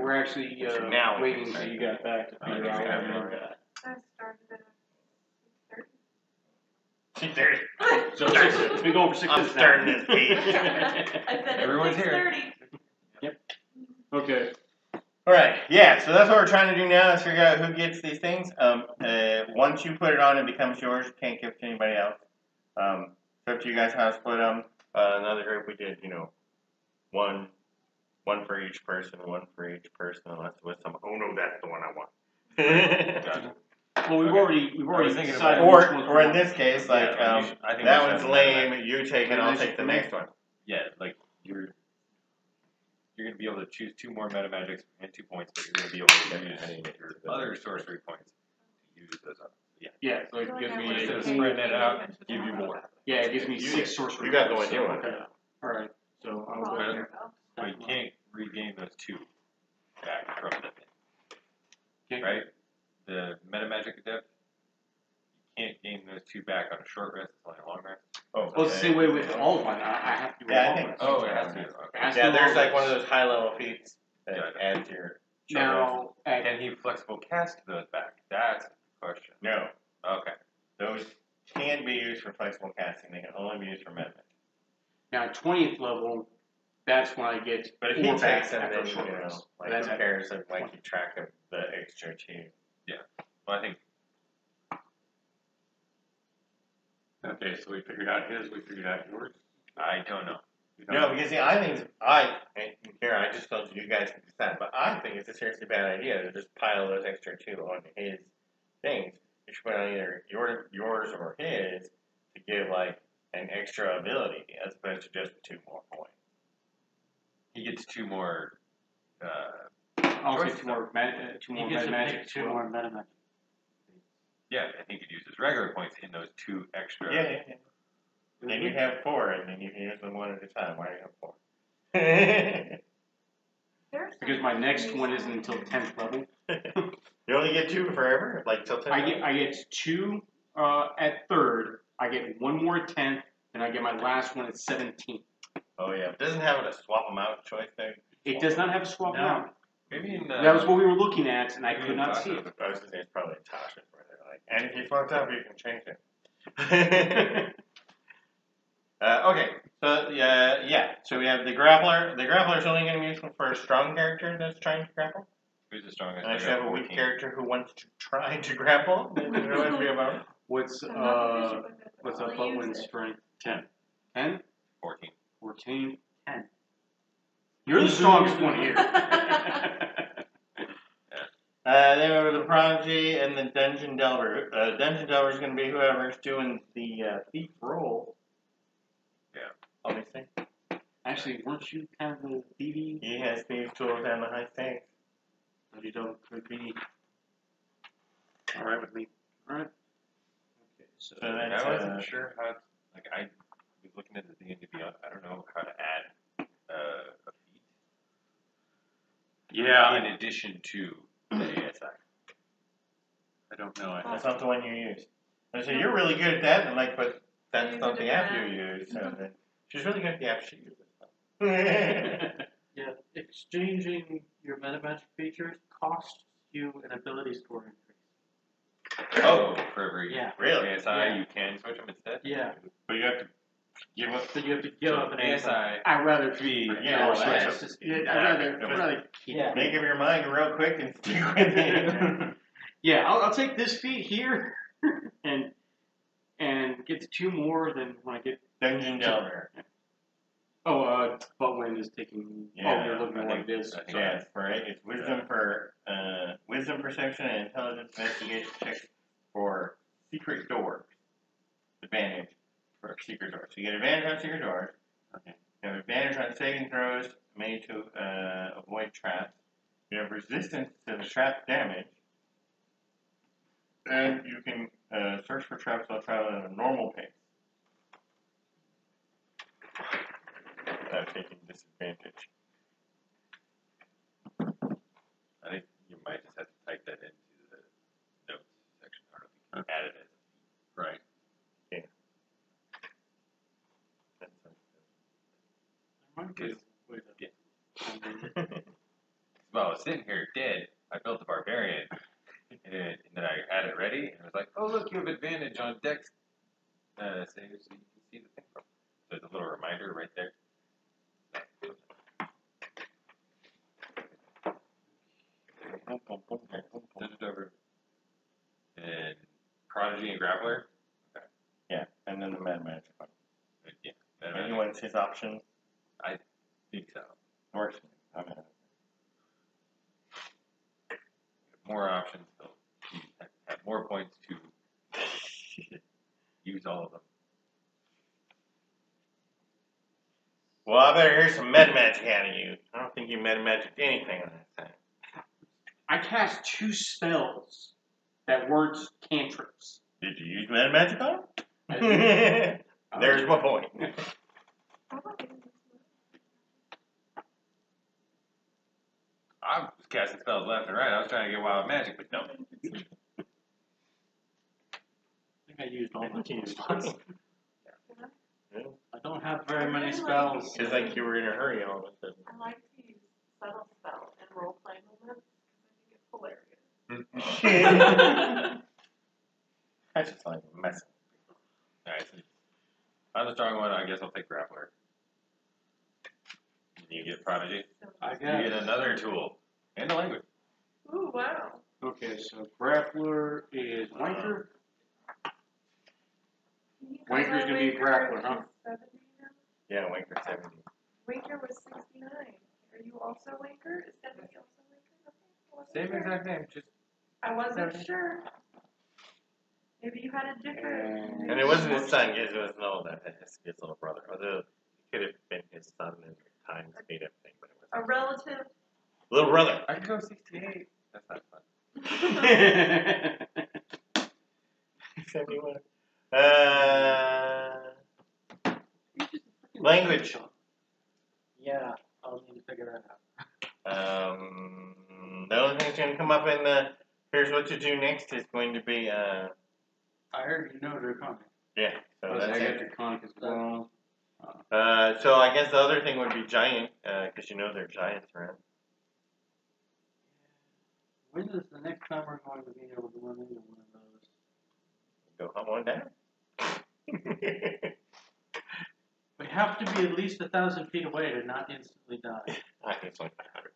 we're actually waiting until you got back to figure out. I started at 6:30. So it's been going for 6 minutes. I'm starting this page. I said Everyone's it's 6:30. Yep. Okay. All right. Yeah. So that's what we're trying to do now is figure out who gets these things. Once you put it on, it becomes yours. You can't give it to anybody else. It's up to you guys how to split them. Another group we did, one for each person, unless it was some. Oh no, that's the one I want. Well, we've already decided. Or in this case, like I think that one's lame. You take it. I'll take the next one. Yeah, like you're going to be able to choose 2 more meta magics and 2 points, but you're going to be able to use your other sorcery points to use those up. Yeah, so it gives me Instead of spreading it out, give you more. Yeah, it gives me 6 sorcery. You got the one points, you so, want. Okay. All right. So I'll go here. But you can't regain those 2 back from the thing. Okay. Right? The meta magic adept, you can't gain those 2 back on a short rest, it's only a long rest. Oh, Well, it's the same way with all of mine. I have to do all of mine. Oh, it has to. Okay. Yeah, there's like one of those high level feats that adds your. Now, Can he flexible cast those back? That's the question. No, Okay. those can't be used for flexible casting. They can only be used for meta. now 20th level, that's when I get But if 4 he back takes them, after then a short rest. like That's who cares if like keep track of the extra 2. Well, I think. Okay, so we figured out his, we figured out yours. I don't know. No, because see, I just told you guys can decide, but I think it's a seriously bad idea to just pile those extra 2 on his things. You should put on either yours or his to give like an extra ability as opposed to just 2 more points. He gets 2 more. I'll say 2 more meta magic. 2 more meta magic. Yeah, and he could use his regular points in those 2 extra. Yeah. Then you have 4, and then you can use them one at a time. Why do you have 4? Because my next one isn't until 10th level. You only get 2 forever, like till 10. I get 2 at 3rd. I get 1 more at 10th, and I get my last one at 17th. Oh yeah, it doesn't have a swap them out choice thing. It does not have a swap out. Maybe in. That was what we were looking at, and I could not see it. I was thinking it's probably a Tasha where they're like, and if you fucked up, you can change it. Okay, so so we have the grappler. The grappler is only going to be useful for a strong character that's trying to grapple. Who's the strongest? And if you have a weak character who wants to try to grapple, then it would always be about. What's a Butwin strength? 10. 10? 14. 14? 10. You're the strongest one here. Then we have the Prodigy and the Dungeon Delver. Dungeon Delver is going to be whoever's doing the thief roll. Yeah. Obviously. Actually, weren't you kind of the thievy? He has thieves tools and the high stakes. But you don't could be alright with me. Alright. Okay, so that's, I wasn't sure how. Like I was looking at the D&D Beyond. I don't know how to add a feat. Yeah. In addition to the ASI. I don't know. That's not the one you use. And so you're really good at that, and I'm like, but that's not the app you use. So then she's really good at the app she uses. Yeah, exchanging your meta magic features costs you an ability score increase. Oh, for every Really? ASI, you can switch them instead? Yeah. But you have to give up. So you have to give up an ASI. I'd rather be I'd rather keep it. Make up your mind real quick and stick with it. Yeah, I'll take this feat here and get the 2 more than when I get Dungeon Delver. Butwin is taking. Yeah, you're looking at what it is. Yeah, right. It's wisdom perception and intelligence investigation checks for secret doors. Advantage for secret doors. So you get advantage on secret doors. Okay. You have advantage on saving throws made to avoid traps. You have resistance to the trap damage. And you can search for traps while traveling at a normal pace. Without taking disadvantage. I think you might just have to type that into the notes section. I don't know if you can add it as a feat. Right. Yeah. well, I was sitting here dead. I built a barbarian, and then I had it ready, and I was like, oh look, you have advantage on Dex saves, so you can see the thing from. There's a little reminder right there. Send it over. And Prodigy and Grappler. Yeah, and then the Mad Magic one. Yeah. And he wants his option. I think so. Works for me. I'm in. More options, so you have more points to use all of them. Well, I better hear some Mad Magic out of you. I don't think you Mad Magic anything on that thing. I cast 2 spells that weren't cantrips. Did you use Mad Magic on I him? There's my point. I was casting spells left and right. I was trying to get wild magic, but no. I think I used all my spells. I don't have very many spells. It's like you were in a hurry all of a sudden. I like to use subtle spell and role play moments because I think it's hilarious. I just like messing. Alright, so I'm the strong one. I guess I'll take Grappler. You get Prodigy. I You guess. get another tool and a language. Ooh, wow. Okay, so Grappler is Wanker. Wanker's gonna be Grappler, huh? 70 now? Yeah, Winker 70. Winker was 69. Are you also Winker? Is 70 also Winker? Okay, I wasn't Same sure. exact name, just I wasn't sure. Maybe you had a different. And it wasn't his son, it was his little brother. Although it could have been his son and time speed up thing, but it was A relative. little brother. I can go 68. That's not fun. 71. Language. Yeah, I'll need to figure that out. The only thing that's going to come up in the here's what to do next is going to be I heard you know Draconic. yeah. So I that's got it. Draconic as well. So I guess the other thing would be giant, because you know there are giants around. When is the next time we're going to be able to run into one of those? Go hunt one down. We have to be at least 1,000 feet away to not instantly die. I think it's like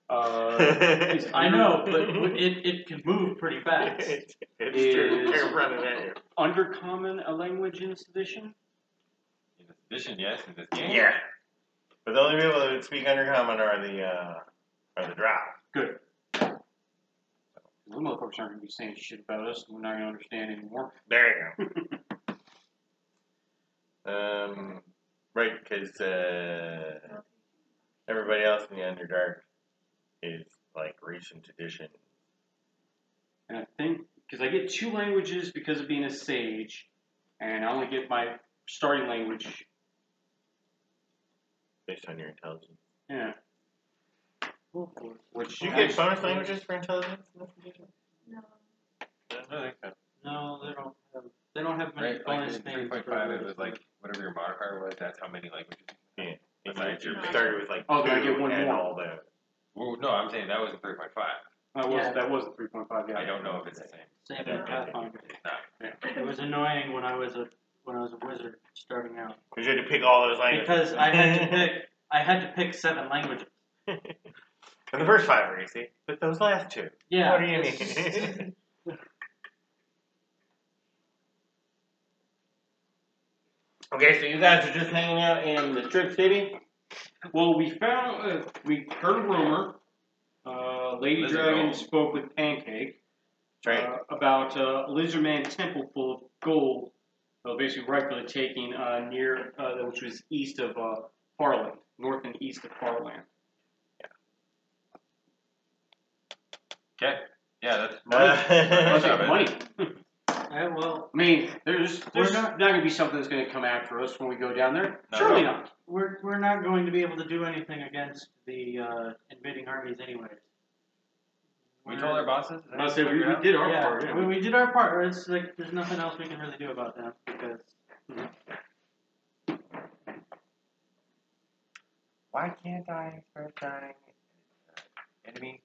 500. I know, but it can move pretty fast. It's true. Is- They're running at you. Undercommon a language in this edition? In this edition, yes. In this game, Yeah. But the only people that would speak Undercommon are the drow. Good. Those motherfuckers aren't going to be saying shit about us. We're not going to understand anymore. There you go. Right, because everybody else in the Underdark is like recent edition. And I think, because I get 2 languages because of being a sage, and I only get my starting language. Based on your intelligence. Yeah. Which Do you get bonus languages for intelligence in this edition? No. I think so. No, they don't have many Right, like bonus in things. 3.5, it was like whatever your modifier was. That's how many languages. Yeah. Besides your You base. started with like Oh, 2 then I get one and more. all the. Well, no, I'm saying that was in 3.5. That was the 3.5, yeah. I don't know if it's the same. Same in Pathfinder. It's not. It was annoying when I was a wizard starting out Because you had to pick all those languages. because I had to pick 7 languages. And the first 5 are easy, but those last 2. Yeah. What do you it's- mean? Okay, so you guys are just hanging out in the Trip City? Well, we found, we heard a rumor. Lady Lizard Dragon Gold. spoke with Pancake Right. about a Lizardman temple full of gold, basically rightfully taking near, which was east of Farland, north and east of Farland. Okay. Yeah, that's Let's of take it. money. Yeah, well, I mean, there's We're not going to be something that's going to come after us when we go down there. No. Surely not. we're not going to be able to do anything against the invading armies anyways. We told our bosses. I say we did our Yeah, part. Yeah. we did our part. It's like there's nothing else we can really do about them because Why can't I start dying? Enemy.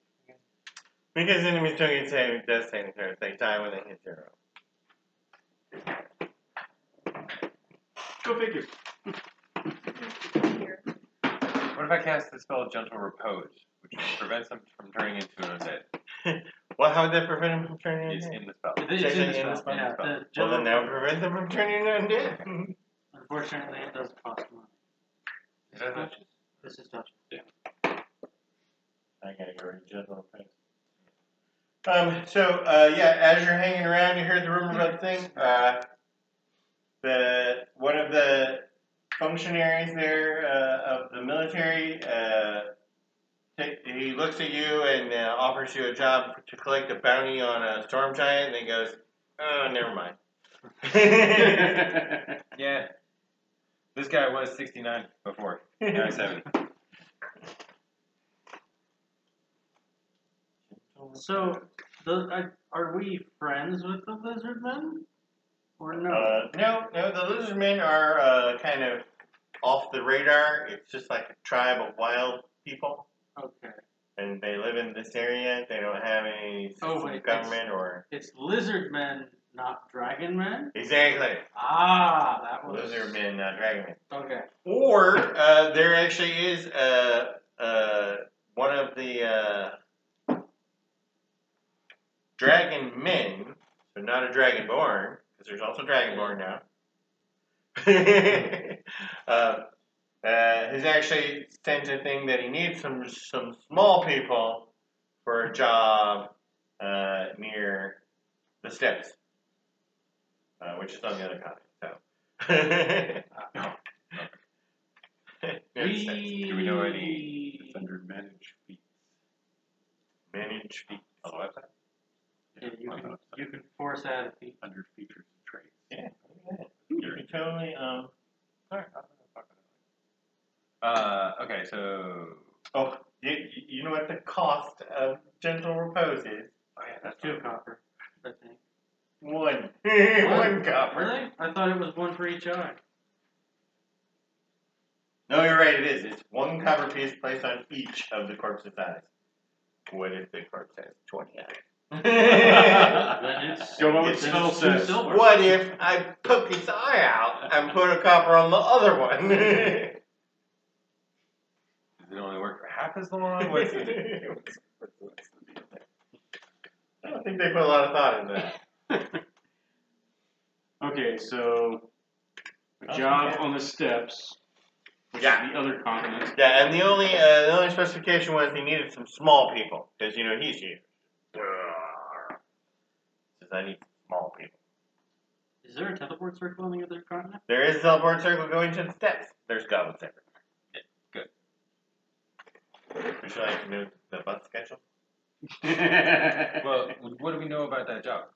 Because enemies don't get saved, death saving throws. They die when they hit 0. Go figure. Here. What if I cast the spell Gentle Repose, which prevents them from turning into an undead? Well, how would that prevent him from turning It's into in the spell. It's Say in in the the spell. spell. Yeah, the Well, general- then that would prevent them from turning into undead. Unfortunately, it does cost money. Is that how- This is Dutch. I gotta go read Gentle Repose. As you're hanging around, you heard the rumor about the thing. One of the functionaries there of the military, he looks at you and offers you a job to collect a bounty on a storm giant, and he goes, "Oh, never mind." Yeah. This guy was 69 before. Now he's 70. So, are we friends with the lizard men? Or no? No, the lizard men are kind of off the radar. It's just like a tribe of wild people, Okay. and they live in this area. They don't have any system of government or It's lizard men, not dragon men? exactly Ah, that was... lizard men, not dragon men. Okay. Or there actually is one of the dragon men, so not a dragonborn, because there's also dragonborn now. Has actually sent a thing that he needs some small people for a job near the steps, which is on the other continent. So. Do we know any It's under manage feats. Manage feet. on the website? Yeah, on the website. you can force add a feat. Under features and traits. Yeah. You can totally Alright, okay, so. Oh, you know what the cost of Gentle Repose is? Oh, yeah, that's 2 copper, I think. 1. 1 copper. Really? I thought it was 1 for each eye. No, you're right, it is. It's 1 copper piece placed on each of the corpse's eyes. What if the corpse has 20 eyes? Then it's... Go on with It's spell two set. silver. What if I poke its eye out and put a copper on the other one? Does it only work for half as long? What's the deal? I don't think they put a lot of thought into that. Okay, so a job on the steps, which Yeah. is the other continent. Yeah, and the only specification was he needed some small people, because he's huge. Says I need small people. Is there a teleport circle on the other continent? There is a teleport circle going to the steps. There's goblins everywhere. Good. Would you like to know the bus schedule? Well, what do we know about that job?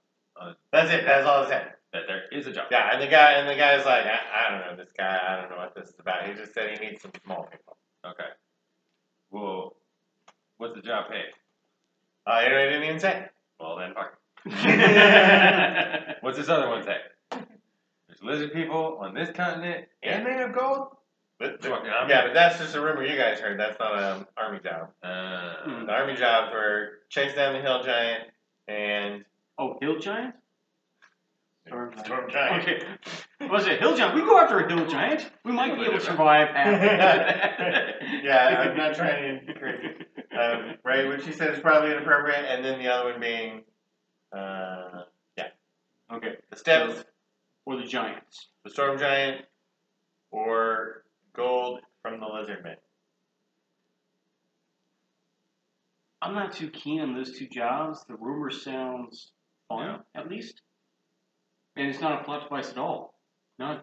That's it. That's all it said. That there is a job. Yeah, and the guy's like, I don't know this guy. I don't know what this is about. He just said he needs some small people. Okay. Well, what's the job pay? He didn't even say. Well, then fuck. What's this other one say? There's lizard people on this continent, and they have gold? Yeah, but that's just a rumor you guys heard. That's not an army job. The army jobs were chase down the hill giant and Oh, hill giant? Storm giant. Okay. Was it hill giant? We go after a hill giant. We might be able to survive half. Yeah, I'm not trying to be crazy. Right, what she said is probably inappropriate, and then the other one being, Okay. the steps, Or the giants. the storm giant, or gold from the lizard man. I'm not too keen on those 2 jobs. The rumor sounds fun, at least. And it's not a plot device at all. None.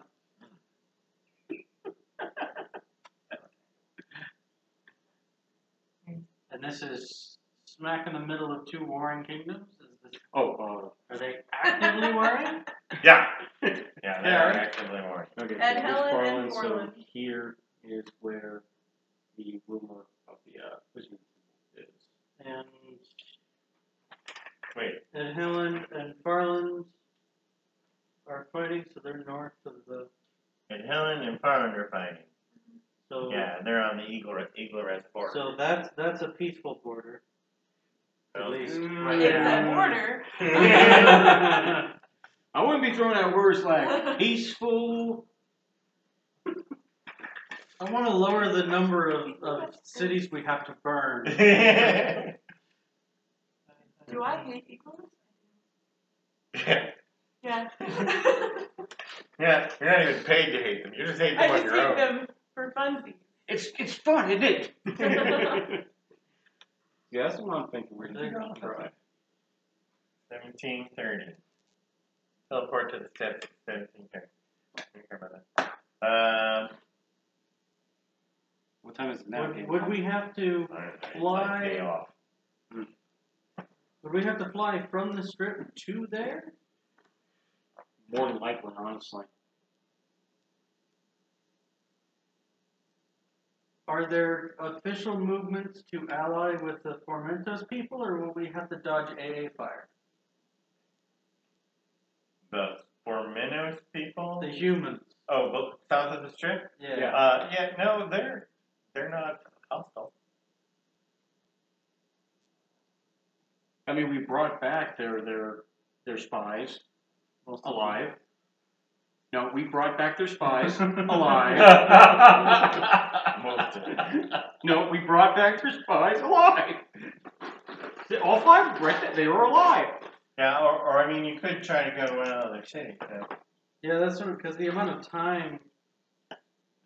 And this is smack in the middle of 2 warring kingdoms? Oh, Are they actively warring? Yeah. Yeah, they are Yeah. actively more. okay. And so Helen Farland, and so Borland. here is where the rumor of the Wizard is. And Wait, Helen and Farland are fighting, so they're north of the... and Helen and Farland are fighting. So, Yeah, they're on the Eagle Rest border. so that's a peaceful border. at least. Right It's now. a border. I wouldn't be throwing out words like peaceful. I want to lower the number of cities we have to burn. Do I hate equals? Yeah. Yeah. Yeah, you're not even paid to hate them. You just hate them I on just your hate own. them for funsies. It's fun, isn't it? Yeah, that's what I'm thinking. We're They're gonna try. 17:30. Teleport to the steps at 17:30. Don't care about that. What time is it now? Would we have to fly? Day off. Would we have to fly from the strip to there? More than likely, honestly. Are there official movements to ally with the Formentos people, or will we have to dodge AA fire? The Formenos people? The humans. Oh, but south of the strip? Yeah. Yeah, no, they're not hostile. I mean, we brought back their spies alive. No, we brought back their spies alive. Most of them. No, we brought back their spies alive. All five, right? They were alive. Yeah, or I mean, you could try to go to another city. So Yeah, that's what, because the amount of time. it's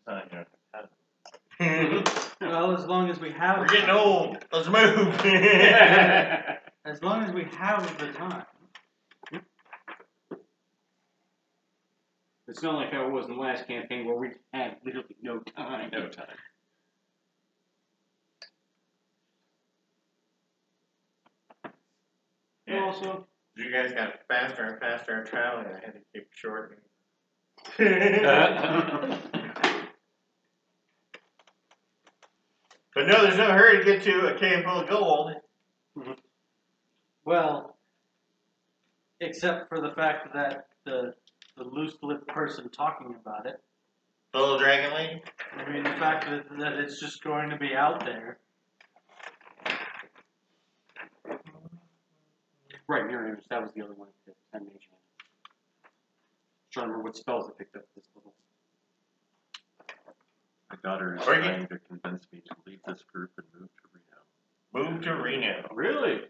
not going to happen. Well, as long as we have. We're getting time. old. Let's move. As long as we have the time. It's not like how it was in the last campaign where we had literally no time. No time. Yeah. Also, You guys got faster and faster at traveling. I had to keep short. But no, there's no hurry to get to a cave full of gold. Well, except for the fact that the loose-lipped person talking about it. The little dragon lady. I mean, the fact that it's just going to be out there. right, mirror image. That was the other one. The 10 mage hand. Trying to remember what spells I picked up this little. My daughter is Or you- trying to convince me to leave this group and move to Reno. Move to Reno. Really?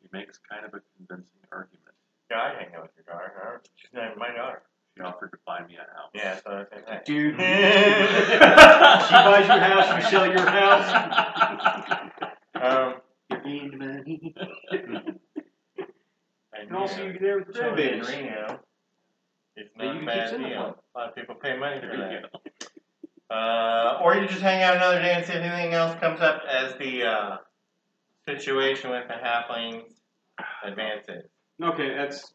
She makes kind of a convincing argument. Yeah, I hang out with your daughter. Huh? She's not even my daughter. She offered to buy me a house. Yeah, so I said, Dude. She hey. buys your house, you sell your house. You're in the money. And also, you get there with the So in beds. Reno, it's But you not a can bad keep sending deal. them. A lot of people pay money for There you that. go. Or you just hang out another day and see if anything else comes up as the situation with the halflings advances. Okay, that's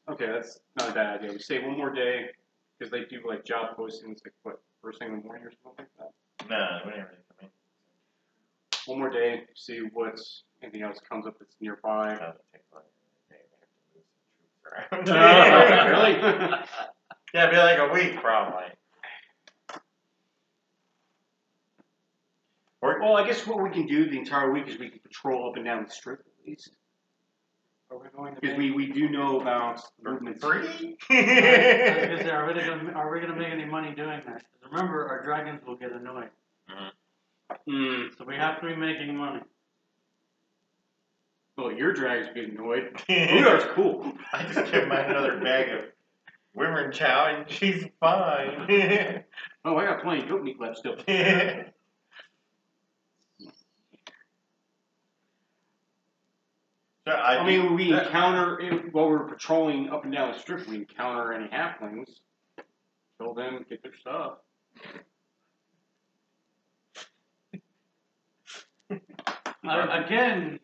not a bad idea. We stay one more day because they do like job postings, like what, first thing in the morning or something like that. No, whenever they come in. One more day, see what's anything else comes up that's nearby. It doesn't take long. They have to move some troops around. Really? Yeah, it'd be like a week probably. Well, I guess what we can do the entire week is we can patrol up and down the strip at least. Are we going to? Because we do know about movements. Free? I was gonna say, are we gonna make any money doing that? 'Cause remember, our dragons will get annoyed, so we have to be making money. Well, your dragons get annoyed. Udar's cool. I just give mine another bag of Wyvern chow and she's fine. Oh, I got plenty of goat meat left still. So I mean, we encounter, while we're patrolling up and down the strip, we encounter any halflings. Kill them, get their stuff. Again,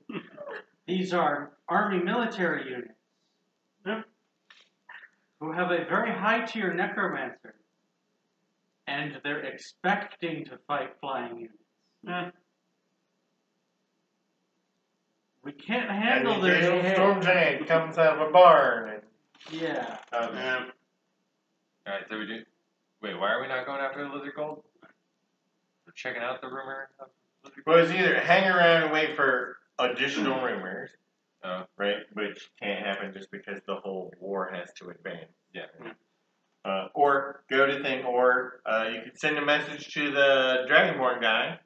these are army military units who have a very high tier necromancer, and they're expecting to fight flying units. We can't handle and the their occasional head. storm giant comes out of a barn. And, Yeah. Alright, so we do. Wait, why are we not going after the lizard gold? We're checking out the rumor of lizard gold? well, it's either hang around and wait for additional rumors, right? Which can't happen just because the whole war has to advance. Yeah. Or go to thing, or you could send a message to the Dragonborn guy.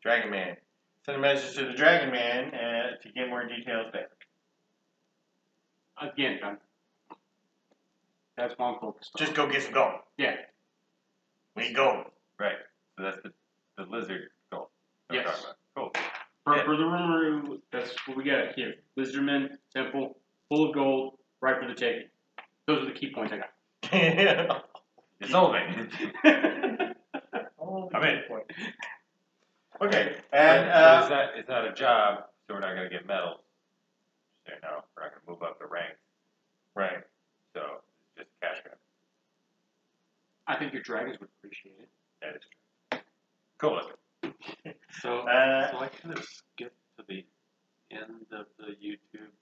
Dragon Man. Send a message to the Dragon Man to get more details there. Again, that's what I'm focused on. Just go get some gold. Yeah. We need gold. Right. So that's the lizard gold. Yes. Cool. For the rumor, that's what we got here. Lizardman Temple, full of gold, right for the taking. Those are the key points I got. You sold me. I'm in. Okay, So and it's not a job, so we're not going to get medals. So no, we're not going to move up the ranks. right. So it's just a cash grab. I think your dragons would appreciate it. That is true. Cool. So, Uh, so I kind of skipped to the end of the YouTube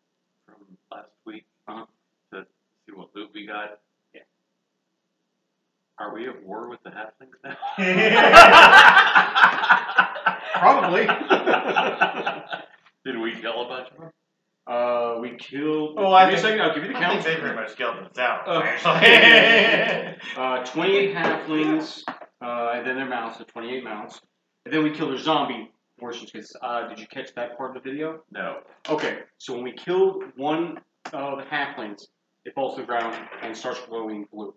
from last week to see what loot we got. Yeah. Are we at war with the halflings now? Probably. Did we kill a bunch of them? We killed. Oh, I give me a think- second. I'll give you the I think count. they pretty much killed themselves, Oh. actually. 28 halflings, and then their mounts, so 28 mounts. And then we killed their zombie portions, because, did you catch that part of the video? No. Okay, so when we killed one of the halflings, it falls to the ground and starts glowing blue.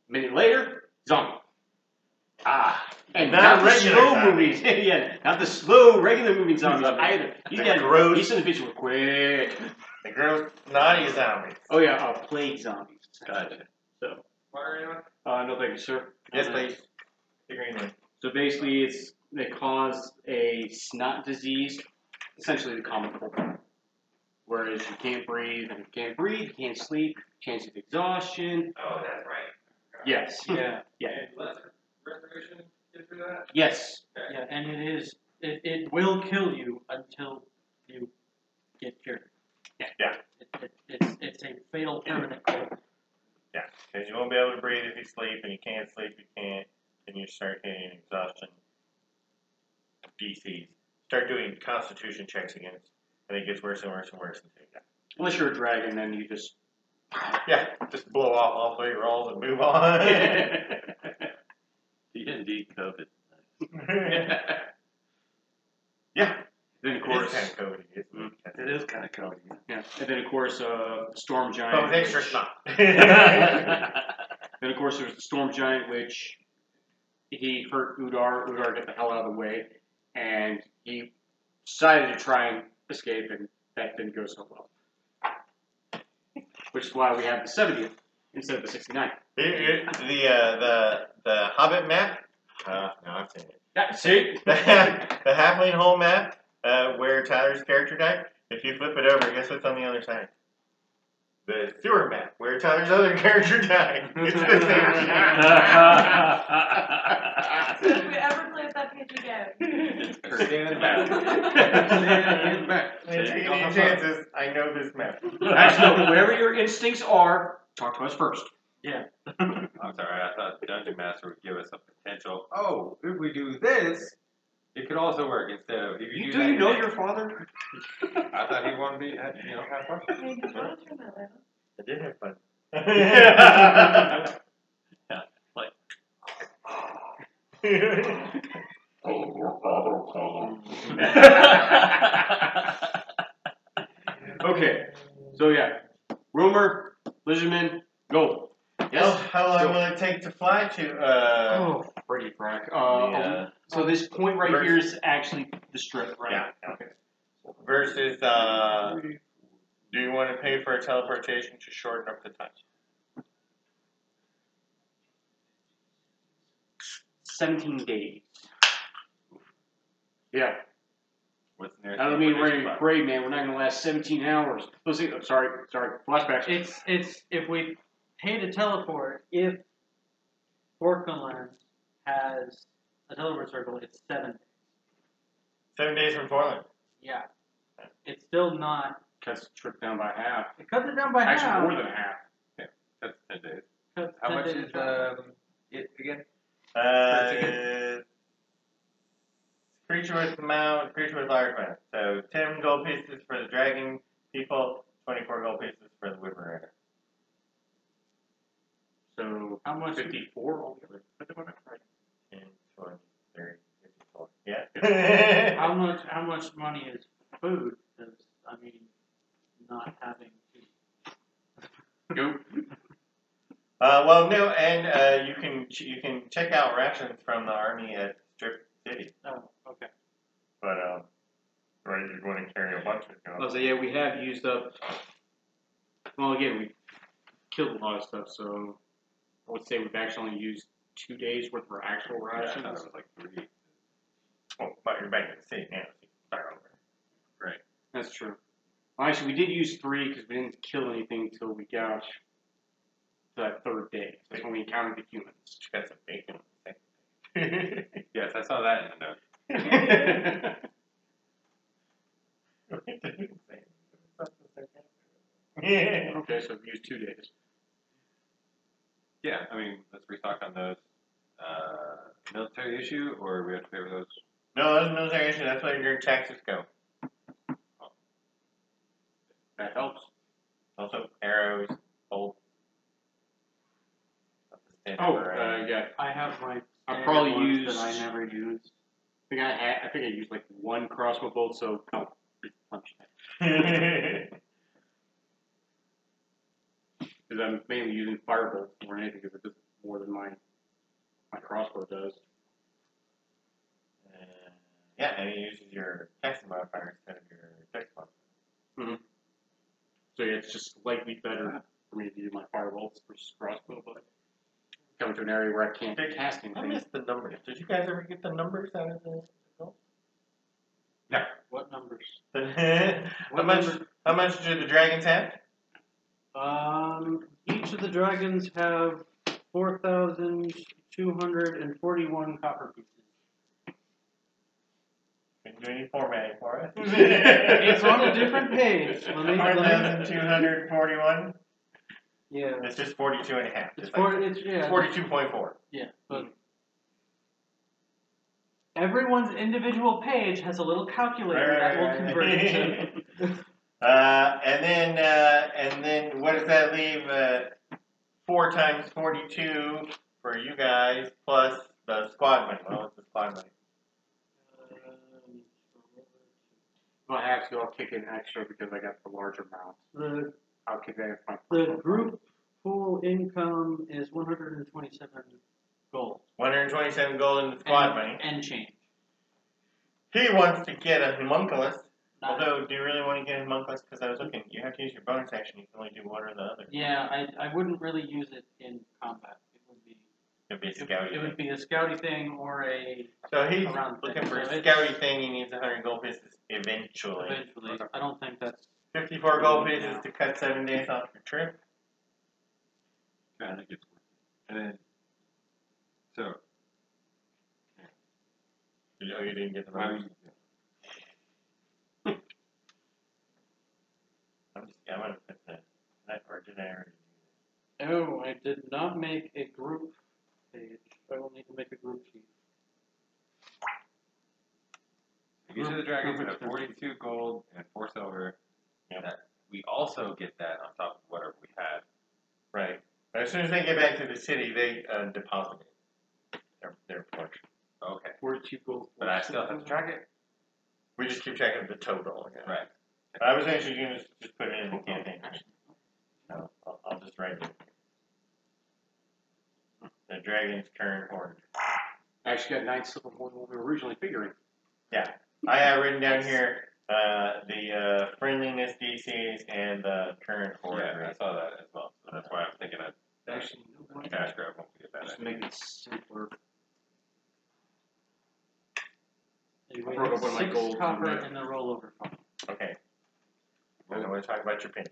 A minute later, zombie. And Not not the regular slow zombies. movies. Yeah, not the slow, regular moving zombies either. The gross- He's in the picture quick. The gross, naughty zombies. Oh yeah, plague zombies. Gotcha. So, Water, anyone? no thank you, sir. Yes, please. The green one. So basically, they cause a snot disease, essentially the common cold. Whereas you can't breathe, and if you can't breathe, you can't sleep, chance of exhaustion. Oh, that's right. Yes. Yeah. Yeah. And lesser restoration get through that? Yes. Yeah, and it will kill you until you get cured. Yeah. It's a fatal permanent cold. Yeah, because you won't be able to breathe if you sleep, and you can't sleep, you can't, and you start hitting exhaustion DCs. Start doing constitution checks against, and it gets worse and worse and worse until you die. Unless you're a dragon, then you just. Yeah, just blow off all 3 rolls and move on. D&D COVID. Yeah. Then of It's course. kind of cody. It is kind of cody. Yeah. And then of course, storm giant. But with extra snot. Then of course there's the storm giant, which he hurt Udar. Udar got the hell out of the way, and he decided to try and escape, and that didn't go so well. Which is why we have the 70th instead of the 69th. The Hobbit map. No, I've seen it. Yeah, see? The Halfling Hole map, where Tyler's character died. If you flip it over, guess what's on the other side? The sewer map, where Tyler's other character died. It's the same If we ever play with that page again. Standing back. Taking any chances, I know this map. Actually, no, whatever your instincts are, talk to us first. Yeah. I'm sorry, I thought Dungeon Master would give us a potential. Oh, if we do this, it could also work instead of. If you Do you know your father? I thought he wanted to be, have fun. Hey, did you want to turn that in? I did have fun. Yeah, like. Oh, your father told Okay, so yeah, rumor, Lizardman, go. Yes. How long will it take to fly to? Pretty frack. Yeah. So this point right here is actually the strip, right? Yeah. Okay. Versus, do you want to pay for a teleportation to shorten up the time? 17 days. Yeah. What's the nearest? I don't mean teleportation ready to spot? parade, man. We're not going to last 17 hours. Let's see. Sorry. Flashbacks. It's if we pay to teleport, if Portland has a teleport circle, it's 7 days. 7 days from Portland. Yeah. It's still not. Cuts the trip down by half. It cuts it down by half. Actually, more than half. That's 10 days. Cuts How 10 much days is down. it again? Creature with mount, creature with large mount. So 10 gold pieces for the dragon people, 24 gold pieces for the wyvern rider. So How much? 54 altogether. 10, 20, 30, 54. Yeah. How much money is food? Because I mean, not having to. Go. Well, no, and you can check out rations from the army at Strip City. Oh, okay. But right, you're going to carry a bunch of Well, so yeah, we have used up. Well, again, we killed a lot of stuff, so I would say we've actually only used 2 days worth of our actual Yeah, I rations. thought it was like 3. Oh, but you're back in the city now. So you can start over. Right. That's true. Well, actually, we did use 3 because we didn't kill anything until we got to that 3rd day. That's when we encountered the humans. You got some bacon. Yes, I saw that in the note. Okay, so we used 2 days. Yeah, I mean, let's restock on those. Military issue, or we have to pay for those? No, that's a military issue. That's where your taxes go. That helps. Also, arrows, bolt. Yeah. I have my. I probably ones used. that I never use. I think I used like 1 crossbow bolt, so I'll punch that. Because I'm mainly using firebolts more than anything because it does more than my crossbow does. Yeah, and it uses your casting modifier instead of your dex modifier. So yeah, it's just slightly better for me to use my firebolts versus crossbow, but coming to an area where I can't cast I anything. missed the numbers. Did you guys ever get the numbers out of the goal? No. What numbers? How much do the dragons have? Each of the dragons have 4,241 copper pieces. Can you do any formatting for us? It's on a different page. Let me. 4,241? Yeah. It's just 42 and a half. It's like 42.4. Yeah, but everyone's individual page has a little calculator that will convert it to. And then what does that leave? 4 times 42 for you guys plus the squad money. Well, it's the squad money. If I have to, I'll kick in extra because I got the larger amount. I'll kick that in my The personal group pool income is 127 gold. 127 gold in the squad money. And change. He wants to get a homunculus. Although, do you really want to get a homunculus? Because I was looking, you have to use your bonus action. You can only do one or the other. Yeah, I wouldn't really use it in combat. It'd be a scouty. It would be a scouty thing or a. So he's around looking thing. for So a scouty thing. He needs 100 gold pieces eventually. Eventually, I don't think that's. 54 gold pieces to cut 7 days off your trip. Yeah, I think it's worth it. And then, so, Oh, you didn't get the how money. you, I'm gonna put that. Or did I already do Oh, I did not make a group page. I will need to make a group sheet. each of the dragons have 42 gold and 4 silver. Yep. That we also get that on top of whatever we had. Right. But as soon as they get back to the city, they deposit it. Their portion. Okay. 42 gold. But I still have to track it? We just keep track of the total. Yeah. Right. But I was actually going to just put it in the campaign. No, I'll just write it. The dragon's current order. I actually got 9 silver more than what we were originally figuring. Yeah. I have written down here the friendliness DCs and the current order. Yeah, I saw that as well. So that's why I'm thinking that Actually, you know what? cash grab won't be a bad Just to idea. make it simpler. We I wrote up one of my 6 goals copper and in the rollover fund. Okay. I don't want to talk about your penny.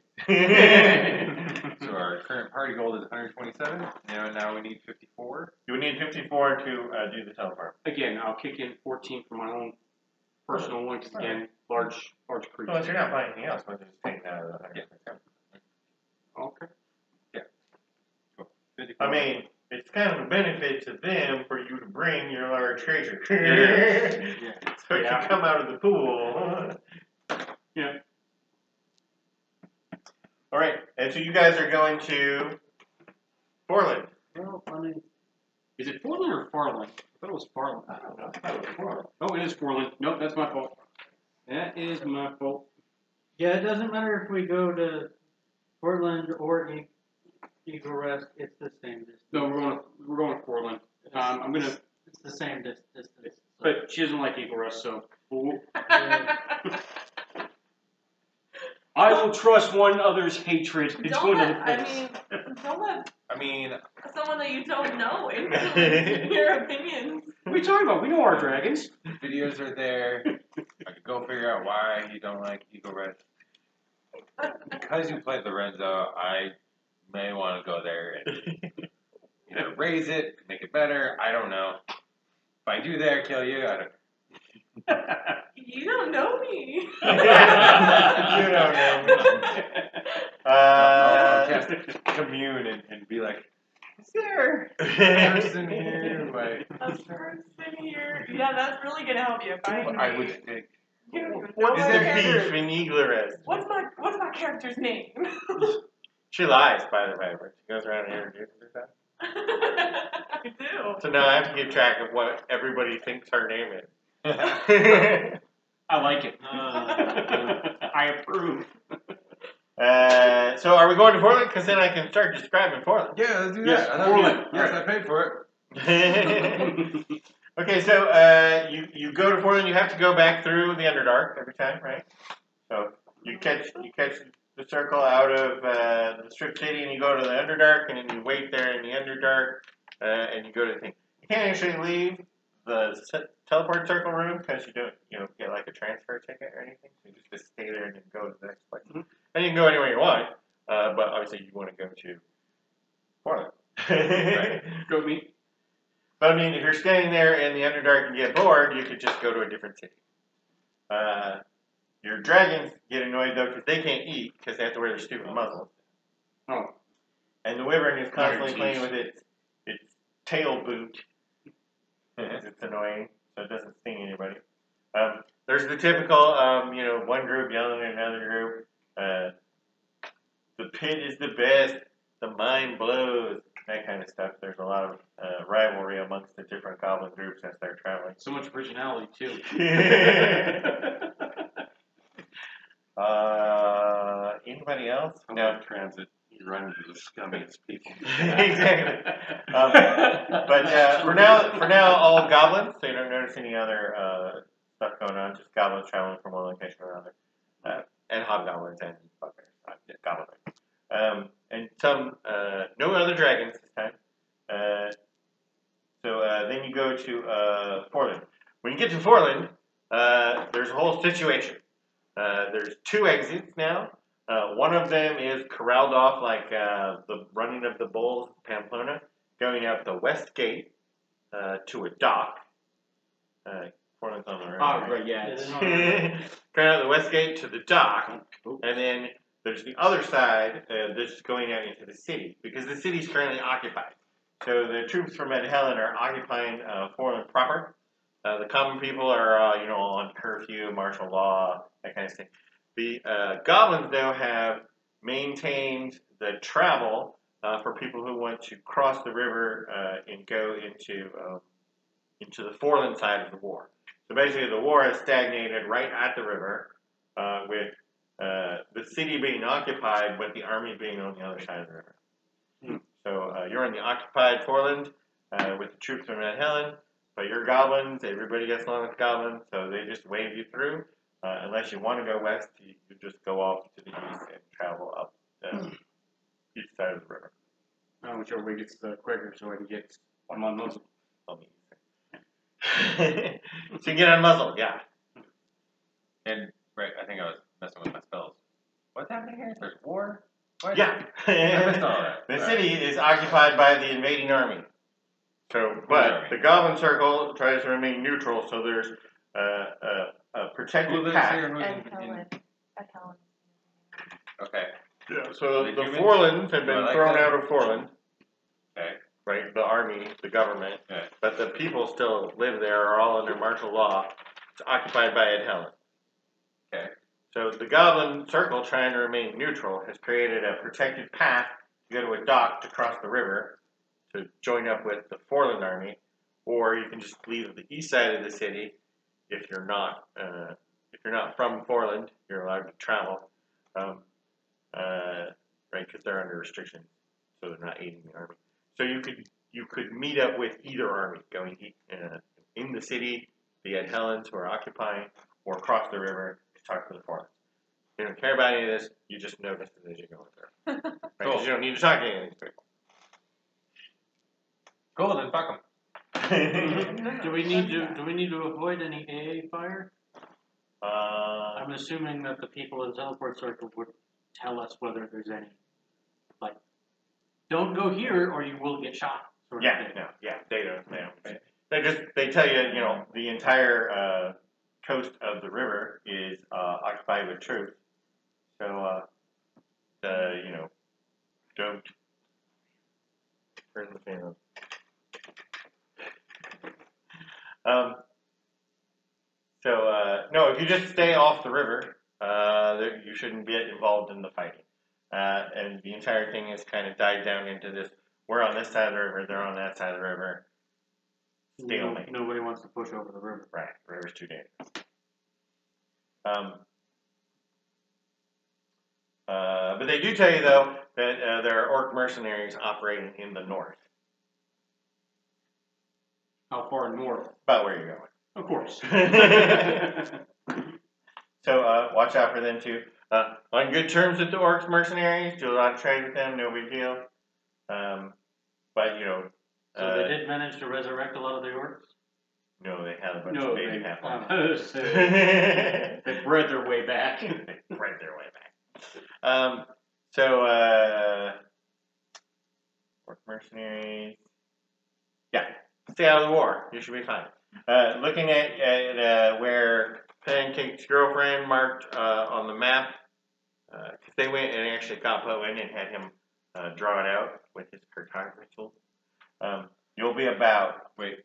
So our current party gold is 127. Now we need 54. You would need 54 to do the teleport. Again, I'll kick in 14 for my own personal one because again, large creatures. Well, if you're not buying anything else, we'll just take that out of the 100. Okay. Cool. 54. I mean, it's kind of a benefit to them for you to bring your large treasure. Yeah. So it can come out of the pool. Yeah. All right, and so you guys are going to Portland. Well, funny. Is it Portland or Farland? I thought it was Farland. I don't know. I thought it was Portland. Oh, it is Portland. Nope, that's my fault. That is my fault. Yeah, it doesn't matter if we go to Portland or Eagle Rest. It's the same distance. No, we're going to Portland. I'm gonna. It's the same distance. But she doesn't like Eagle Rest, so. I will trust one other's hatred. It's Don't going let, to I mean, don't let I mean, someone that you don't know influence your opinions. What are you talking about? We know our dragons. the videos are there. I could go figure out why you don't like Eagle Rest. Because you played Lorenzo, I may want to go there and either raise it, make it better. I don't know. If I do that, kill you. I don't. You don't know me. You don't know me. Commune and be like, is there a person here who A person here. Yeah, that's really gonna help you. If I would think. You don't even know What's my the character. beef in Eagle Rest? What's my character's name? She lies, by the way, but she goes around and introduces herself. I do. So now I have to keep track of what everybody thinks her name is. I like it. I approve. So are we going to Portland? Because then I can start describing Portland. Yeah, let's do Yes, that. I thought Portland. Yes, I paid for it. Okay, so you go to Portland. You have to go back through the Underdark every time, right? So you catch the circle out of the Strip City, and you go to the Underdark, and then you wait there in the Underdark, and you go to the thing. You can't actually leave the teleport circle room because you don't, get like a transfer ticket or anything. So you just stay there and then go to the next place. Mm-hmm. And you can go anywhere you want, but obviously you want to go to Portland. Right. Go me. But I mean, if you're standing there in the Underdark and get bored, you could just go to a different city. Your dragons get annoyed though because they can't eat because they have to wear their stupid muzzles. Oh. And the wyvern is constantly Jeez. playing with its tail boot because it's annoying, so it doesn't sting anybody. There's the typical, one group yelling at another group. The pit is the best. The mind blows. That kind of stuff. There's a lot of rivalry amongst the different goblin groups as they're traveling. So much originality, too. Anybody else? No transit. You run into the scummiest people. Exactly. But for now, all goblins. So you don't notice any other stuff going on. Just goblins traveling from one location to another, and hobgoblins and bugbears. Goblins. And some no other dragons this time. So then you go to Portland. When you get to Portland, there's a whole situation. There's two exits now. One of them is corralled off like the running of the bulls, Pamplona, going out the west gate to a dock. Portland's on the right. Oh, right, yeah. Going out the west gate to the dock, and then there's the other side that's going out into the city because the city's currently occupied. So the troops from Ed Helen are occupying Portland proper. The common people are, on curfew, martial law, that kind of thing. The goblins, though, have maintained the travel for people who want to cross the river and go into the Portland side of the war. So basically, the war has stagnated right at the river, with the city being occupied, but the army being on the other side of the river. So you're in the occupied Portland with the troops from Ed Helen. But you're goblins, everybody gets along with goblins, so they just wave you through. Unless you want to go west, you just go off to the east and travel up the east side of the river. Whichever way gets quicker so I can get on my muzzle. So you get unmuzzled, yeah. And, right, I think I was messing with my spells. What's happening here? There's war? What? Yeah. I missed all that. The city is occupied by the invading army. So, but the Goblin Circle tries to remain neutral, so there's a protected Who lives pack. here? Who's Ed in- Helen. Ed Helen. Okay. Yeah, so The the humans? Forlands have Do I been like thrown them? out of Forland. Okay. Right, the army, the government, but the people still live there, are all under martial law. It's occupied by Ed Helen. Okay. So the Goblin Circle, trying to remain neutral, has created a protected path to go to a dock to cross the river to join up with the Forland army, or you can just leave the east side of the city if you're not from Forland. You're allowed to travel, right? Because they're under restrictions, so they're not aiding the army. So you could meet up with either army going in the city, the Ed Helens who are occupying, or cross the river to talk to the Forlands. You don't care about any of this. You just notice it as you go through. Right? Cool. 'Cause you don't need to talk to any of these people. Cool, then fuck them. Do we need to avoid any AA fire? Uh, I'm assuming that the people in the teleport circle would tell us whether there's any. Like, don't go here or you will get shot. Sort of thing. they don't. They tell you, the entire coast of the river is occupied with troops. So, don't turn the fan on. No, if you just stay off the river, you shouldn't get involved in the fighting. And the entire thing has kind of died down into this: we're on this side of the river, they're on that side of the river. Stalemate. Nobody wants to push over the river. Right, the river's too dangerous. But they do tell you, though, that there are orc mercenaries operating in the north. How far north? About where you're going. Of course. So watch out for them, too. On good terms with the orcs mercenaries, do a lot of trade with them, no big deal. But, So they did manage to resurrect a lot of the orcs? no, they had a bunch No, of baby half-orcs. They bred their way back. They bred their way back. Orc mercenaries. Yeah, stay out of the war. You should be fine. Looking at where Pancake's girlfriend marked on the map, because they went and actually got Poe in and had him draw it out with his cartography tool. You'll be about. Wait,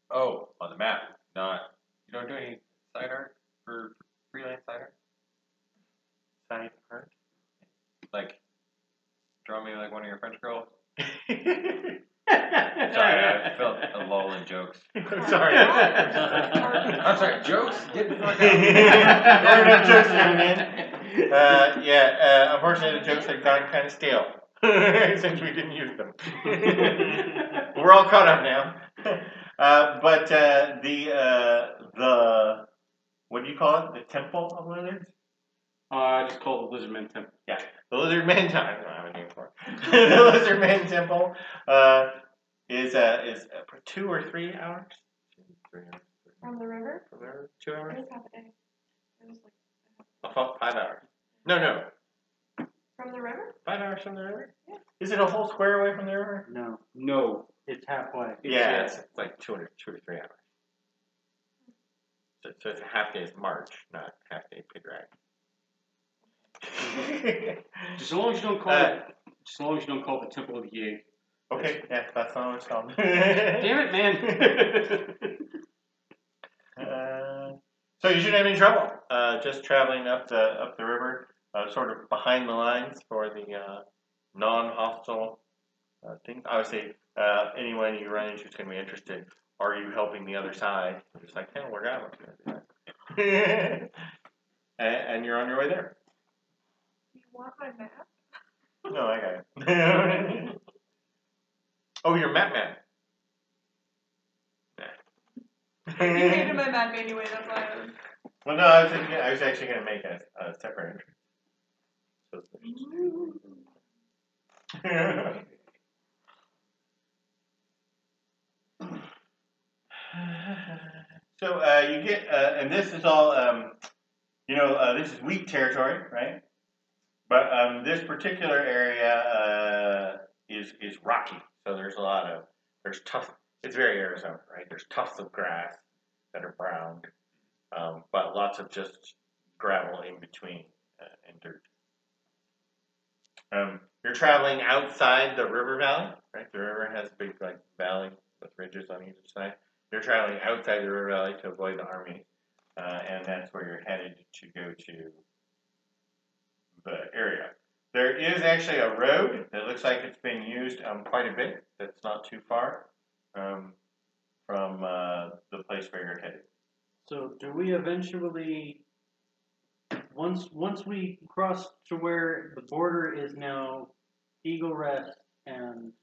on the map, you don't do any side art for freelance side art? Side art? Like, draw me like one of your French girls? Sorry, Sorry, I felt a lull in jokes. Sorry. I'm sorry, jokes? Get the fuck out. There are no jokes coming in. Unfortunately, the jokes have gone kind of stale since we didn't use them. We're all caught up now. But what do you call it? The Temple of Lizards? Just called the Lizardman Temple. Yeah, the Lizardman Temple. I don't have a name for it. The Lizardman Temple is 2 or 3 hours. 3 hours. From the river? From the river? 2 hours? It was half a day. It was like 5 hours. No. from the river? 5 hours from the river? Yeah. Is it a whole square away from the river? No, it's halfway. It's like 2 or 3 hours. So it's a half day's march, not half day pig ride. Just as long as you don't call it. Just as long as you don't call it the Temple of the Yig. Okay, yeah, that's not what it's called. Damn it, man! So you shouldn't have any trouble. Just traveling up the river, sort of behind the lines for the non-hostile things. Obviously, anyone you run into is going to be interested. Are you helping the other side? You're just like, hey, we're going to and you're on your way there. You want my map? No, I got it. Oh, you're map man. You hated my map anyway, that's why I was... Well, no, I was actually going to make a separate entrance. So you get, and this is all, this is wheat territory, right? But this particular area is rocky, so there's tufts. It's very Arizona, right? There's tufts of grass that are brown, but lots of just gravel in between and dirt. You're traveling outside the river valley. right? The river has a big like valley with ridges on either side. You're traveling outside the river valley to avoid the army, and that's where you're headed to go to the area. There is actually a road that looks like it's been used quite a bit. That's not too far from the place where you're headed. So do we eventually, once we cross to where the border is now Eagle Rest and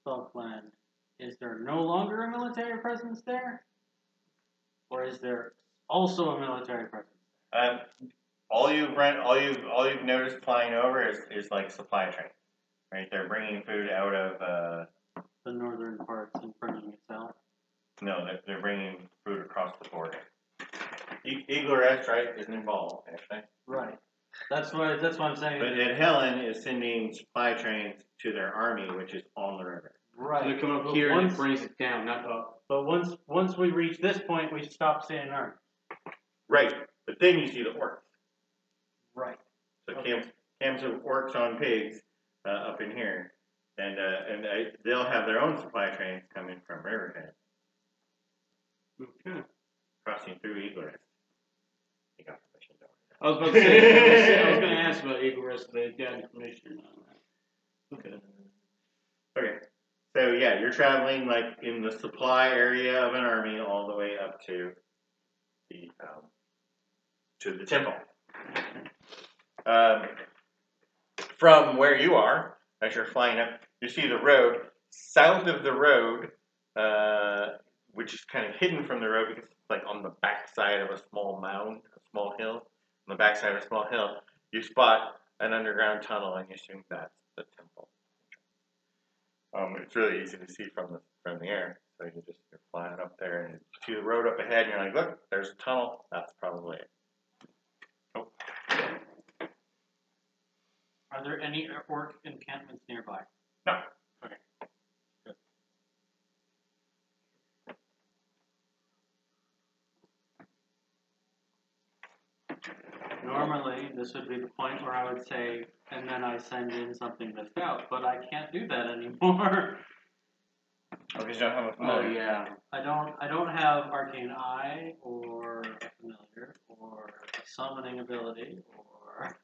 Falkland, is there no longer a military presence there? Or is there also a military presence? All you've noticed flying over is like supply trains, right? They're bringing food out of The northern parts and bringing it south? no, they're bringing food across the border. Eagle Rest, right, isn't involved, actually. Right. That's what I'm saying. But Ed Helen is sending supply trains to their army, which is on the river. Right. So they come up But here and once- it brings it down, not up. But once we reach this point, we stop seeing arms. Right, but then you see the orcs. Right. So Okay. camps of orcs on pigs up in here, and they'll have their own supply trains coming from Riverhead, Okay. crossing through Eagle Rest. You got permission, don't worry. I was about to say, I was going to ask about Eagle Rest, but they got information on that. Okay. Okay. So yeah, you're traveling like in the supply area of an army all the way up to the temple. From where you are, as you're flying up, you see the road. South of the road, which is kind of hidden from the road because it's like on the backside of a small mound, a small hill. On the backside of a small hill, you spot an underground tunnel, and you assume that's the temple. It's really easy to see from the air. So you're flying up there and you see the road up ahead, and you're like, look, there's a tunnel. That's probably it. Oh. Are there any orc encampments nearby? No. Okay. Good. Normally, this would be the point where I would say, and then I send in something to scout, but I can't do that anymore. Oh, because you don't have a Oh, familiar. yeah. I don't have arcane eye or a familiar or a summoning ability or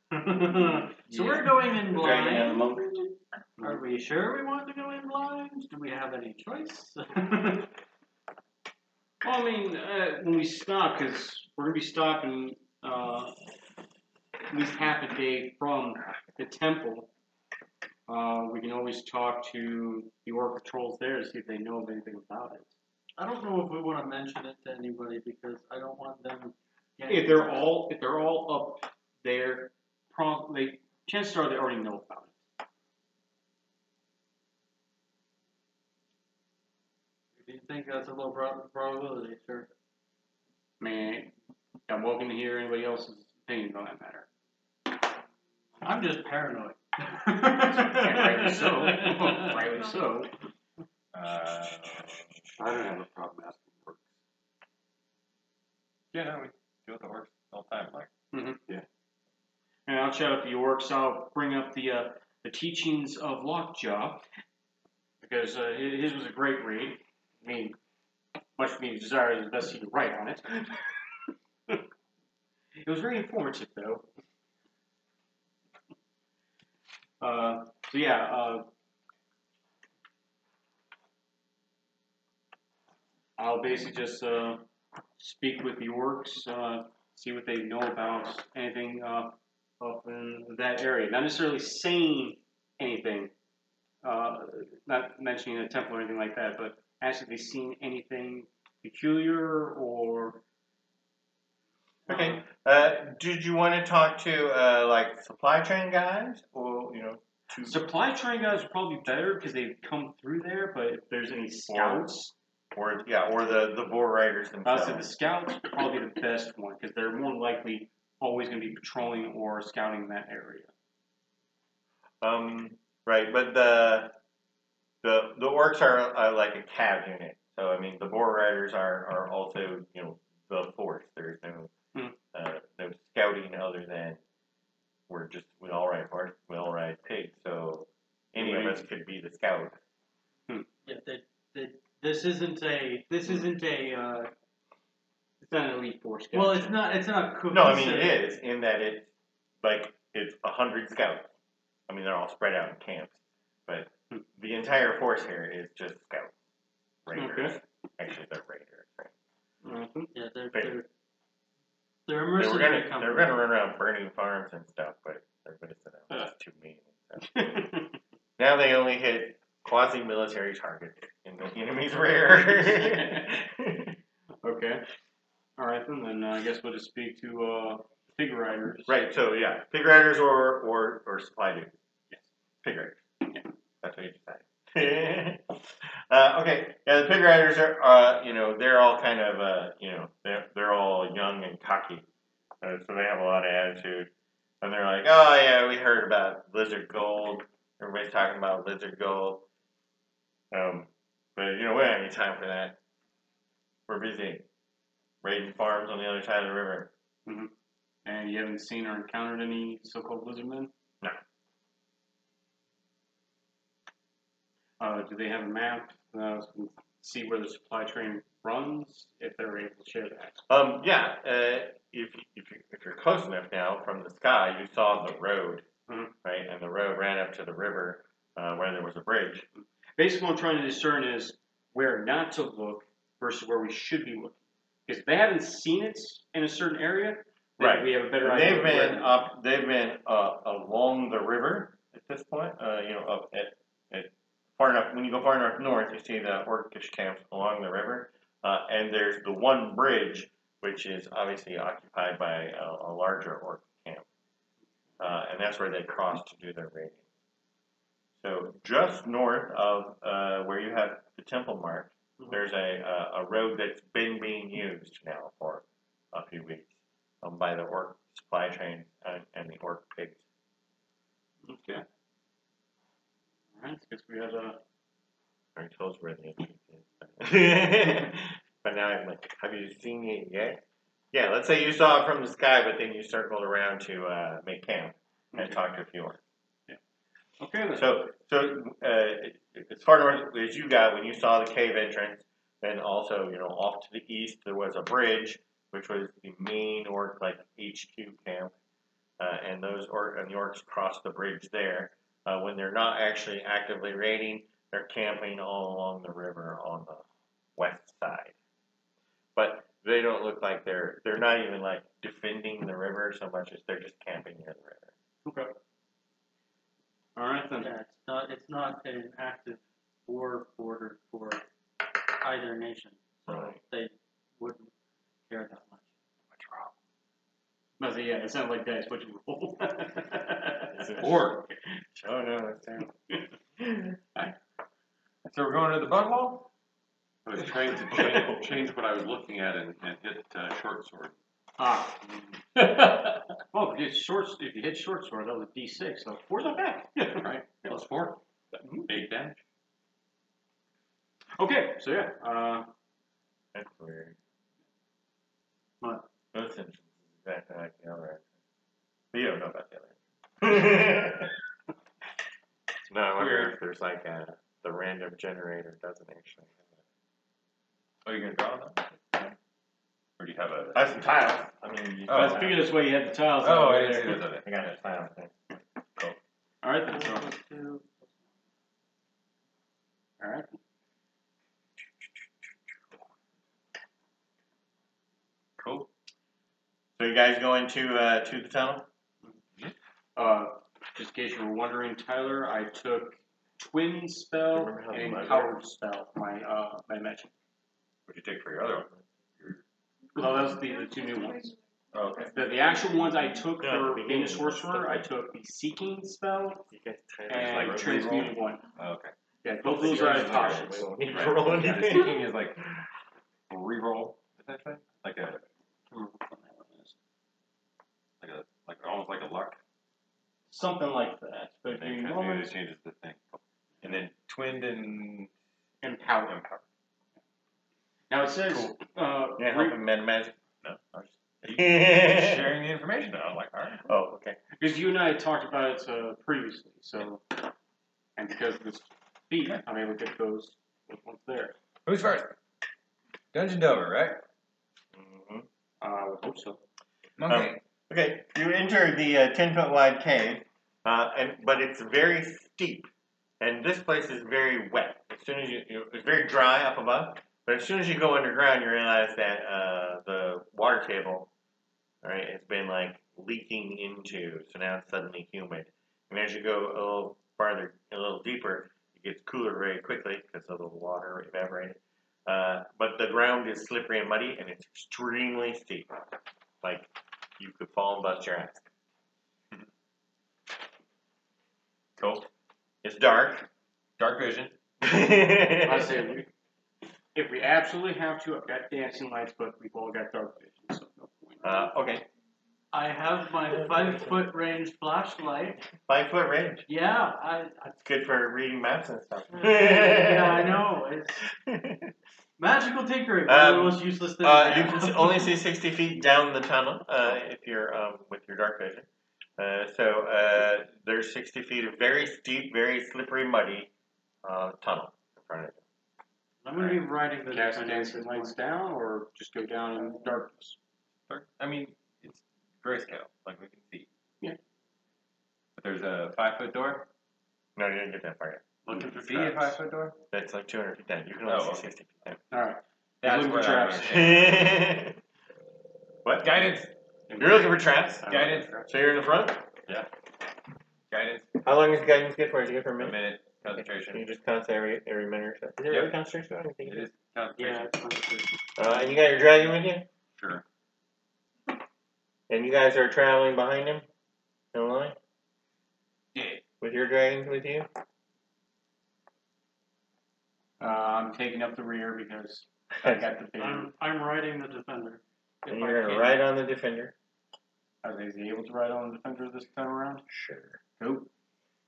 so we're going in The dragon and the blind. monk. Are we sure we want to go in blind? Do we have any choice? Well, I mean, when we stop, because we're going to be stopping at least half a day from the temple, we can always talk to the orc patrols there to see if they know of anything about it. I don't know if we want to mention it to anybody because I don't want them. If they're all up there, chances are they already know about it. Do you think that's a low probability, sir? Man, I'm welcome to hear anybody else's opinion on that matter. I'm just paranoid. Rightly so. Rightly so. I don't have a problem asking orcs. Yeah, no, we deal with the orcs all the time. Like, Yeah. And I'll shout out the orcs. I'll bring up the teachings of Lockjaw because his was a great read. I mean, much being desired, it's best he could write on it. It was very informative, though. So yeah, I'll basically just speak with the orcs, see what they know about anything up in that area. Not necessarily saying anything, not mentioning a temple or anything like that, but actually seen anything peculiar or. Okay. Did you want to talk to like supply train guys, or Supply train guys are probably better because they've come through there, but if there's any scouts. or the boar riders themselves? I'll say the scouts are probably the best one because they're more likely always going to be patrolling or scouting in that area. Right, but the orcs are like a cav unit. So I mean, the boar riders are also the force. There's no no scouting other than we all ride horse, we all ride pigs. So any of us could be the scout. This isn't a. It's not an elite force. Well, it's not cohesive. No, I mean it is in that it's 100 scouts. I mean they're all spread out in camps, but the entire force here is just scouts. Raiders. Okay. Actually, they're raiders. Right? Mm-hmm. Yeah, they're a They mercenary were gonna company. they were gonna run around burning farms and stuff, but everybody said that was too mean. So. Now they only hit quasi-military targets in the enemy's rear. Okay. All right then. I guess we'll just speak to pig riders. Right. So yeah, pig riders or supply dudes. Yes, pig riders. Yeah, that's what you decided. Okay. Yeah, the pig riders are they're all kind of they're all young and cocky, so they have a lot of attitude, and they're like, oh yeah, we heard about lizard gold. Everybody's talking about lizard gold. But we don't have any time for that. We're busy raiding farms on the other side of the river. Mm-hmm. And you haven't seen or encountered any so-called lizard men? No. Do they have a map? See where the supply train runs, if they're able to share that. Yeah. If you're close enough now from the sky, you saw the road, right? And the road ran up to the river where there was a bridge. Basically, what I'm trying to discern is where not to look versus where we should be looking. Because if they haven't seen it in a certain area, then Right. we have a better idea. They've been along the river at this point. Up at far enough. When you go far enough north, you see the Orcish camps along the river, and there's the one bridge which is obviously occupied by a larger Orc camp, and that's where they cross to do their raiding. So just north of where you have the temple mark, there's a road that's been being used now for a few weeks by the Orc supply train and the Orc pigs. Okay. Alright, guess we have a... I told you where the entrance is. But now I'm like, have you seen it yet? Yeah, let's say you saw it from the sky, but then you circled around to make camp and talk to a few Orcs. Okay, then. So as far north as you got when you saw the cave entrance, then also off to the east there was a bridge, which was the main Orc HQ camp, and the Orcs crossed the bridge there. When they're not actually actively raiding, they're camping all along the river on the west side. But they don't look like they're not even defending the river so much as they're just camping near the river. Okay. All right then. Yeah, it's not an active war border for either nation, so Right. they wouldn't care that much. What's wrong? No, so yeah, it sounded like that. It's what you roll. Or oh no, that's terrible. So we're going to the bungalow? I was trying to change what I was looking at and hit short sword. Well, if you hit short sword, that was a D6, so 4's not bad. Right? Plus 4. Big damage. Okay, so yeah, That's weird. What? Those engines exactly like the other engine. But you don't know about the other engine. No, I wonder if there's the random generator doesn't actually have it. Oh, you're going to draw them? Or do you have a... I have some tiles. I mean, Oh, I figured this way you had the tiles. Oh, out I didn't see there. those of it. I got a tile thing. Cool. All right then. So, all right. Cool. So you guys going to the tunnel? Just in case you were wondering, Tyler, I took Twin Spell Remember how and the Coward Spell for my magic. What'd you take for your other one? Well, those are the two new ones. Oh, okay. The actual ones I took No, for the being a beginning. sorcerer, I took the Seeking Spell You guys and like Transmuting one. Oh, okay. Yeah, both of those are out of potions. Need to roll Yeah, the anything. seeking is like a reroll, essentially. Almost like a luck. Something like that. But if you Because normally it changes the thing. And then twinned and empower. Now it says Yeah, help him mend magic. No. just sharing the information. I was like, all right. Oh, okay. because you and I had talked about it previously, so and because of this feat, I'm able to get those ones there. Who's first? Dungeon Dover, right? Mm-hmm. I would hope so. Monkey. Okay, you enter the 10-foot wide cave, but it's very steep, and this place is very wet. As soon as it's very dry up above, but as soon as you go underground, you realize that the water table, right, has been like leaking into, so now it's suddenly humid. And as you go a little farther, a little deeper, it gets cooler very quickly because of the water evaporating. But the ground is slippery and muddy, and it's extremely steep. Like, you could fall and bust your ass. Cool. It's dark. Dark vision. I say if we absolutely have to, I've got dancing lights, but we've all got dark vision, so no point. Okay. I have my 5-foot range flashlight. 5-foot range. Yeah, It's good for reading maps and stuff. yeah, I know. It's magical tinkering. One of the most useless things. You can only see 60 feet down the tunnel if you're with your dark vision. So there's 60 feet of very steep, very slippery, muddy tunnel in front of you. I'm going to be riding the Cast defender dancing this lights morning. down, or just go down in darkness. I mean, it's grayscale, like we can see. Yeah. But there's a 5-foot door. No, you didn't get that far yet. Looking for See a traps. 5-foot door? That's like 200 feet down. You can only Oh, see okay. 60 feet down. All right. That's Looking where for I'm traps. gonna What? Guidance. You're looking for traps? Guidance. So you're in the front? Guidance. How long is guidance good for? Is it good for a A minute? minute. Can Concentration. you just concentrate every minute or so? Is it really concentration? I don't think It it is concentration. Yeah, it's concentration. And you got your dragon with you? Sure. And you guys are traveling behind him? In a line? Yeah. With your dragons with you? I'm taking up the rear because I got the big. I'm riding the defender. And if you're I going to can. ride on the defender? Are they able to ride on the defender this time around? Sure. Cool.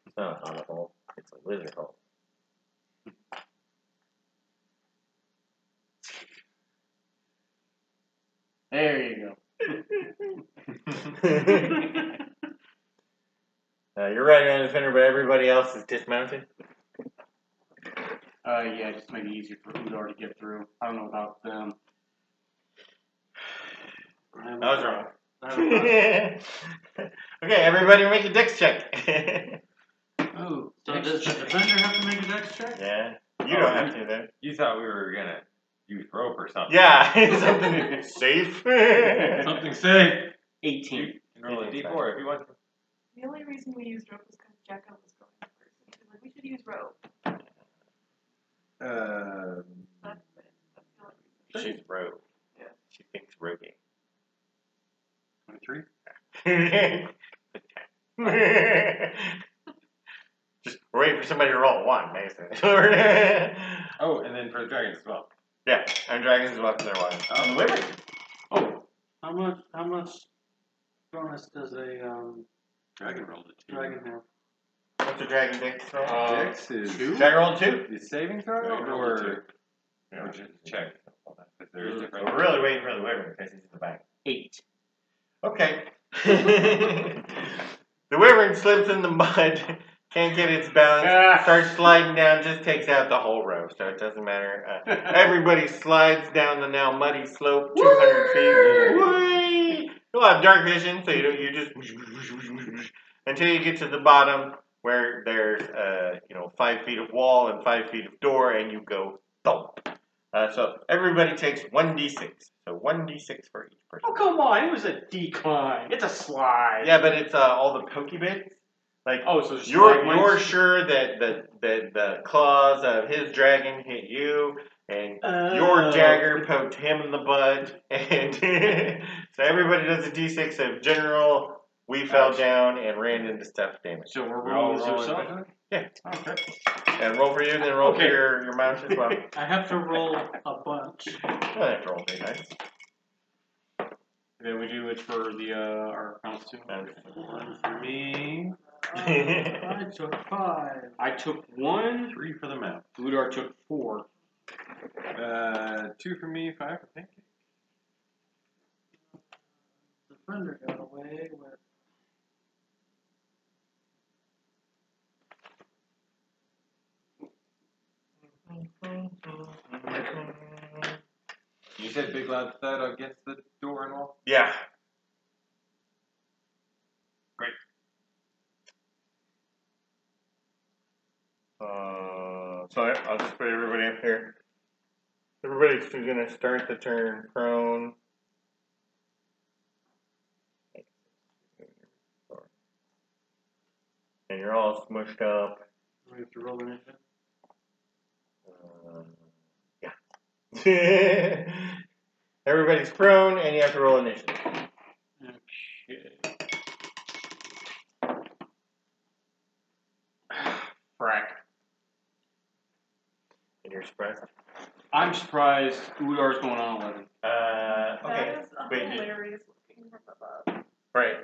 It's not a hot hole. It's a lizard hole. There you go. You're riding on the defender, but everybody else is dismounted? Yeah, just to make it easier for Udar to get through. I don't know about them. I was wrong. I have a Okay, everybody make a dex check. Oh, so does the defender have to make a dex check? Yeah. You don't have to, then. You thought we were gonna use rope or something. Yeah, something safe. Something safe. 18. You can roll a d4 if you want. The only reason we used rope was because Jekka was going first. And she was like, we should use rope. That's it. That's the only reason. She's rogue. Yeah. She thinks roguing. 23? Just wait for somebody to roll 1, basically. Oh, and then for the dragons as well. Yeah, and dragons is up there one. Oh, wait. Oh, How much bonus does a Dragon rolled a 2. dragon have? What's the dragon dex roll? Dex is Dragon roll 2? the saving throw Dragon roll or Yeah. or just check. There is So different. we're really waiting for the wyvern because he's in the back. 8. Okay. The wyvern slips in the mud, can't get its balance, starts sliding down, just takes out the whole row, so it doesn't matter. Everybody slides down the now muddy slope, 200 feet. Whee! You'll have dark vision, so you just until you get to the bottom where there's 5 feet of wall and 5 feet of door, and you go thump. So everybody takes 1d6. So 1d6 for each person. Oh, come on. It was a decline. It's a slide. Yeah, but it's all the pokey bits. Like, Oh, so it's you're sure that the claws of his dragon hit you, and your dagger poked him in the butt, and so everybody does a d6 of general. We fell down and ran into stuff damage. So we're We're all rolling this rolling ourselves? differently? Yeah. Okay. And roll for you, and then roll for Okay. your mount as well. I have to roll a bunch. You don't have to roll 3 dice. Then we do it for the our constitution. One for me. Uh, I took 5. I took 1. 3 for the map. Udar took 4. 2 for me, 5 for Pancake. Defender got away with. said big loud thud against the door and wall? Yeah. Great. So I'll just put everybody up here. Everybody's gonna start the turn prone. And you're all smushed up. We have to roll initiative. Yeah. Everybody's prone, and you have to roll initiative. Okay. Frack. And you're surprised. I'm surprised Udar's going on 11. Okay. That is Wait. hilarious looking from above. Right.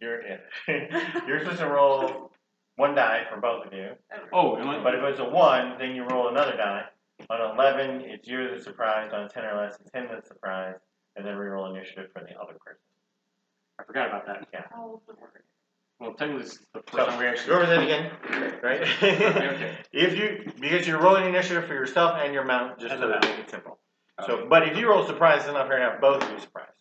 You're supposed to roll one die for both of you. Oh, am I? But if it's a 1, then you roll another die. On 11, it's you that's surprised. On 10 or less, it's him that's surprised. And then reroll initiative for the other person. I forgot about that. Yeah. All the word. Well, technically, this is the first So, time we actually. go over that again. Right? Okay. Because you're rolling initiative for yourself and your mount, just And so the to mount. make it simple. So, but if you roll surprise, it's not fair to have both of you surprised.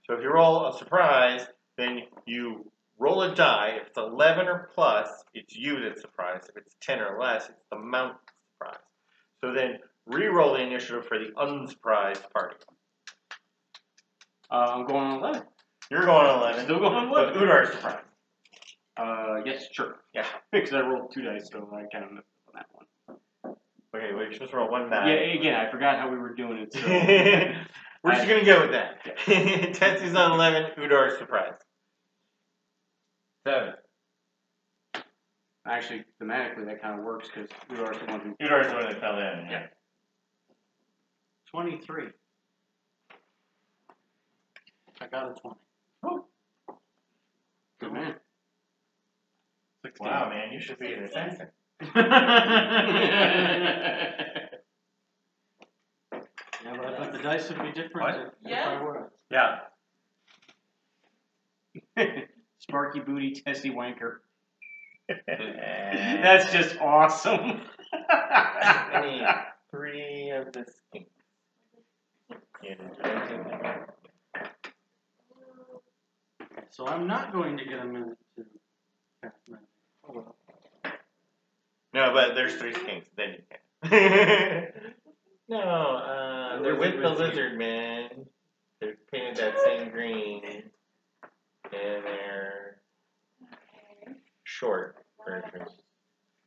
So if you roll a surprise, then you roll a die. If it's 11 or plus, it's you that's surprised. If it's 10 or less, it's the mount that's surprised. So then re-roll the initiative for the unsurprised party. I'm going on 11. You're going on 11. Still going on But 11. Udar's surprised. Yes, sure. Yeah. Because I rolled 2 dice, so I kind of missed on that one. Okay, well, you're supposed to roll one die. Yeah, again, I forgot how we were doing it. So. We're just going to go with that. Tetsu's on 11, Udar's surprised. 7. Actually, thematically, that kind of works because Udar's the one who. Udar's the one that fell in. Yeah. 23. I got a 20. Oh. Good man. 16. Wow, man, you should be an assassin. Yeah, but I thought the dice would be different What? if Yeah. I were. Yeah. Sparky booty, testy wanker. And That's just awesome. I need 3 of the skinks. So I'm not going to get a minute to cast magic. Oh well. No, but there's 3 skinks, then you can. No, they're with the lizard man. They're painted that same green. And they're short versions.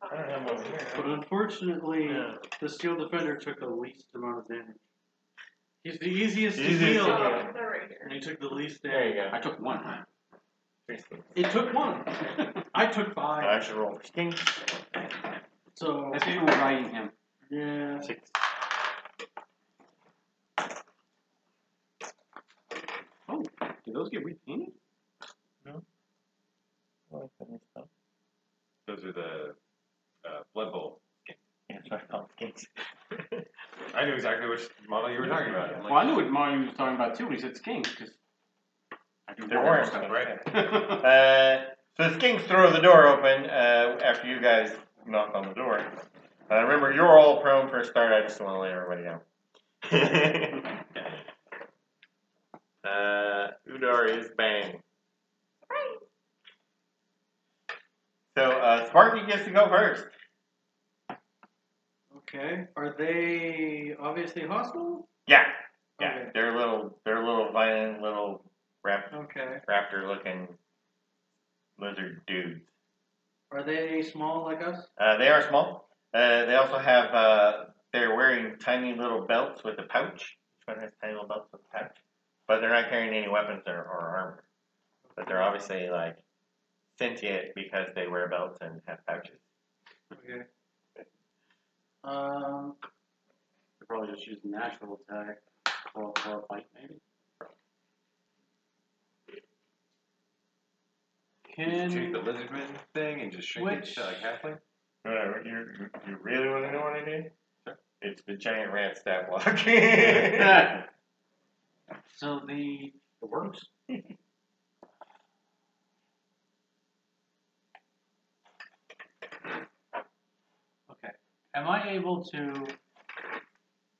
I don't have them over here. But unfortunately, Yeah. the steel defender took the least amount of damage. He's the easiest to Easiest to heal, heal. Oh, they're right here. and he took the least There you damage. go. I took 1. 3 skinks. It took 1. I took 5. I should roll for skinks. So That's because you were riding him. yeah. 6. Oh, did those get repainted? Those are the Blood Bowl. Yeah, that's what I call skinks. I knew exactly which model you were talking about. I'm like, Well, I knew what Mario was talking about too when he said skinks, because I do They're war orange stuff, stuff, right? So the skinks throw the door open after you guys knock on the door. Remember, you're all prone for a start. I just want to let everybody know. Udar is bang. So Sparky gets to go first. Okay. Are they obviously hostile? Yeah, Okay. they're little violent little Okay. raptor looking lizard dudes. Are they small like us? They are small. They also have, they're wearing tiny little belts with a pouch. Each one has tiny little belts with a pouch. But they're not carrying any weapons or armor. But they're obviously like sentient because they wear belts and have pouches. Okay. They're probably just using natural attack for a fight, maybe. Can you take the lizardman thing and just shrink it to like halfling? Whatever. You really want to know what I did? Sure. It's the giant rat stat block. So it works. Okay. Am I able to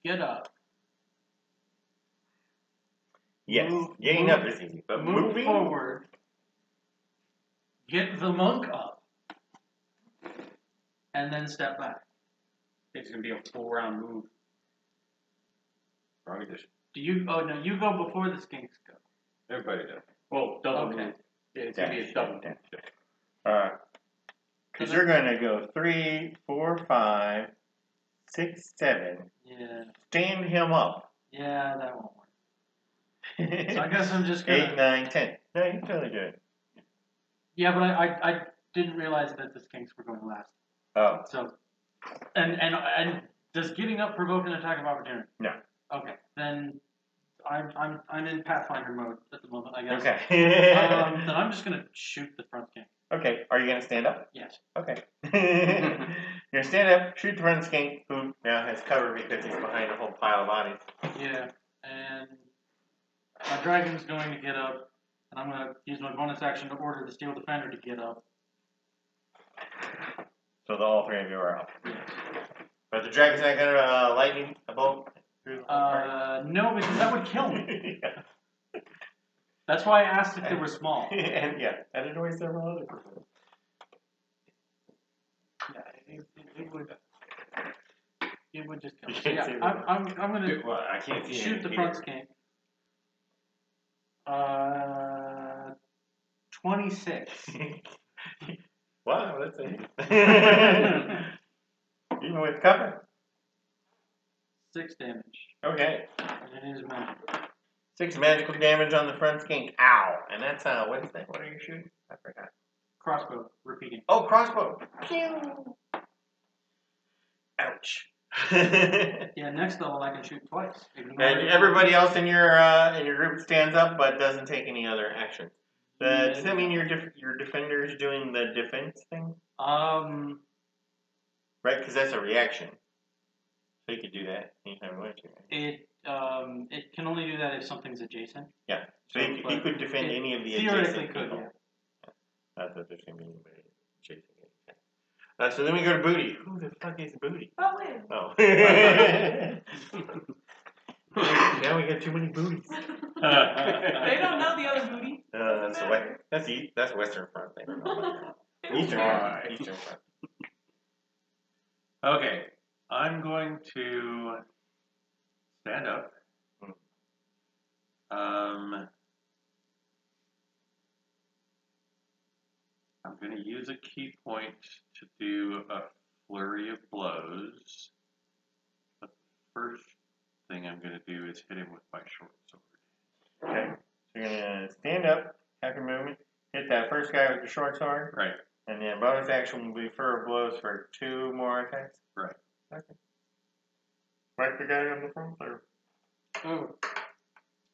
get up Yes. Getting up is easy, but move moving. forward. Get the monk up. And then step back. It's gonna be a full round move. Wrong edition. Do you? Oh no, you go before the skinks go. Everybody does. Well, double Okay. move. Yeah, it's gonna be a double move. Because you're going to go 3, 4, 5, 6, 7. Yeah. Stand him up. Yeah, that won't work. So I guess I'm just gonna. 8, 9, 10. No, you can totally do it. Yeah, but I didn't realize that the skinks were going last. Oh, So, and does getting up provoke an attack of opportunity? No. Okay, then I'm in Pathfinder mode at the moment, I guess. okay. Then I'm just gonna shoot the front skink. Okay, are you going to stand up? Yes. Okay. You're going to stand up, shoot the front skink, who now has cover because he's behind a whole pile of bodies. Yeah, and my dragon's going to get up, and I'm gonna use my bonus action to order the steel defender to get up. So all 3 of you are up. But the dragon's not going to lightning a bolt through the whole party? No, because that would kill me. Yeah. That's why I asked if they were small. And yeah, and it always several other people. Yeah, it would just kill me. You So can't yeah, see I'm gonna Well, I can't see shoot the anything front here. skink. 26. Wow, that's it. Even with cover. 6 damage. Okay. And it is magic. 6 magical damage on the front skink. Ow! And that's what is that? What are you shooting? I forgot. Crossbow, repeating. Oh, crossbow. Pew! Ouch. And Yeah, next level I can shoot twice. everybody else in your group stands up but doesn't take any other action. Does that mean your defender's doing the defense thing? Right, because that's a reaction. So you could do that anytime you want to. Right? It can only do that if something's adjacent. Yeah. So he could defend any of the theoretically adjacent could, people. yeah. Not that there's going to be anybody chasing it. So then we go to Booty. Who the fuck is Booty? Oh, wait. Oh. Now we got too many booties. They don't know the other booty. That's Western Front. They don't know about that. Eastern Front. Eastern Front. Okay, I'm going to stand up. I'm going to use a key point to do a flurry of blows. But the first thing I'm going to do is hit him with my short sword. Okay. So you're going to stand up, have your movement, hit that first guy with your short sword. Right. And then bonus action will be flurry of blows for 2 more attacks. Right. Okay. Whack the guy on the front or? Oh.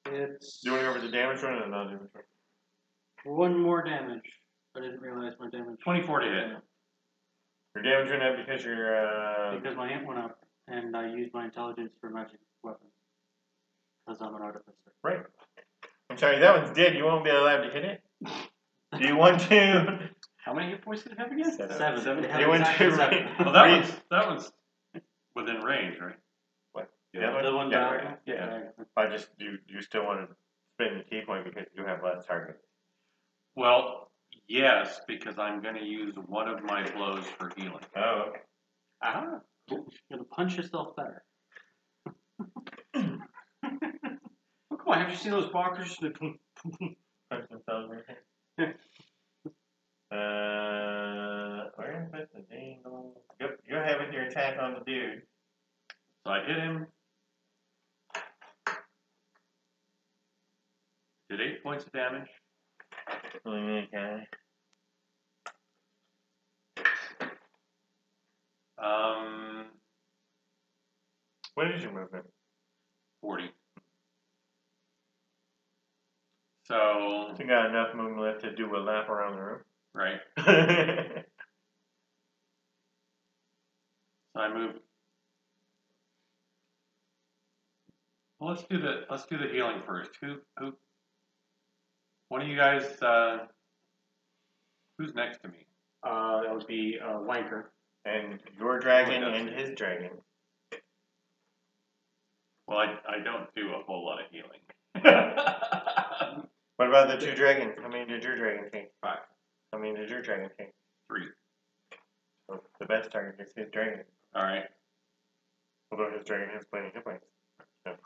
It's Doing over the damage run or not damage run? 1 more damage. I didn't realize my damage. 24 to hit. Your damage went up because you're Because my int went up, and I used my intelligence for magic weapons. Because I'm an artificer. right. I'm sorry, that one's dead. You won't be allowed to hit it. Do you want to? How many hit points did it have again? 7. They have You want exactly to? 7. Well, that one's within range, right? What? Yeah. The one Yeah, down? right. Yeah. I just you still want to spend the key point because you have less target. Well, yes, because I'm going to use one of my blows for healing. Oh, okay. Ah. You're gonna punch yourself better. Oh, come on, have you seen those boxers? Punch themselves right here. Where is the dangle? You're having your attack on the dude. So I hit him. Did 8 points of damage. Okay. What is your movement? 40. So, You got enough movement left to do a lap around the room. right. So I move. Well, let's do the healing first. Who? One of you guys. Who's next to me? That would be Wanker. And your dragon and his dragon. Well, I don't do a whole lot of healing. What about the 2 dragons? How many did your dragon take? 5. How many did your dragon take? 3. Well, the best target is his dragon. All right. Although his dragon has plenty of hit points. So.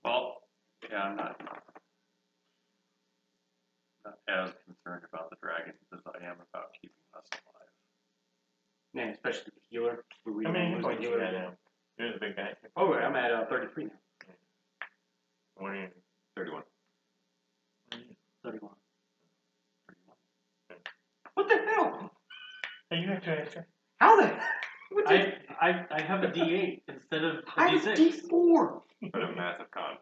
Well, yeah, I'm not as concerned about the dragons as I am about keeping us alive. Man, especially the healer. How many hit points you got now? You're the big guy. Oh, wait, I'm at 33 now. What are you? 31. 31. What the hell? Hey, you have 2 extra. How the hell? I have a D8 instead of a I have D6. D4. But a massive con.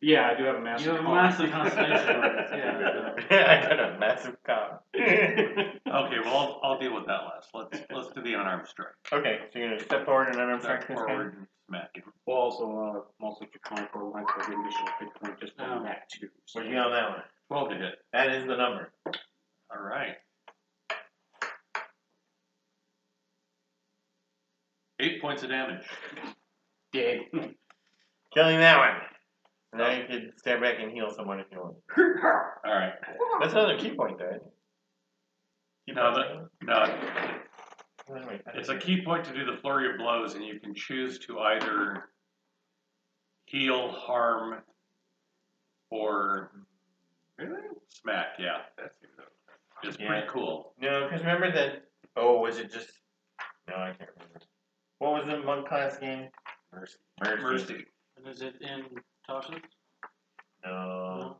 Yeah, I do have a massive You have a con. massive constellation bonus, yeah. I got a massive cow. Okay, well, I'll deal with that last. Let's do the unarmed strike. Okay, so you're gonna step forward and unarmed strike Step this guy? forward and smack him. Well, also, I'm also draconic for one, so the initial hit point just Oh. from that too. So. What'd you get on that one? 12 to hit. That is the number. All right. 8 points of damage. Dead. Killing that one. Now you can step back and heal someone if you want. All right. That's another key point, though. No, it's a key point to do the flurry of blows, and you can choose to either heal, harm, or smack. Yeah, that's it's pretty cool. No, because remember that. Oh, was it just? No, I can't remember. What was the monk class game? Mercy. Mercy. And is it in Tasha's? No.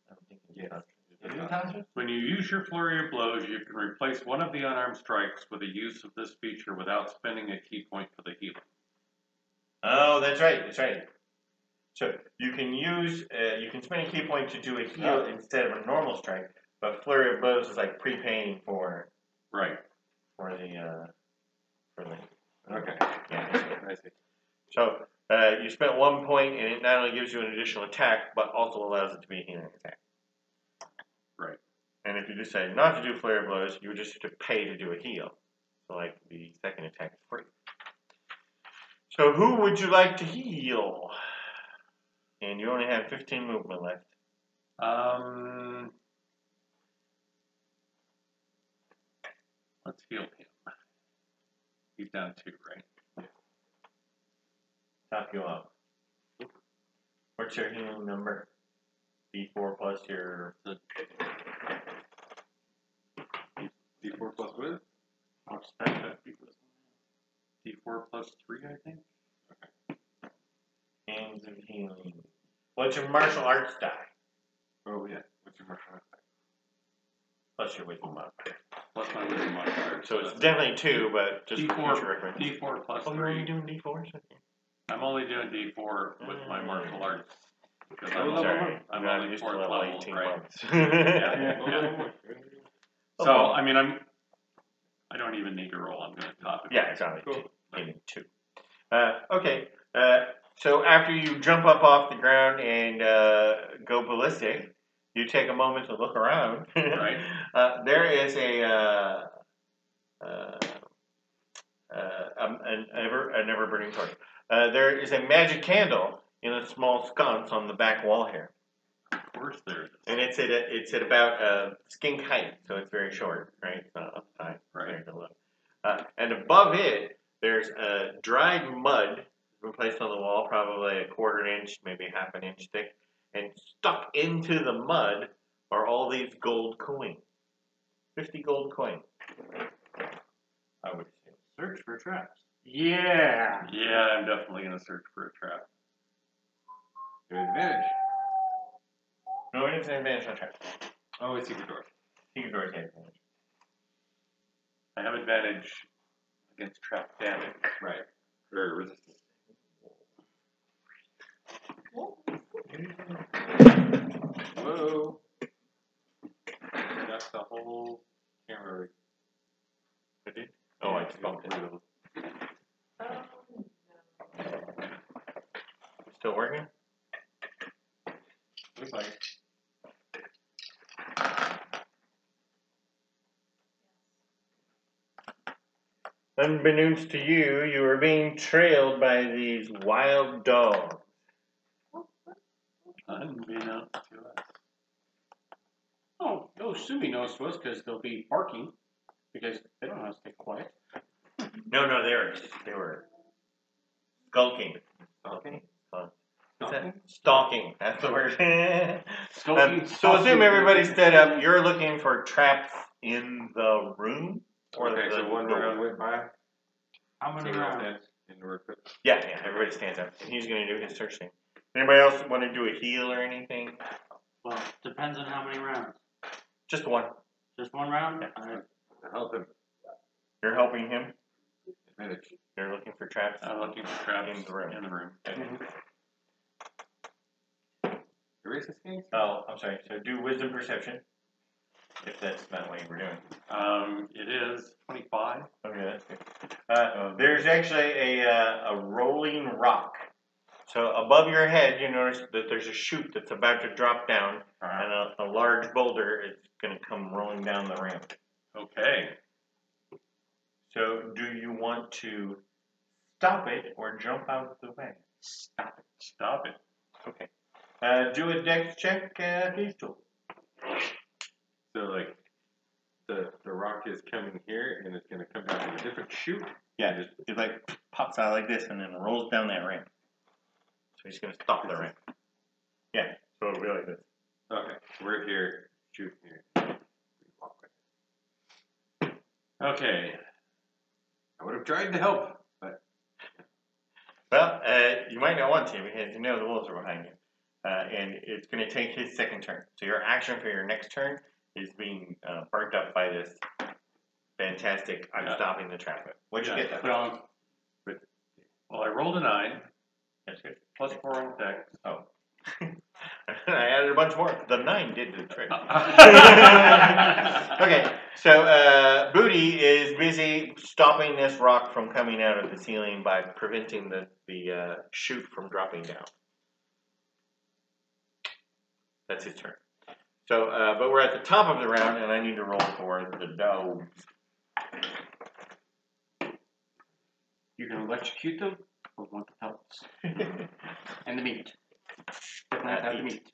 I don't think it's Tasha. When you use your flurry of blows, you can replace one of the unarmed strikes with the use of this feature without spending a key point for the healing. Oh, that's right. That's right. So you can use, you can spend a key point to do a heal instead of a normal strike, but flurry of blows is like prepaying for Right. for the. Okay. Yeah. I see. So you spent 1 point, and it not only gives you an additional attack, but also allows it to be a healing attack. Right. And if you decide not to do flare blows, you would just have to pay to do a heal. So like the second attack is free. So who would you like to heal? And you only have 15 movement left. Let's heal him. He's down 2, right? Top you up. What's your healing number? D4 plus your... D4 plus what? I'll expect that. D4 plus 3, I think. Hands of healing. What's your martial arts die? Oh, yeah. What's your martial arts? Plus your wisdom modifier. Plus my wisdom modifier. So it's definitely 2, but just D4, future reference. D4 plus Oh, you're only 3. doing D4s? Okay. I'm only doing D4 with my martial arts. Because I'm sorry. I'm I'm only used to 4th level level, 18 right? months. Yeah. So, I mean, I don't even need to roll. I'm going to top it. Yeah, it's only hitting 2. Okay. So after you jump up off the ground and go ballistic, you take a moment to look around. Right. There is an ever-burning torch. There is a magic candle in a small sconce on the back wall here, Of course there is. and it's at about skink height, so it's very short, right? It's not up high, Right. very low. And above it, there's dried mud placed on the wall, probably a quarter inch, maybe half an inch thick, and stuck into the mud are all these gold coins. 50 gold coins. I would assume. Search for traps. Yeah. Yeah, I'm definitely going to search for a trap. Your advantage. No, it is an advantage on traps. Oh, it's secret doors. Secret doors have advantage. I have advantage against trap damage. Right. Or resistance. Whoa. That's the whole camera. I did? Oh, I just bumped it. Still working? Looks like it. Unbeknownst to you, you were being trailed by these wild dogs. Unbeknownst to us. Oh, they'll soon be known to us because they'll be barking because they don't know how to stay quiet. No, they were skulking. Stalking? What's that? Stalking. That's the word. Stalking. So assume everybody's set up. You're looking for traps in the room? Or Okay, the so one door? round went by. How many So we all rounds? stand in the work. Yeah, everybody stands up. And he's going to do his search thing. Anybody else want to do a heal or anything? Well, depends on how many rounds. Just one. Just one round? Yeah. Alright. Help him. You're helping him. Advantage. You're looking for traps. I'm looking for traps In the room. In the room. Erase this game? Oh, I'm sorry. So do wisdom perception. If that's not what you were doing. It is 25. Okay, that's good. There's actually a rolling rock. So above your head, you notice that there's a chute that's about to drop down, and a large boulder is going to come rolling down the ramp. Okay. So do you want to stop it or jump out of the way? Stop it. Stop it. Okay. Do a dex check, these two. So like the rock is coming here and it's gonna come down to a different chute. Yeah, it like pops out like this and then rolls down that ramp. So he's going to stop the ramp. Yeah, so it'll be like this. Okay, we're here, chute here. Okay. I would have tried to help, but Well, you might not want to because you know the wolves are behind you. And it's going to take his second turn. So your action for your next turn is being burnt up by this fantastic I'm stopping the traffic. What'd you get though? Well, I rolled a 9. That's good. Plus 4 on dex. Oh. I added a bunch more. The 9 did the trick. Okay, so Booty is busy stopping this rock from coming out of the ceiling by preventing the chute from dropping down. That's his turn. So, but we're at the top of the round, and I need to roll for the dogs. You're going to electrocute them or want the pellets? And the meat. Definitely have the meat.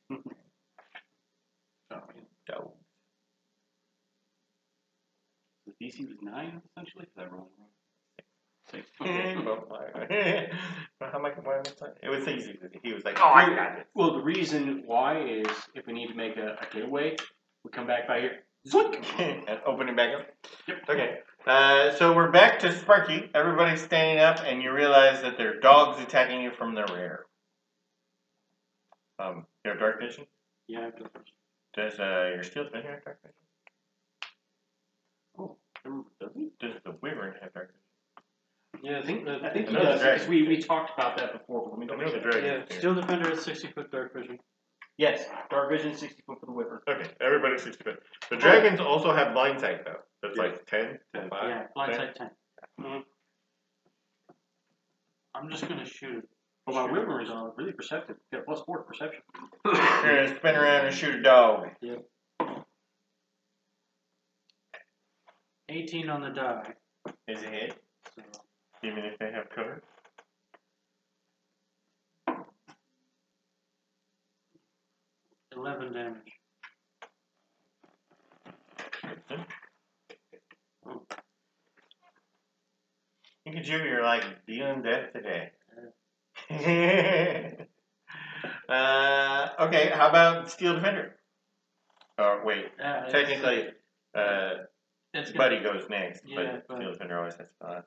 Dogs. The DC was 9, essentially? Is that wrong? 6. Well, how much? It was easy. He was like, "Oh, I got it." Well, the reason why is if we need to make a getaway, we come back by here. Zoink! And open it back up. Yep. Okay. So we're back to Sparky. Everybody's standing up, and you realize that there are dogs attacking you from the rear. You have dark vision? Yeah, go first. Does your steel defender have dark vision? Oh, does he? Does the wyvern have dark vision? Yeah, I think he I know does, the because dragon. we talked about that before. But let me I double know the check. dragon. Yeah, Steel Defender is 60-foot dark vision. Yes, dark vision, 60 foot for the wyvern. Okay, everybody's 60 foot. The dragons also have blind sight, though. That's like 10. 10, 5. Yeah, blindside 10. Mm-hmm. I'm just gonna shoot. Well, my wyvern is really perceptive. Got a +4 perception. You're gonna spin around and shoot a dog. Yep. 18 on the die. Is it hit? So Even if they have cover? 11 damage. Look at you, you're like dealing death today. Okay, how about Steel Defender? Oh, wait. Technically, it's Buddy goes next, Yeah, but Steel Defender always has to pass.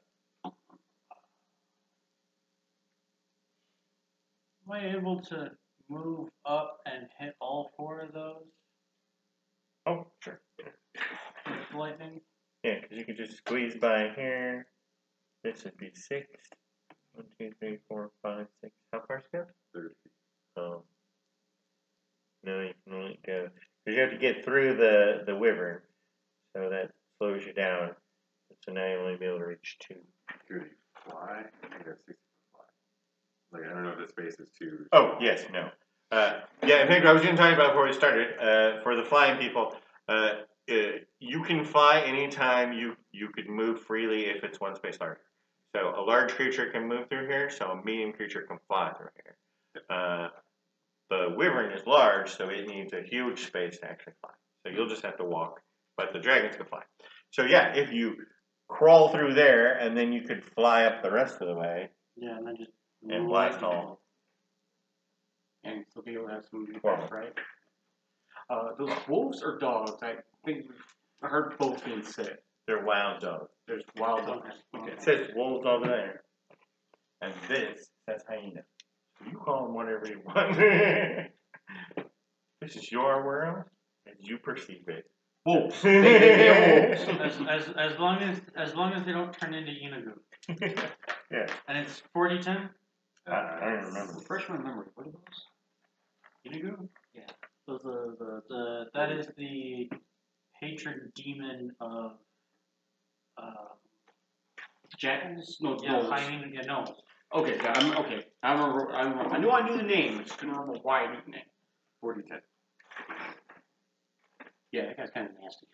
Am I able to move up and hit all 4 of those Oh, sure. with lightning? Yeah, because you could just squeeze by here. This would be 6. 1, 2, 3, 4, 5, 6. How far is it? 30. No, you can only go. Because you have to get through the wyvern. So that slows you down. So now you only be able to reach 2. Could he fly? I think that's 60 foot fly. Like, I don't know if the space is too. Oh, no. Yeah, in fact, I was going to tell you about before we started. For the flying people, you can fly anytime you could move freely if it's one space larger. So a large creature can move through here, so a medium creature can fly through here. The wyvern is large, so it needs a huge space to actually fly. So you'll just have to walk, but the dragons can fly. So yeah, if you crawl through there, and then you could fly up the rest of the way Yeah, and then just and blast all. And still be able to have some Wow. defense, right? Those wolves or dogs? I think I heard both being said. They're wild dogs. There's wild dogs. Okay. It says wolves over there, and this says hyena. You call them whatever you want. This is your world, as you perceive it. Wolves. They are wolves. as long as they don't turn into Unigu. Yeah. And it's 40-10? I don't remember. Refresh my memory. What are those? Unigo? Yeah. So that is the patron demon of Jackals? No, yeah, wolves. hyena, yeah, no. Okay, yeah, okay. I remember. I knew I knew the name. I just couldn't remember why I knew the name. 40-10. Yeah, that guy's kind of nasty.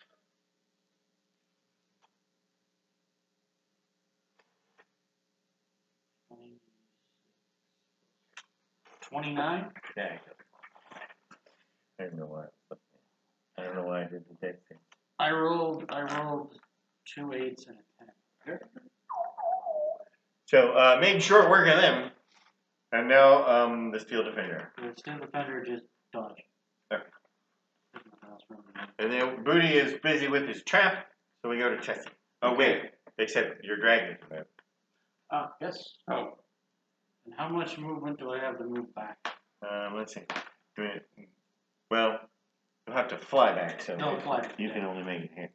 $29? Yeah. I don't know why. I don't know why I did the deck thing. I rolled 2 8s and a 10. So, made short work of them. And now, the Steel Defender. The Steel Defender just dodge. Okay. And then Booty is busy with his trap, so we go to Tessie. Oh, wait. Except your dragon. Yes. Oh, And how much movement do I have to move back? Let's see. Well, you'll have to fly back, so No, fly. you can only make it here.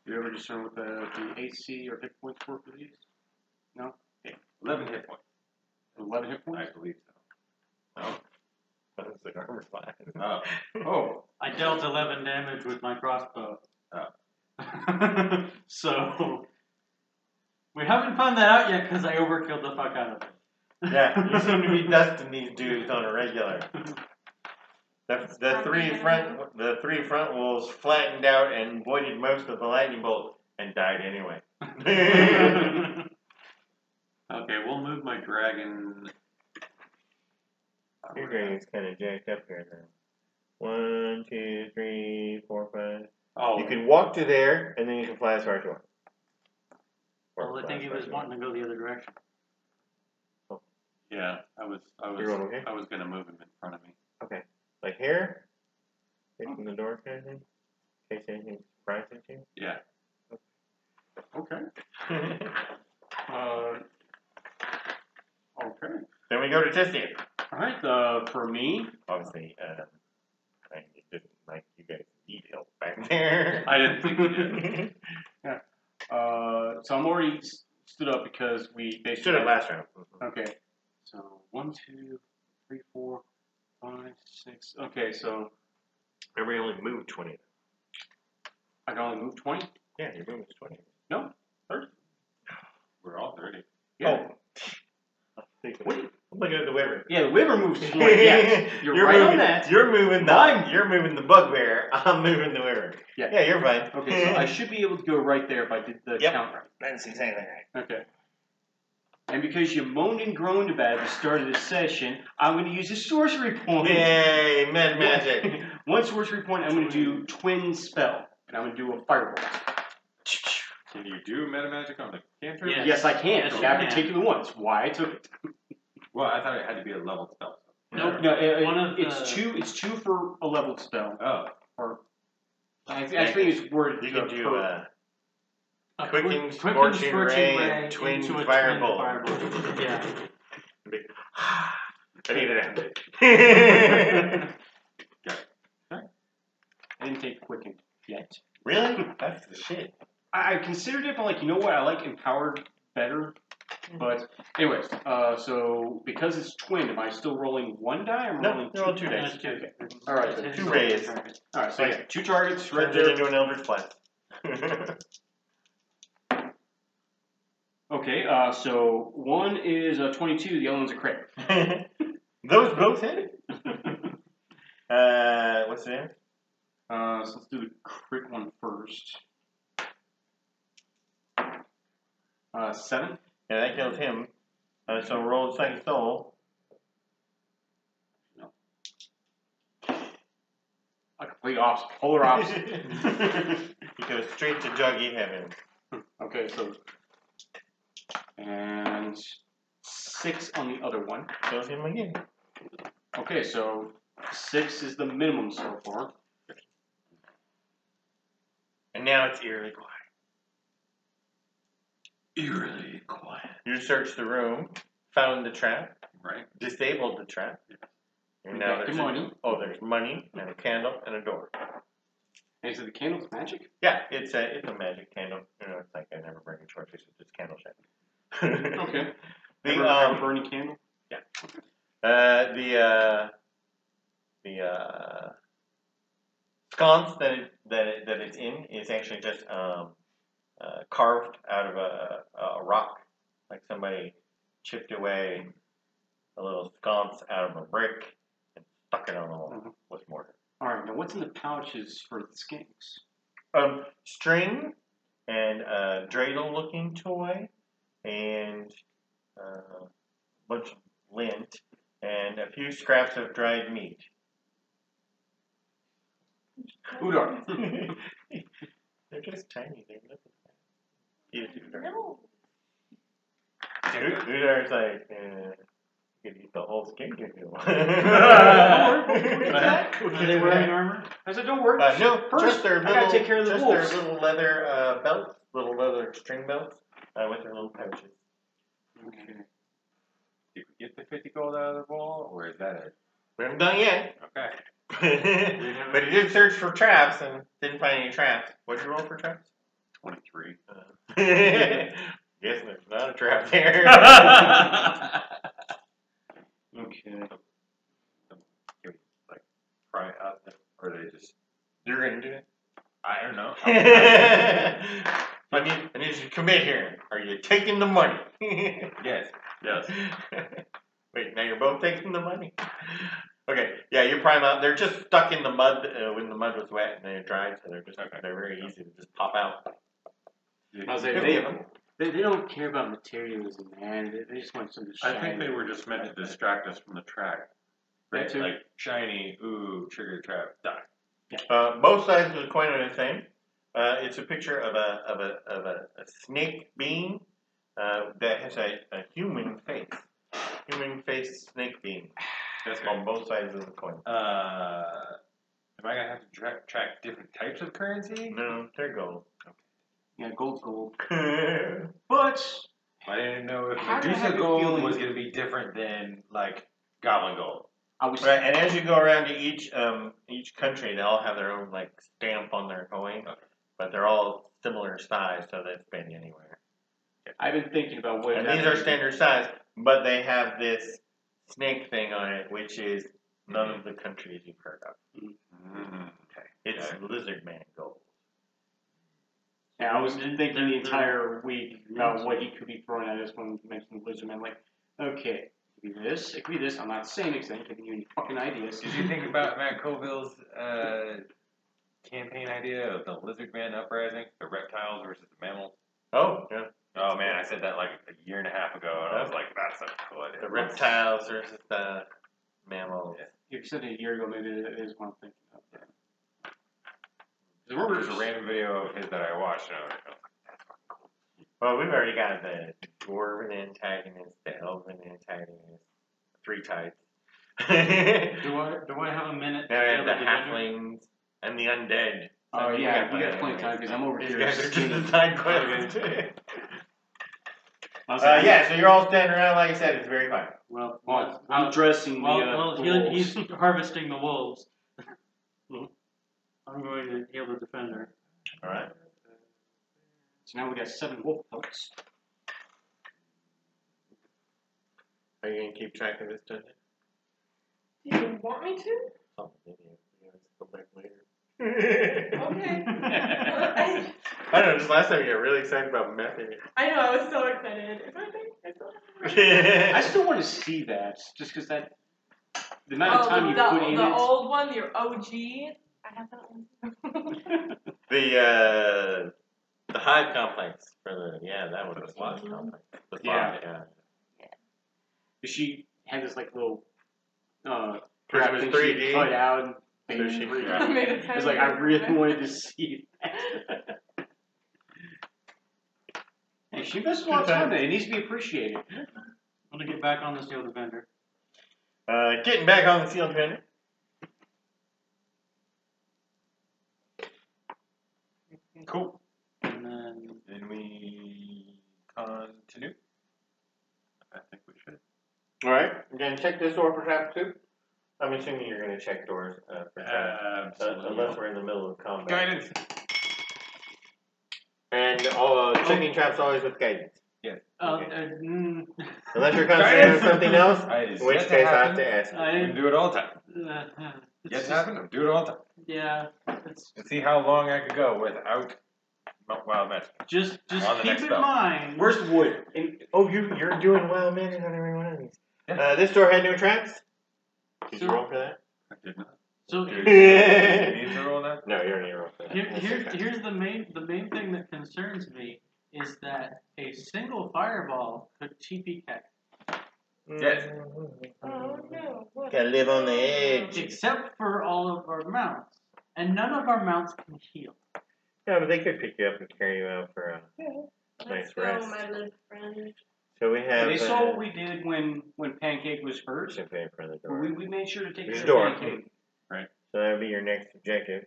Do you ever discern what the AC or hit points were for these? No? Okay. 11 hit points. 11 hit points? I believe so. Oh. That's the armor class. Oh, Oh. I dealt 11 damage with my crossbow. Oh. So, we haven't found that out yet because I overkilled the fuck out of it. Yeah, you seem to be dusting these dudes on a regular. The three front wolves flattened out and voided most of the lightning bolt and died anyway. okay, we'll move my dragon. Your dragon's kind of jacked up here now. 1, 2, 3, 4, 5. Oh, You can walk to there, and then you can fly as far as you want. Well, I think he was wanting to go the other direction. yeah, I was You're going okay? I was gonna move him in front of me. Okay. Like here? Facing the door kind of thing? In case anything surprises you? Yeah. Okay. Okay. Then we go to Tessie. Alright, for me, Obviously, I didn't like you guys' details back there. I didn't think you did. so I'm already stood up because we basically Stood up last round. Okay. So 1, 2, 3, 4, 5, 6. Okay, so Remember, you only moved 20. I can only move 20? Yeah, your movement is 20. No, 30. We're all 30. Yeah. Oh. What? I'm looking at the wyvern. Yeah, the wyvern moves 20. Yes, you're right moving, on that. You're moving Mine- you're moving the bugbear. I'm moving the wyvern. Yeah. Yeah, you're fine. Okay, so I should be able to go right there if I did the Yep. count right. That's exactly right. Okay. And because you moaned and groaned about it at the start of this session, I'm going to use a sorcery point. Yay, med magic. One sorcery point, I'm going to do twin spell. And I'm going to do a firebolt. Can you do meta magic on the cantrip? Yes. Yes, I can. Yes, For you that can. particular one. That's why I took it. Well, I thought it had to be a leveled spell. Nope. No, One of it's the- two for a leveled spell. Oh, Or I think it's worded You can do per- A Quickened Quickened Scorching Ray and Twin into a Firebolt. Twin firebolt. Yeah. I need it out. I didn't take quicken yet. Really? That's the shit. I considered it, but like, you know what? I like empowered better. But anyways, so because it's twin, am I still rolling one die? Or am I No, rolling you're rolling 2 dice. That's two. All right, It's then. his 2 roll. rays. All right, so yeah, 2 targets right Turns it there. into an Eldritch Blast. Okay, so one is a 22, the other one's a crit. Those both hit. What's the name? So let's do the crit one first. 7. Yeah, that kills him. So roll second soul. A complete opposite, polar opposite. He goes straight to Juggy heaven. Okay, so and 6 on the other one. Kills him again. Okay, so 6 is the minimum so far. And now it's eerily quiet. Eerily quiet. You searched the room, found the trap, Right? disabled the trap. And now got the there's money. there's money and a candle and a door. And is it the candle's magic? Yeah, it's a magic candle. You know, it's like I never bring a torch, it's just candle shade. Okay. The Ever burning candle? the sconce that it's in is actually just carved out of a rock, like somebody chipped away a little sconce out of a brick and stuck it on the wall with mortar. All right. Now, what's in the pouches for the skinks? String and a dreidel-looking toy and a bunch of lint and a few scraps of dried meat. Udar. They're just tiny. They're nothing. Udar. No. Udar's like, you could eat the whole skink if you want. Are they wearing armor? I said, don't worry. No, First, just their I gotta little, take care of the just wolves. their little leather belts, little leather string belts, with their little pouches. Okay. Did we get the 50 gold out of the wall, or is that it? We haven't done yet. Okay. But he did search for traps and didn't find any traps. What'd you roll for traps? 23. Guess there's not a trap there. Okay. Can we, like, pry it out there, or they just... You're gonna do it? I don't know. I need you to commit here. Are you taking the money? Yes. Yes. Wait, now you're both taking the money? Okay, yeah, you prime out. They're just stuck in the mud when the mud was wet and they dried, so they're very easy to just pop out. I was like, they don't care about materialism, man. They just want something to I shine. think they were just meant to distract us from the track. That too. Like, shiny, ooh, trigger trap, die. Both sides of the coin are the same. It's a picture of a snake being that has a human face. Human face snake being. That's on both sides of the coin. Am I gonna have to track different types of currency? No, they're gold. Yeah, gold's gold. But I didn't know if How do I have Medusa a gold feeling- was gonna be different than, like, Goblin gold. I was right, and as you go around to each country, they all have their own like stamp on their coin, but they're all similar size, so they fit anywhere. I've been thinking about what. And these are standard size, but they have this snake thing on it, which is none of the countries you've heard of. Okay. It's lizard man gold. Yeah, I was thinking the entire week about what he could be throwing at us when we mentioned the lizard man. Like, okay, it could be this, it could be this. I'm not saying anything, giving you any fucking ideas. Did you think about Matt Colville's campaign idea of the lizard man uprising, the reptiles versus the mammals? Oh, yeah. Oh man, I said that like a year and a half ago, and I was like, that's such a cool idea. The reptiles versus the mammals. If you said it a year ago, maybe it is one I'm thinking of. There's a random video of his that I watched, and I was like, that's fucking cool. Well, we've already got the dwarven antagonist, the elven antagonist, 3 types. Do I have a minute? Now we have the to halflings and the undead. Oh yeah, you got plenty of time because I'm over These here. guys are just skinny. a side quest. I was like, Yeah, so you're all standing around, like I said, it's very fun. Well, I'm dressing the well, the he's wolves. harvesting the wolves. Mhm. I'm going to heal the defender. Alright. So now we got 7 wolf pelts. Are you going to keep track of this dungeon? Do you want me to? Oh, maybe. Go back later. Okay. I don't know, just last time you got really excited about mething it. I know, I was so excited. Is my thing? I still I still want to see that, just because that the amount of time you the put in the it. old one, your OG. I have that one. The hive complex for that was the sludge complex. The Yeah. sludge, yeah. She had this like little Because crap it was thing 3D. she cut out. And So made she- it 3D. yeah. Made it It's like I tiny. really wanted to see that. Hey, she invested a lot of time in it. It needs to be appreciated. I'm gonna get back on the sealed vendor. Getting back on the sealed vendor. Cool. And then Then we continue. I think we should. Alright, you're gonna check this door for traps too? I'm assuming you're gonna check doors for traps. Absolutely. Unless we're in the middle of combat. Guidance. And checking traps always with guidance. Unless you're concentrating on Guidance. something else, It is in which yet case to I have happen. to ask. We can do it all the time. it's Yet to just- happen. I'll do it all the time. Yeah, it's And see how long I can go without wild magic. just On the keep next in spell. mind. Where's the wood? You're doing wild magic on every one of these. Yeah. This door had no traps? Did you So- roll for that? I did not. So Do you need to roll that? No, you don't need to roll for that. here's the main thing that concerns me is that a single fireball could TP catch, Yes. Oh no. What? Gotta live on the edge. except for all of our mounts, and none of our mounts can heal. Yeah, but they could pick you up and carry you out for a Let's nice go, rest. my little friend. So we have. They saw what we did when Pancake was hurt. Simply in front of the door. We made sure to take There's a care door. of Pancake. So that'll be your next objective.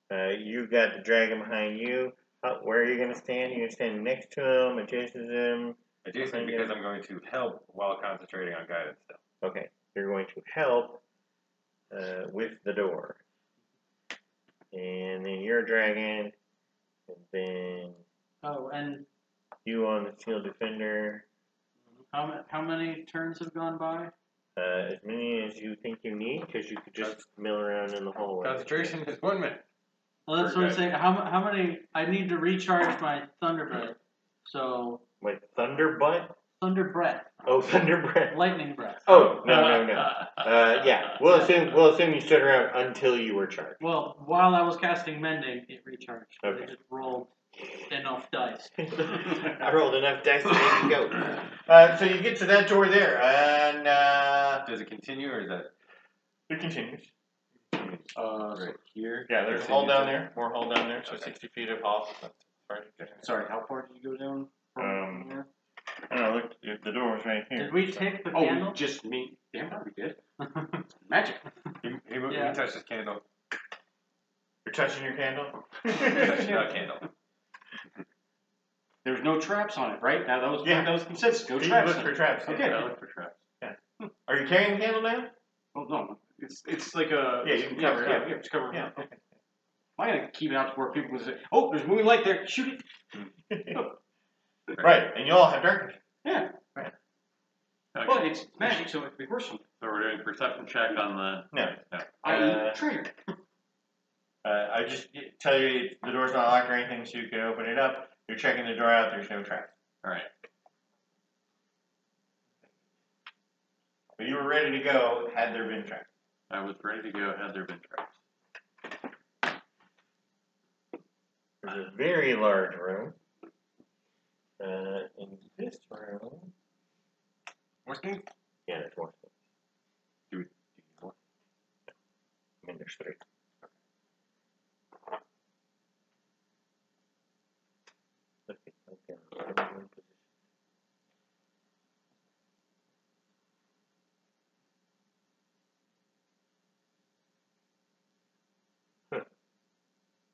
You got the dragon behind you. Where are you going to stand? You're going to stand next to him, adjacent to him. Adjacent because I'm going to help while concentrating on guidance still. Okay, you're going to help with the door. And then you're a dragon. And then Oh, and you on the sealed defender. how many turns have gone by? As many as you think you need, because you could just mill around in the hallway. Concentration is 1 minute. Well, that's what I'm saying. How many? I need to recharge my thunder breath. So Wait, thunder butt? thunder breath, Oh, thunder breath. lightning breath. Oh, no. Yeah, we'll assume you stood around until you were charged. Well, while I was casting mending, it recharged. Okay. I just rolled enough dice. I rolled enough dice to make it go. So you get to that door there, and Does it continue or is that it continues. right here? Yeah, there's a hall down there, more hall down there, so Okay. 60 feet of hall. Sorry, how far did you go down? From here? I don't know, look, the door was right here. Did we take the Oh, candle? just me. Damn right we did. Magic. He Yeah. touched his candle. You're touching your candle? Touched the candle. There was no traps on it, right? Now that was consensus. No You traps. look on for it. traps. Okay. I look for traps. Are you carrying the candle now? Well, no, it's like a Yeah, you can cover it up. Yeah, it's covered. Yeah. up. I'm gonna keep it out to where people can say, "Oh, there's moving light there. Shoot it." Right, and you all have darkness. Yeah. Okay. Well, it's magic, so it could be personal. So we're doing perception check on the. No. I trainer. I just tell you the door's not locked or anything, so you can open it up. You're checking the door out, there's no traps. All right. But you were ready to go had there been traps. I was ready to go. Had there been traps? There's a very large room. In this room, More skin? yeah, there's more. Do you want? I mean, there's 3. Okay.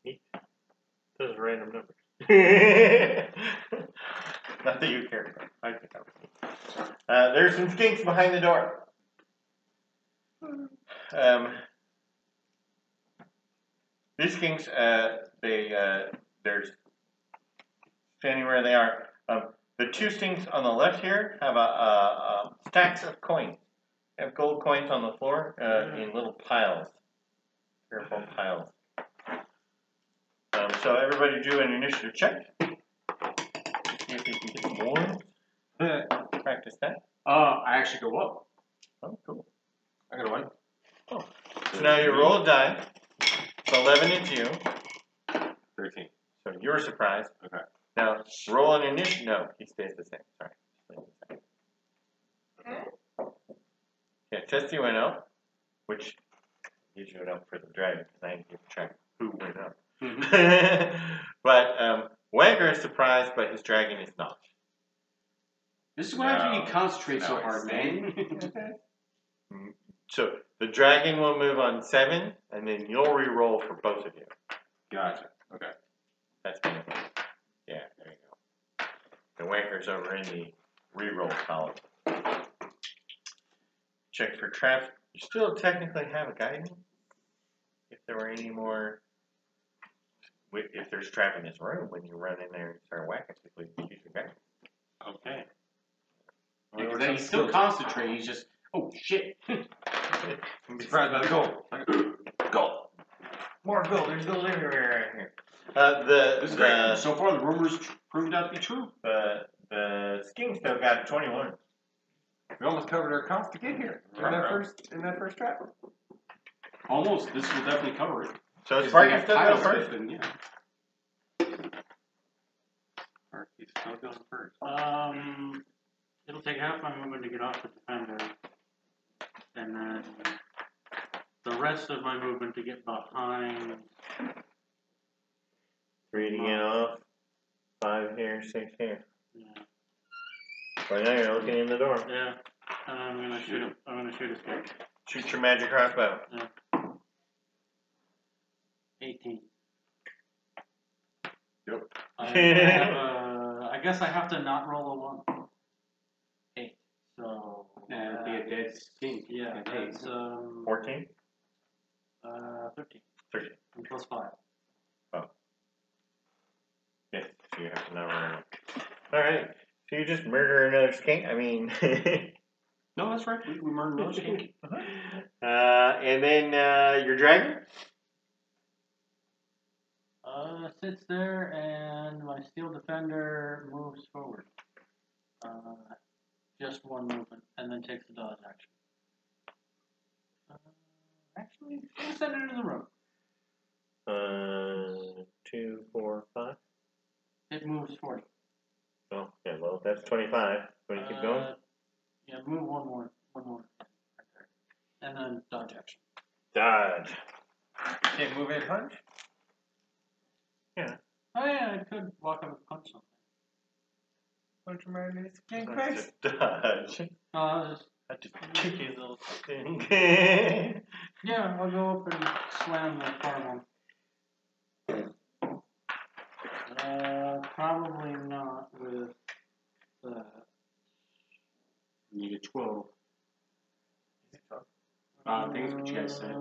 Neat. Those are random numbers. Not that you care. I think that was neat. There's some skinks behind the door. These skinks, there's standing where they are. The 2 skinks on the left here have stacks of coins. They have gold coins on the floor in little piles. Careful piles. So everybody do an initiative check. See if you can get more. Practice that. I actually go up. Oh, cool. I got a 1. So now you roll a die. So 11 is you. 13. So you're surprised. Okay. Now, roll an initiative. No, he stays the same. Sorry. Okay. Yeah, Chesty went up, which usually went up for the dragon, because I didn't keep track of who went up. But Wanker is surprised, but his dragon is not. This is what happens when No. you concentrate so No, hard, it's man. So the dragon will move on 7, and then you'll re-roll for both of you. Gotcha. Okay. That's kind of yeah, there you go. The Wanker's over in the re-roll column. Check for traps. You still technically have a guidance. If there were any more, if there's trap in this room, when you run in there and start whacking people, you can use your guidance. Okay. Because then he's still concentrating. He's just, oh shit. I'm surprised by the gold. Gold. More gold. There's gold everywhere around here. This is great. So far, the rumors proved out to be true. The skin still got a 21. We almost covered our cost to get here in that first trap. Almost. This will definitely cover it. So Because Sparky they got still tile goes first. stuff and, yeah. Or he's still going first. It'll take half my movement to get off the defender, and then the rest of my movement to get behind. 3 to get off. 5 here, 6 here. Yeah. Right now you're looking in the door. Yeah. And I'm gonna shoot him. I'm gonna shoot his guy. Shoot your magic crossbow. 18. Yep. I guess I have to not roll a 1. 8. So. Yeah, it'd be a dead skin. Yeah, that's 14? 13. 13. And plus 5. Yes, so you have to not run. Alright. So you just murder another skink? I mean. No, that's right. We murdered another skink. And then your dragon? Sits there and my steel defender moves forward. Just 1 movement and then takes the dodge action. Actually, I'll send it into the room. 2, 4, 5. It moves 40. Oh, yeah, well, that's 25. Want to keep going? Yeah, move 1 more. 1 more. Right there. And then dodge action. Dodge. Can't move in punch? Yeah. Oh yeah, I could walk up and punch something. Punch him right in his skin That's face. just dodge. No, I'll just, I just kick his little stink. yeah, I'll go up and slam the farm one. Probably not with that. You get 12. Is it 12? I think it's what you guys said.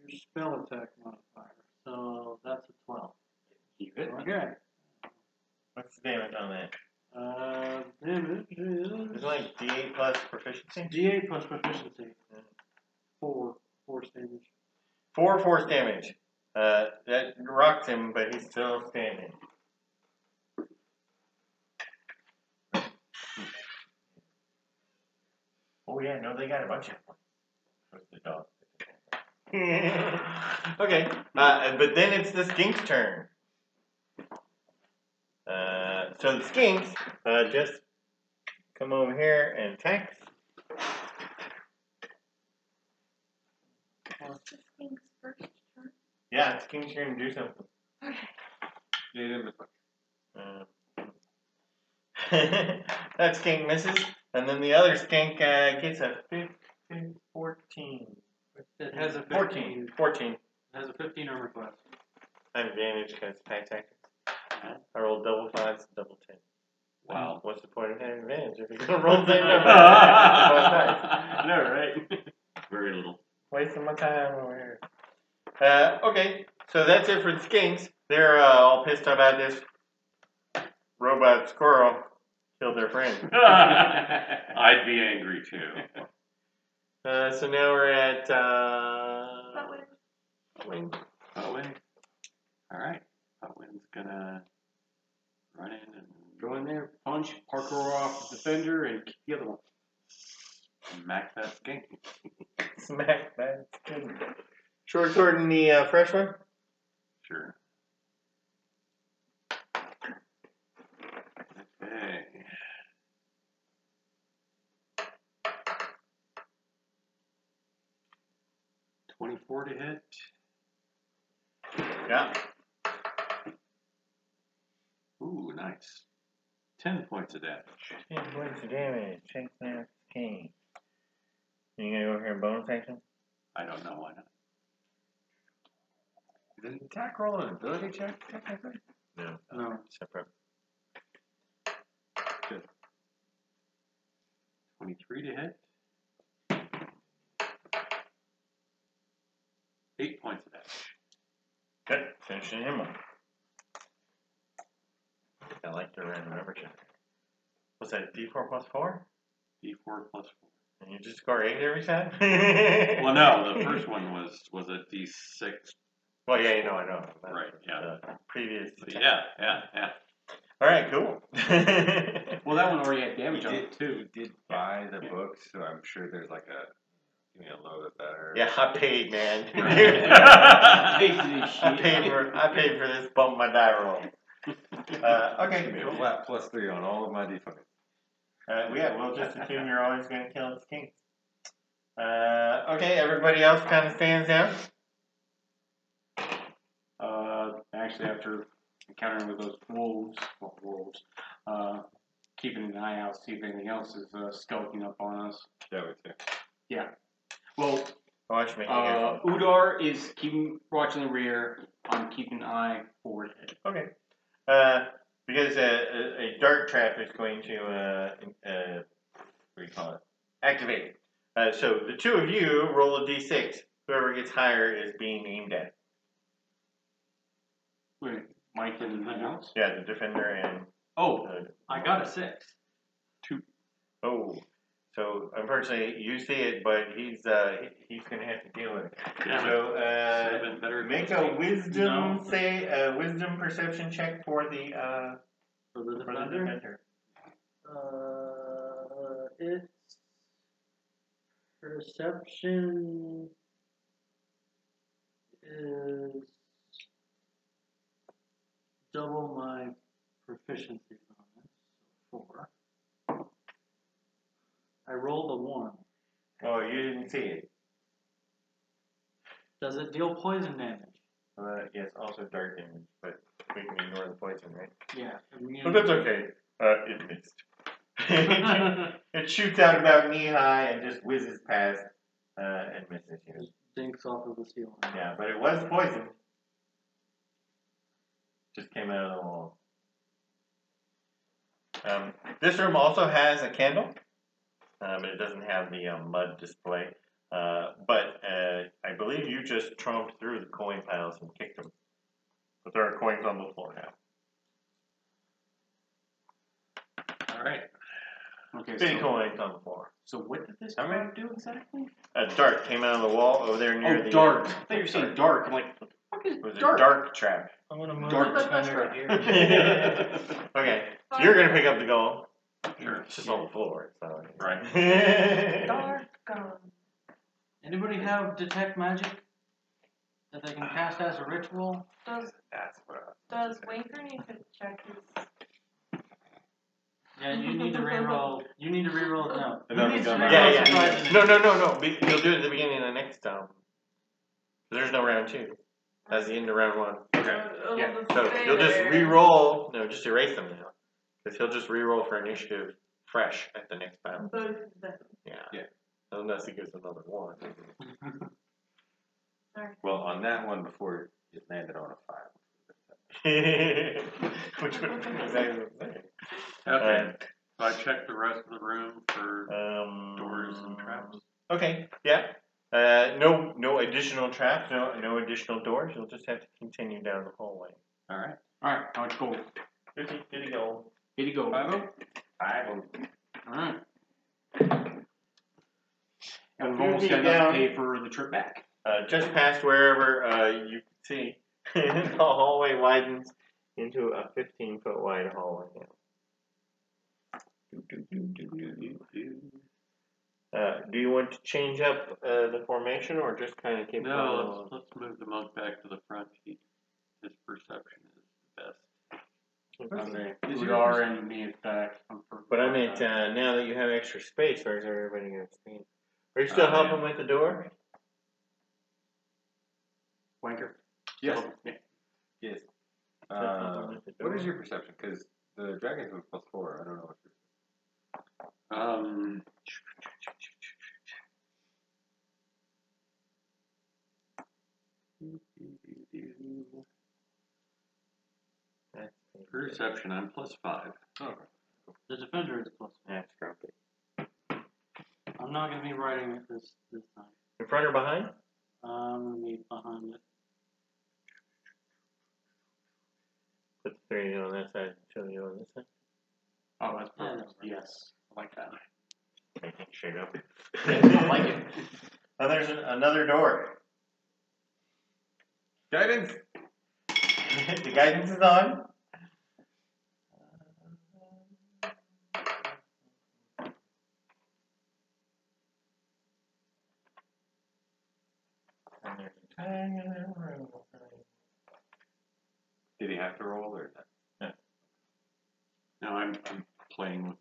Your spell attack modifier. So that's a 12. You hit. Okay. What's the damage on that? Damage Is it is like D8 plus proficiency? D8 plus proficiency. Yeah. 4 force damage. 4 force damage. That rocks him, but he's still standing. Oh yeah, no, they got a bunch of them. What's the dog? Okay, but then it's the skink's turn. So the skinks just come over here and attack. What's the Skink's first turn? Yeah, the skink's going to do something. Yeah, he didn't miss much. That skink misses, and then the other skink gets a 14. It has a 14. 15. 14. It has a 15 armor class. I have advantage because it's attack tactics. I rolled double 5s, double 10. Wow. What's the point of having advantage if you're going to roll the same number? No, right? Very little. Wasting my time over here. Okay, so that's it for the skinks. They're all pissed about this robot squirrel killed their friend. I'd be angry too. So now we're at Wing. Owen. Alright. Owen's gonna run in and Go in there, punch, parkour off the defender, and kick the other one. smack that skink. Smack that skin. Short sword in the fresh one? Sure. Okay. $24 to hit. Yeah. Ooh, nice. 10 points of damage. 10 points of damage. Check that king. You gonna go here and bonus action? I don't know why not. Is an attack roll an ability check, technically? No. No. Separate. 23 to hit. 8 points of damage. Good. Finishing him up. I like the random number check. What's that, D4 plus 4? D4 plus 4. And you just score 8 every time? Well, no, the first one was a D6. Well, yeah, you know, I know. Right, yeah. Previous. Yeah. Alright, cool. Well, that one already had damage on You it too. did buy the book, so I'm sure there's like a, give me a little bit better. Yeah, I paid, man. I paid for this bump my die roll. Okay, Give me a cool. flat +3 on all of my d5. Yeah, we'll just assume you're always going to kill this king. Okay, everybody else kind of stands down. Actually, after encountering with those wolves, keeping an eye out, see if anything else is skulking up on us. Yeah, we too. Yeah. Well, Watch me. Udar is watching the rear. I'm keeping an eye forward. Okay. Because a dart trap is going to, what do you call it? Activate. So the two of you roll a d6. Whoever gets higher is being aimed at. Wait, Mike and anything else? Yeah, the defender and. Oh, I got a 6. Oh. So unfortunately, you see it, but he's going to have to deal with it. Yeah. So Should've been better make close a wisdom wisdom perception check for the For the for the defender? defender. It's perception is double my proficiency bonus, so 4. I rolled a 1. Oh, you didn't see it. Does it deal poison damage? Yes, also dark damage, but we can ignore the poison, right? Yeah. But that's okay. It missed. It shoots out about knee high and just whizzes past and misses you. Dinks off of the ceiling. Yeah, but it was poison. Just came out of the wall. This room also has a candle. It doesn't have the mud display. But I believe you just tromped through the coin piles and kicked them. But there are coins on the floor now. All right. Okay. Big coins on the floor. So what did this How many? card do exactly? A dart came out of the wall over there near the. Dark. I thought you were saying dark. I'm like, what the fuck is It was dark? a dark trap. I'm gonna move Dark the defender trap. here. Okay, so you're gonna pick up the goal. Sure. It's just on the floor. So. Right. Dark gone. Anybody have detect magic that they can cast as a ritual? Does That's what Winker need to check his? Yeah, you need to reroll. You need to reroll. No. And then Who needs we to go reroll back. Yeah. surprise No. initiative? You'll do it at the beginning of the next time. There's no round 2. That's the end of round 1. Yeah. So you'll just re-roll. No, just erase them now. Because he'll just re-roll for initiative fresh at the next battle. Both of them. Yeah. Unless he gets another 1. Well, on that one before it landed on a 5. Which would be exactly the same. Okay. So I checked the rest of the room for doors and Um, traps. Okay, yeah. No additional traps, no additional doors. You'll just have to continue down the hallway. All right. All right. How much gold? 50 gold. 80 gold. 5-0. Alright. And we've Few almost feet got enough down. to pay for the trip back. Just past wherever you can see, the hallway widens into a 15-foot wide hallway now. Do you want to change up the formation or just kind of keep No, let's move the monk back to the front. His perception is the best. Okay. Udar and me in fact. But I meant now that you have extra space, where's everybody going to stand? Are you still helping with the door? Wanker. Yes. Yeah. Yes. With the What door? is your perception? Because the dragons was +4. I don't know what yours. Perception, I'm +5. Okay. The defender is +1. That's grumpy. I'm not gonna be writing it this time. In front or behind? I'm gonna be behind it. Put the 3 on that side, 2 on this side. Oh, that's perfect. Yes. I like that. Making straight up. I like it. Oh, there's another door. Guidance. The guidance is on. And there's a tiny little room. Did he have to roll or not? Now I'm playing with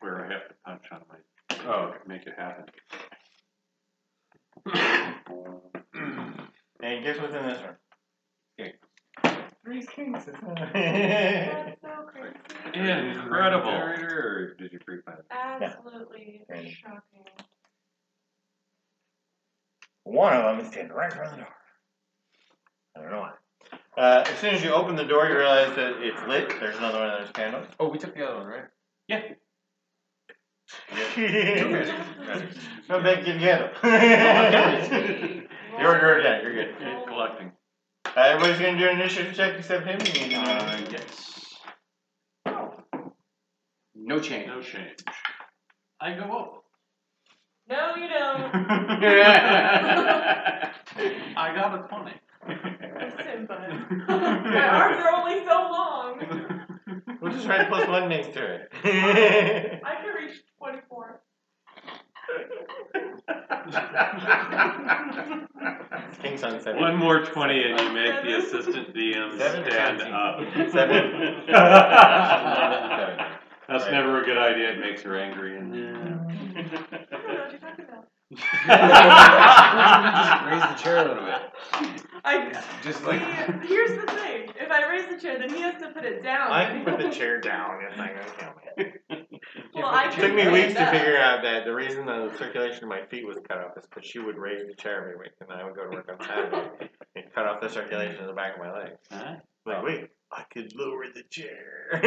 where I have to punch on my. Oh, okay. Make it happen. And guess what's in this room? Okay. 3 kings. That's so crazy. Incredible. Generator, or did you pre-plan it? Absolutely Yeah. shocking. One of them is standing right in front of the door. I don't know why. As soon as you open the door, you realize that it's lit. There's another one of those candles. Oh, we took the other one, right? Yeah. No big together. You're done. You're good. And collecting. Everybody's gonna do an initiative check except him. You need to know. Yes. No change. No change. I go up. No, you don't. I got a 20. Listen, bud. My arms are only so long. We'll just write +1 next to it. I can reach 24. King's on 7. One more 20 and you make the assistant DM 7 or stand 17? up. 7. That's Right. never a good idea. It makes her angry. And Yeah. I don't know what you're talking about. Just raise the chair a little bit. Just like. See, here's the thing. If I raise the chair, then he has to put it down. I can put the chair down. It's not gonna kill me. Well, I It can took me stand weeks to up. figure out that the reason the circulation of my feet was cut off is because she would raise the chair every week, and I would go to work on Saturday and cut off the circulation in the back of my legs. Huh? Like, wait, I could lower the chair.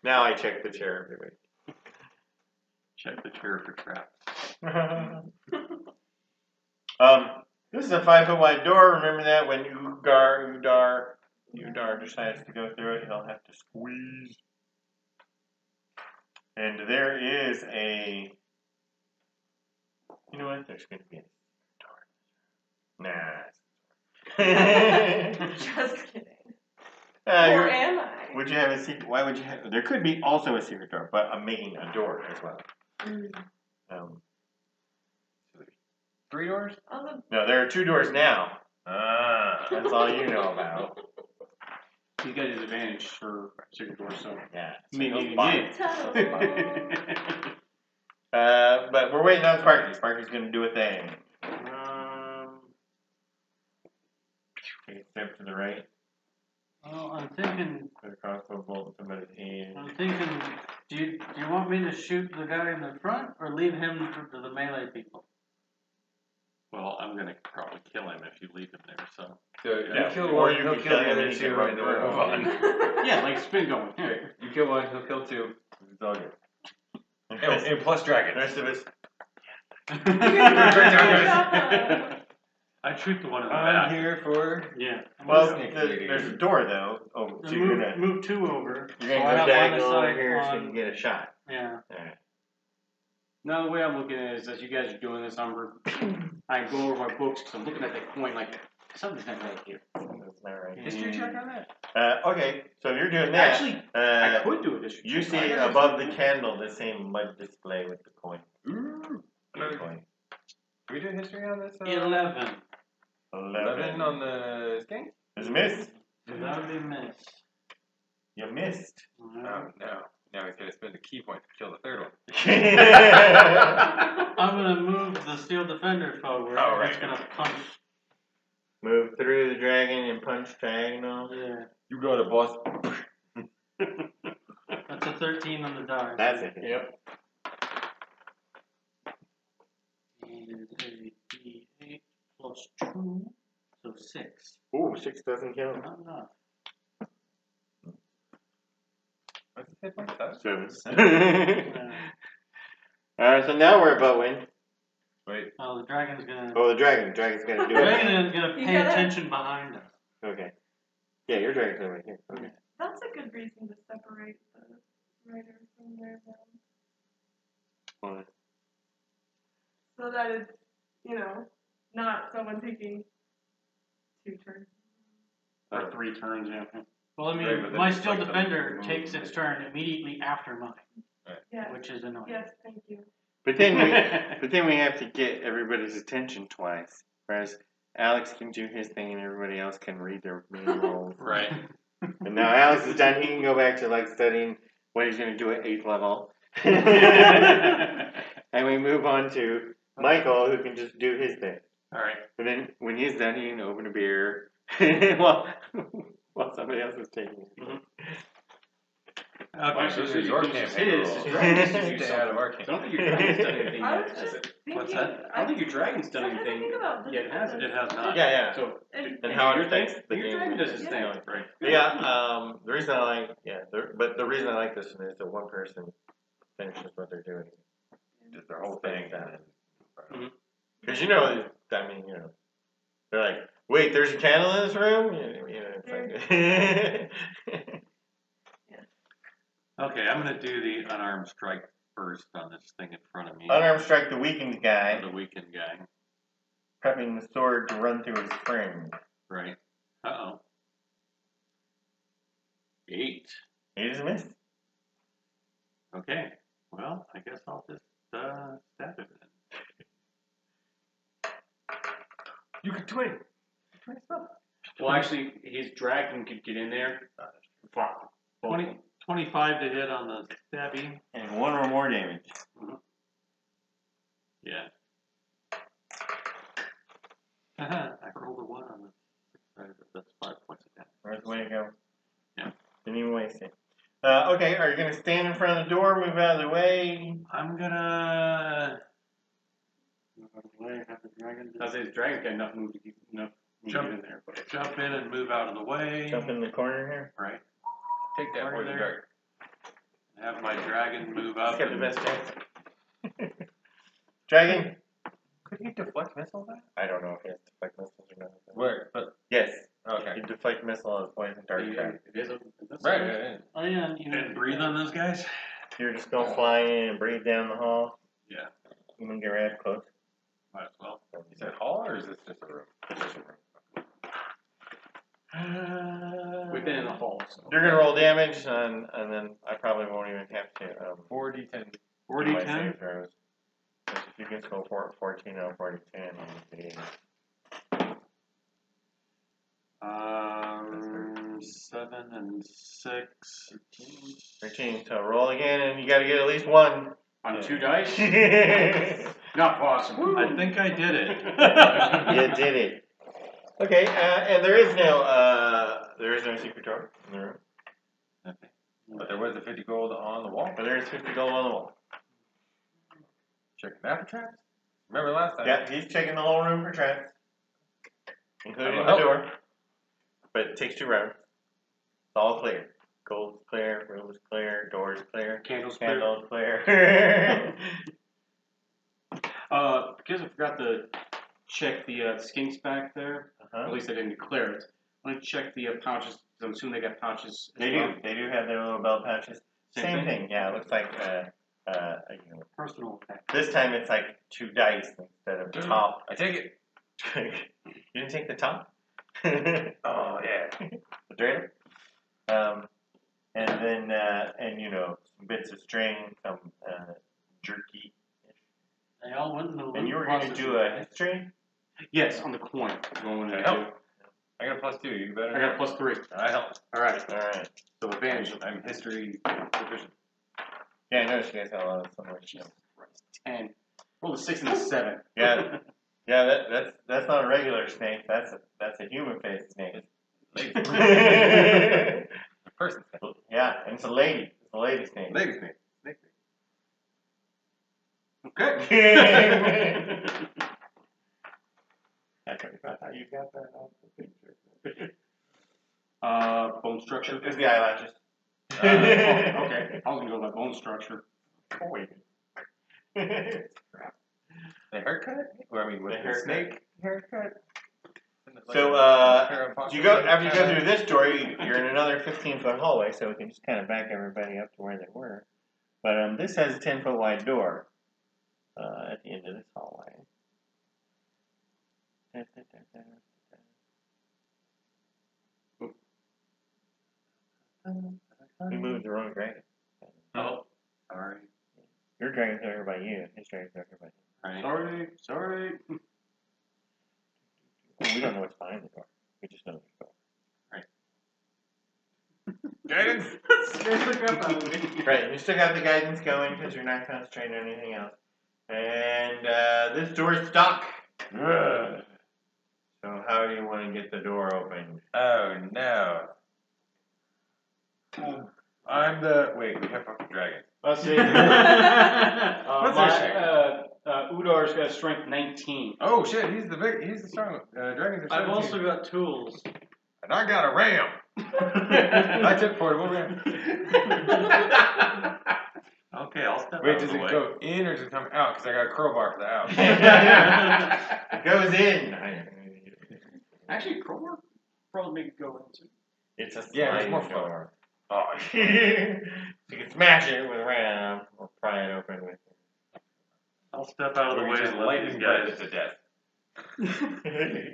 Now I check the chair every week. check the chair for traps. This is a 5-foot wide door. Remember that when Udar decides to go through it, he'll have to squeeze. And there is a. You know what? There's going to be a door. Nah. Just kidding. You're- Or am I? Would you have a secret? Why would you have? There could be also a secret door, but I'm making a door as well. Mm. 3 doors? No, there are 2 doors now. That's all you know about. He's got his advantage for secret door, so Yeah. maybe no you Tunnel. But we're waiting on Sparky. Sparky's going to do a thing. Take a step to the right. Well, I'm thinking. Put a crossbow bolt in somebody's head. I'm thinking. Do you want me to shoot the guy in the front or leave him to the melee people? Well, I'm gonna probably kill him if you leave him there. So So Yeah, you kill or one, you he'll can kill kill the him other and he 2, can run and then we'll move on. Yeah, like spin going. Okay, you kill 1, he'll kill 2. It's all good. And And plus the dragons. rest of us. I shoot the one in the I'm back. here for. Yeah. Well, Snake there's a door though. Oh, so Then you're move 2 over. gonna so I go have line of diagonal over sight here so you on- can get a shot. Yeah. Alright. Now the way I'm looking at it is, as you guys are doing this, I go over my books because I'm looking at that coin like something's not right here. isn't that right? History check on that? Okay, so you're doing that. Actually, I Uh, could do it. you see above the candle the same mud display with the coin. Ooh. The coin. Can we do history on this? 11. 11 on the skink? There's a miss. So that would be a miss. You missed. Oh, no. Now he's going to spend a key point to kill the third one. I'm gonna move the steel defender forward. Oh, and right. It's gonna punch. Move through the dragon and punch diagonal. Yeah. You got it, boss. That's a 13 on the die. That's it. Yep. And a D8 plus 2, so 6. Ooh, 6 doesn't kill. Not enough. What's his hit point? 7? 7. Alright, so now we're at Butwin. Wait. Oh, the dragon's gonna. Oh, the dragon. Dragon's gonna The do dragon it. is gonna You pay gotta- attention behind us. Okay. Yeah, your dragon's over here. Okay. That's a good reason to separate the rider from their them. Well, So that it's, not someone taking 2 turns. Or 3 turns, yeah. Well, I mean, Right, but then my it's steel like the defender move takes and its it- turn immediately after mine, Yes, which is annoying. yes, thank you. But then we have to get everybody's attention twice. Whereas Alex can do his thing and everybody else can read their main roles. Right. And now Alex is done, he can go back to like studying what he's gonna do at 8th level. And we move on to Michael, who can just do his thing. Alright. And then when he's done, he can open a beer while somebody else is taking it. Okay, so so this is your his campaign his role. dragon needs to do Stay out of something. our I don't think your dragon's done anything I yet, was has just it? thinking. What's that? I don't think your dragon's done I had to anything think about this yet, has it? because- It has not. Yeah, yeah. So, And how it your affects thing, the your game. dragon does his Yeah. thing, right? Yeah, the reason I like, but the reason I like this one is that one person finishes what they're doing. Just their whole thing. Because they're like, wait, there's a candle in this room? It's like, Okay, I'm gonna do the unarmed strike first on this thing in front of me. unarmed strike the weakened guy, The weakened guy. prepping the sword to run through his friend. Right. Uh-oh. 8. 8 is a miss. Okay. Well, I guess I'll just stab him then. You can twin. Well, actually, his dragon could get in there. 25 to hit on the stabby. And 1 or more damage. Yeah. I rolled a 1 on the 6 side, but that's 5 points of damage. Where's the way to go? Yeah. Didn't even waste it. Okay, are you going to stand in front of the door, move out of the way? I'm gonna Have the dragon. I was saying his dragon got enough move to get enough move to get in there, but jump in and move out of the way. Jump in the corner here? Right. Take that Right poison there. dart. Have my dragon move He's up. got the and- best chance. Dragon? Could he deflect missiles at? I don't know if he has deflect missiles or not. Where? But Yes. okay. You deflect missile on a poison dart trap. it is a Right. Yeah. Oh yeah, And breathe on those guys. You're just going to fly in and breathe down the hall. Yeah. You can get right up close. Might as well. Is that hall or is this just a room? We've been in the hall. So. You're going to roll damage, and then I probably won't even have to 4d10. do 40 my 10. save throws. If you can score 14 out of 40, 10, and 7 and 6. 13. So roll again, and you got to get at least 1. On 2 dice? You Not possible. I think I did it. did it. Okay, and there is no secret door in the room. Okay. But there was a 50 gold on the wall. But there is 50 gold on the wall. Checking that for traps. Remember last time? Yeah, he's checking the whole room for traps, including That'll the help. door. But it takes 2 rounds. It's all clear. Gold's clear, room's clear, door's clear, Candles clear. candle's clear. Because I forgot to check the skinks back there. At least I didn't declare it. I'm going to check the pouches. I'm assuming they got pouches. as They well. do. They do have their little belt pouches. Same thing. Yeah, it looks like personal attack. this time it's like 2 dice instead of top. I take it. You didn't take the top? Oh yeah. The trailer. And then and you know some bits of string, some jerky. They all went in the And you were going to do a history. Yes, on the coin. Going I into. help. I got a +2. You better. I got a +3. I help. All right. All right. So advantage. I'm history proficient. Yeah, I noticed you guys had a lot of similar stuff. 10. Roll a 6 and a 7. Yeah. Yeah, that's not a regular snake. That's a human face snake. Person. Yeah, and it's a lady. It's a lady snake. Lady snake. Snake. Okay. I forgot how you got that off the picture. Bone structure. It's the eyelashes. Oh, okay. I was gonna go by bone structure. Oh, wait. The haircut? Or I mean, with The the haircut. snake haircut? So, you go after you go through this door, you're in another 15-foot hallway, so we can just kind of back everybody up to where they were. But this has a 10-foot wide door at the end of this hallway. We moved the wrong dragon. Oh, sorry. Your dragon's over by you, and his dragon's over by him. Right. Sorry. Well, we don't know what's behind the door. We just know there's a door. Guidance! Scared the crap out of me. Right, and you still got the guidance going because you're not concentrating on anything else. And this door's stuck. Ugh. So how do you want to get the door open? Oh no. I'm the. Wait, we have fucking dragons. Let's see. What's their strength? Udar's got strength 19. Oh shit, he's the strong. Dragons are 17. I've also got tools. And I got a ram. I took portable ram. Okay, I'll step Wait, out does of the it way. go in or does it come out? Because I got a crowbar for the house. It goes in. Actually, crowbar probably make it go into. It's a Yeah, it's sliding more fun. door. Oh, you can smash it with a ram or pry it open with. I'll step out of the Or way just and let lightning these break guys. it to death.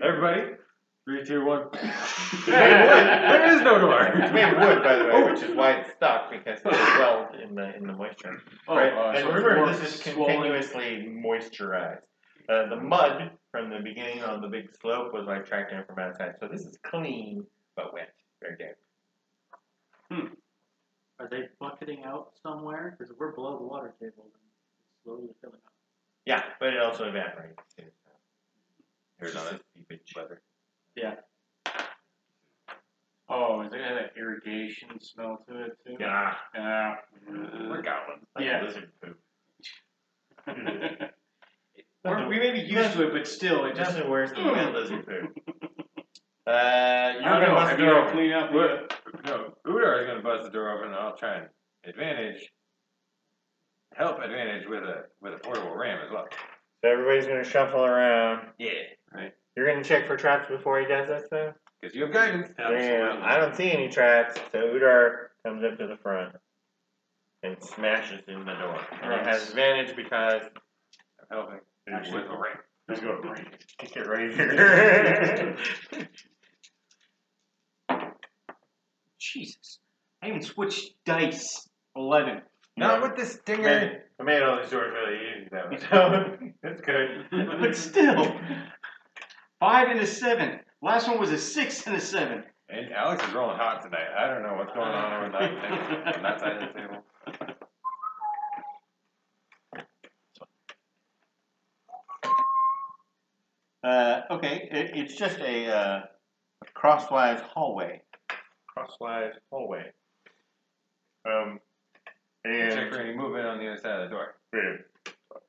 Everybody, 3, 2, 1. There is no door. It's made of wood, by the way, which is why it's stuck because it's welled in the moisture. Oh, Right? so And it's remember, more this is swollen. continuously moisturized. The mud from the beginning on the big slope was like tracked in from outside, so this is clean but wet, very damp. Are they bucketing out somewhere? Because we're below the water table and it's slowly filling up. Yeah, but it also evaporates too. So. Here's on it. Weather. Yeah. Oh, is it got that irrigation smell to it too? Yeah, Yeah. We're goblins. like Yeah. lizard poop. We may be used to it, but still, it just. Nothing worse than wet lizard poop. You're I don't gonna know. bust Have the you door ever open. cleaned out the? No, Udar is going to buzz the door open and I'll try and help advantage with a portable ram as well. So everybody's gonna shuffle around. Yeah. You're gonna check for traps before he does this, though. Because you have guidance. Yeah, I don't see any traps. So Udar comes up to the front and smashes in the door. And he has advantage because I'm helping Actually, with a ram. Let's go. Right. kick it right here. Jesus. I even switched dice. 11. Not with the stinger. I made all these doors really easy, though. So that's good. But still. 5 and a 7. Last one was a 6 and a 7. And Alex is rolling hot tonight. I don't know what's going on over that on that side of the table. Okay, it's just a crosswise hallway. Crosswise hallway. Check And for any movement on the other side of the door. yeah,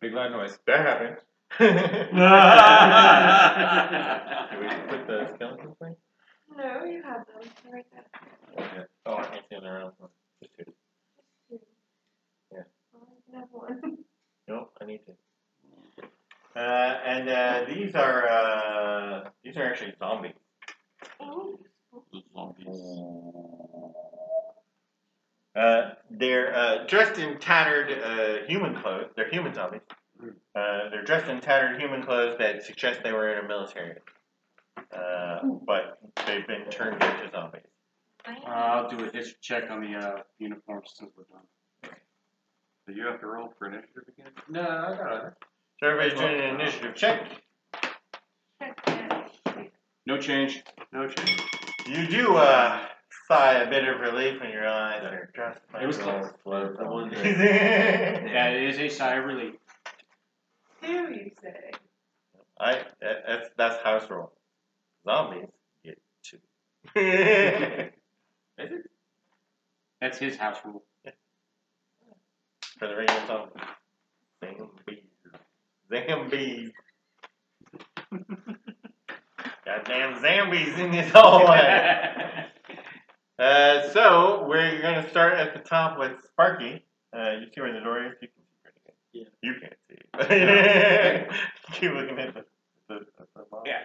Big loud noise. that happens. Do we put the skeleton thing? No, you have them. They're right there. Okay. Oh, I can't see on the round one. Just two. Two. Yeah. Well, you can have one. Nope, I need to. And these are actually zombies. Oh. They're dressed in tattered human clothes. They're human zombies. They're dressed in tattered human clothes that suggest they were in a military. but they've been turned into zombies. I'll do a history check on the uniforms since we're done. So you have to roll for initiative again? No, I got it. So everybody's doing an initiative check. No change. No change. You do sigh a bit of relief when your eyes are just It was close. The one that Yeah, it is a sigh of relief. Do you say? That's house rule. Zombies get 2. is it? That's his house rule. For the regular zombies. Zambies. Goddamn zombies in this hallway. So we're gonna start at the top with Sparky. You see where the door is? You can see pretty good. Yeah. You can't see. Keep looking at the box. Yeah.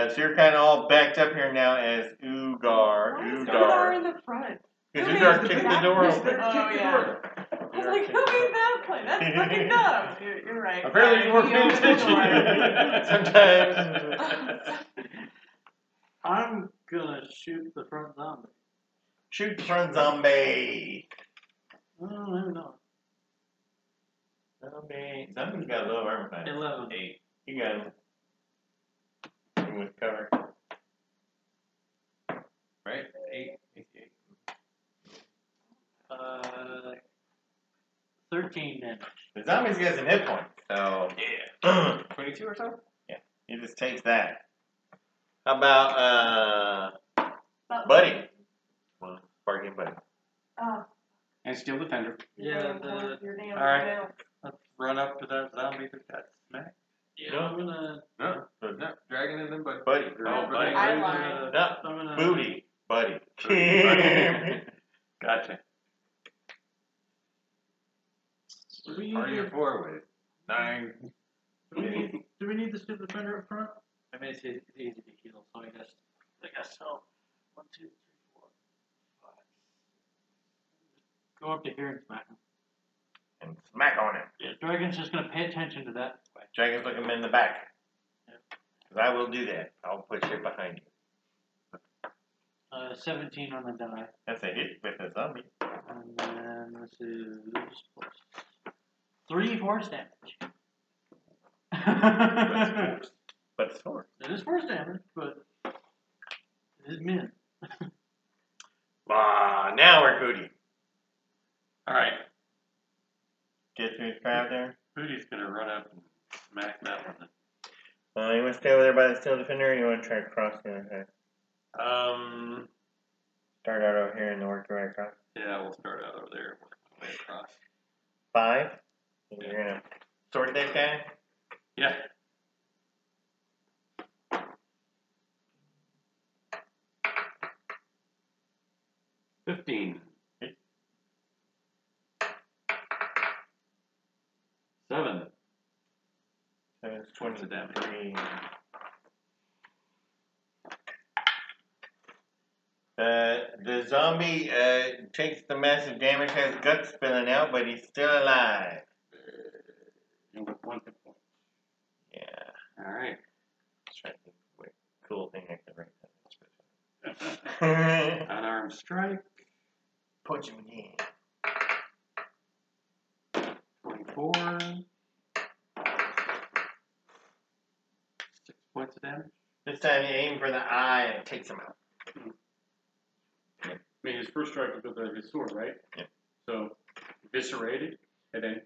So you're kind of all backed up here now as Ugar. Why is Udar in Udar. the front? Because Who Udar made kicked the that? door open. Oh, yeah. I was like, who made that play? That's fucking dumb. You're right. Apparently you weren't paying opened the door. Sometimes. I'm gonna shoot the front zombie. Shoot the front zombie. I don't even know. Zombie's got a low armor class. 11. 8. You got him. With cover. Right? 8. 8. 13 damage. The zombies got some hit points, so Yeah. 22 or so? he just takes that. How about Buddy? Well, Sparky and Buddy. Oh, And Steel Defender. Yeah, your damn All right. mouth. Let's run up to that zombie that got smacked. Yeah, I'm gonna. No, No, dragon and then but Buddy. Oh, buddy. I lied. No, I'm gonna. Booty. Buddy. Gotcha. Do we party need of 4 with 9. do we need the steel defender up front? I mean, it's easy to heal, so I guess so. 1, 2, 3, 4, 5. Go up to here and smack him. And smack on him. Yeah, Dragon's just gonna pay attention to that. Dragon's looking him in the back. Yeah. Because I will do that. I'll put shit behind you. 17 on the die. That's a hit with a zombie. And then this is plus 3 force damage. But it's 4. It is force damage, but it is min. Now we're Booty. All right. Get through his crowd there. Booty's gonna run up and smack that one. You want to stay over there by the steel defender, or you want to try to cross the other side? Start out over here and then work your way across. Yeah, we'll start out over there and work my way across. 5. And you're gonna sword that guy. Yeah. $15. 7. So it's What's the damage? 23. The zombie takes the massive damage, has guts spilling out, but he's still alive. And with 1 hit point. Yeah. All right. Let's try to think of what cool thing I can write down. Unarmed strike. Punch him again. 24. 6 points of damage. This time you aim for the eye and it takes him out. I mean, his first strike was with his sword, right? Yeah. So, eviscerated, and then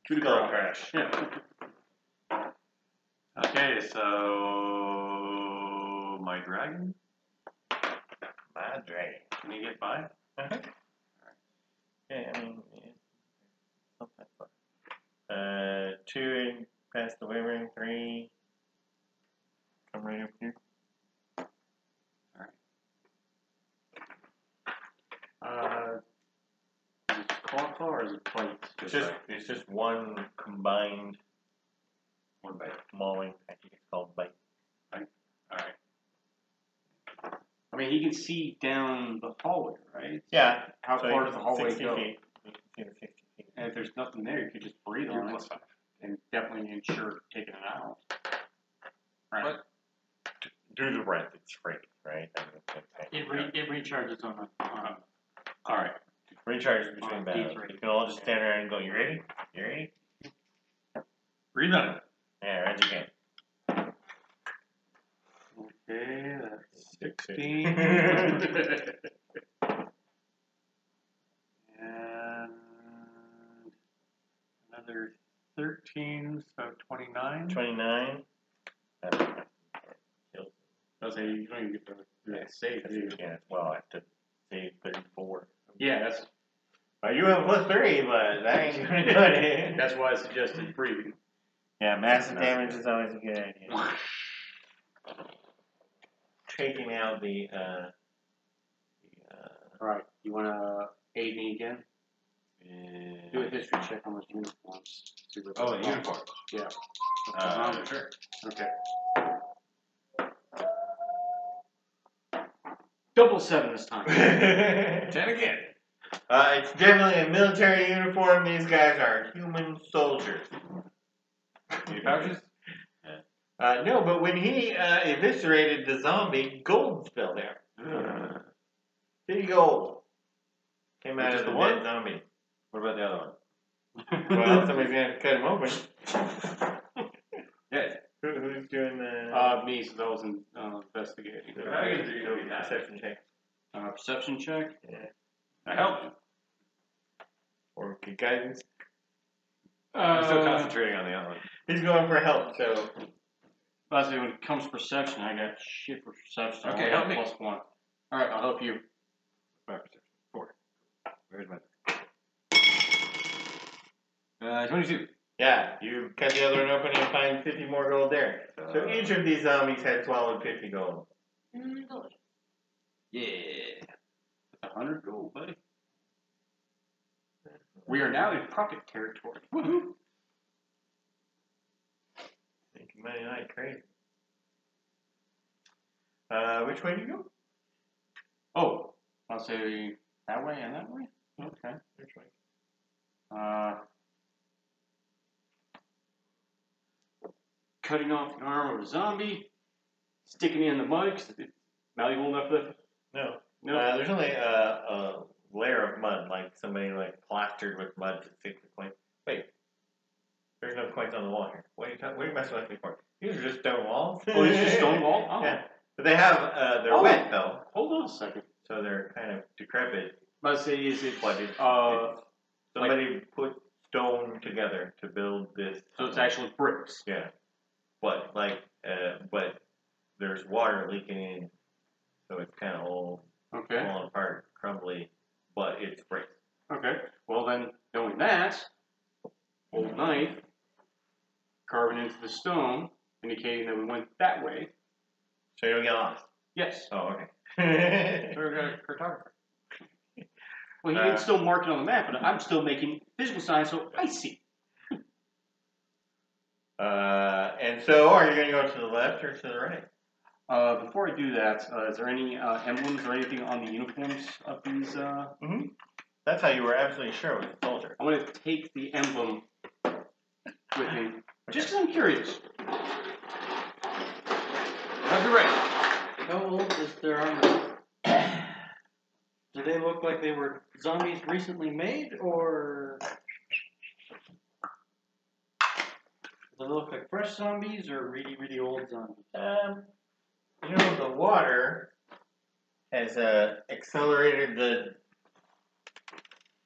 to the Skull ground. crash. Yeah. Okay, so my dragon. My dragon. Can you get by? Uh-huh. Yeah, I mean, it's not that far. 2 in past the wyvern, 3. Come right up here. Is it claw or is it bite? It's just one combined One bite. mauling. I think it's called bite. All right. I mean, he can see down the hallway, right? Yeah. How so far does the hallway 60 go? feet. You can see the 60 feet. And if there's nothing there, you could just breathe You're on it plus 5. and definitely ensure taking it out. Right. What? through the rent, it's free, right? It recharges on a. All right. Recharges between battles. D3. You can all just stand around and go, you ready? You ready? Breathe on it. Yeah, right again. Okay, that's 16. And another 13, so 29. 29. I was saying you don't even get to save, do you? Yeah, well, I have to save 34. Yeah, that's You have +3, but that ain't gonna do it. that's why I suggested breathing. Yeah, massive damage is always a good idea. Taking out the Alright, you wanna aid me again? Do a history check on those uniforms. See what Oh, they're the about. uniform. Yeah. Sure. Okay. Double 7 this time. 10 again. It's definitely a military uniform. These guys are human soldiers. Any pouches? No, but when he eviscerated the zombie, gold spilled out. 50 gold came out Just of the the one? dead zombie. What about the other one? Well, somebody's gonna have to cut him open. Yes. Who's doing the Me, so that was investigating. perception check? Perception check? Yeah. I helped you. Or good guidance? I'm still concentrating on the other one. He's going for help, so. I say when it comes to perception, I got shit for perception. I Okay, only help got me. +1. Alright, I'll help you. My perception. 4. Where's my... 22. Yeah, you cut the other one open and find 50 more gold there. So each of these zombies had swallowed 50 gold. Delicious. Yeah. That's 100 gold, buddy. We are now in profit territory. Woohoo! Making money like crazy. Which way do you go? Oh, I'll say that way and that way? Okay. Which way? Cutting off the arm of a zombie, sticking it in the mud, because it's malleable enough to... No. No. There's only a layer of mud, like somebody like plastered with mud to stick the coin. Wait. There's no coins on the wall here. What are you messing with me for? These are just stone walls. Oh, it's just stone wall? Oh. Yeah. But they have, they're Oh. wet though, Hold on a second. so they're kind of decrepit. Let's say, is it... But it's, somebody put stone together to build this. so it's actually bricks. Yeah. But but there's water leaking in, so it's kind of all Okay. falling apart, crumbly, but it's brick. Okay. Well then, knowing that, old knife, carving into the stone, indicating that we went that way. So you don't get lost. Yes. Oh, okay. So we got a cartographer. Well, he can still mark it on the map, but I'm still making physical signs, so I see. And so, are you going to go to the left or to the right? Before I do that, is there any emblems or anything on the uniforms of these? Mm-hmm. That's how you were absolutely sure it was a soldier. I'm going to take the emblem with me, just because I'm curious. Have you ready? How old is their armor? Do they look like they were zombies recently made, or do they look like fresh zombies or really, really old zombies? You know, the water has accelerated the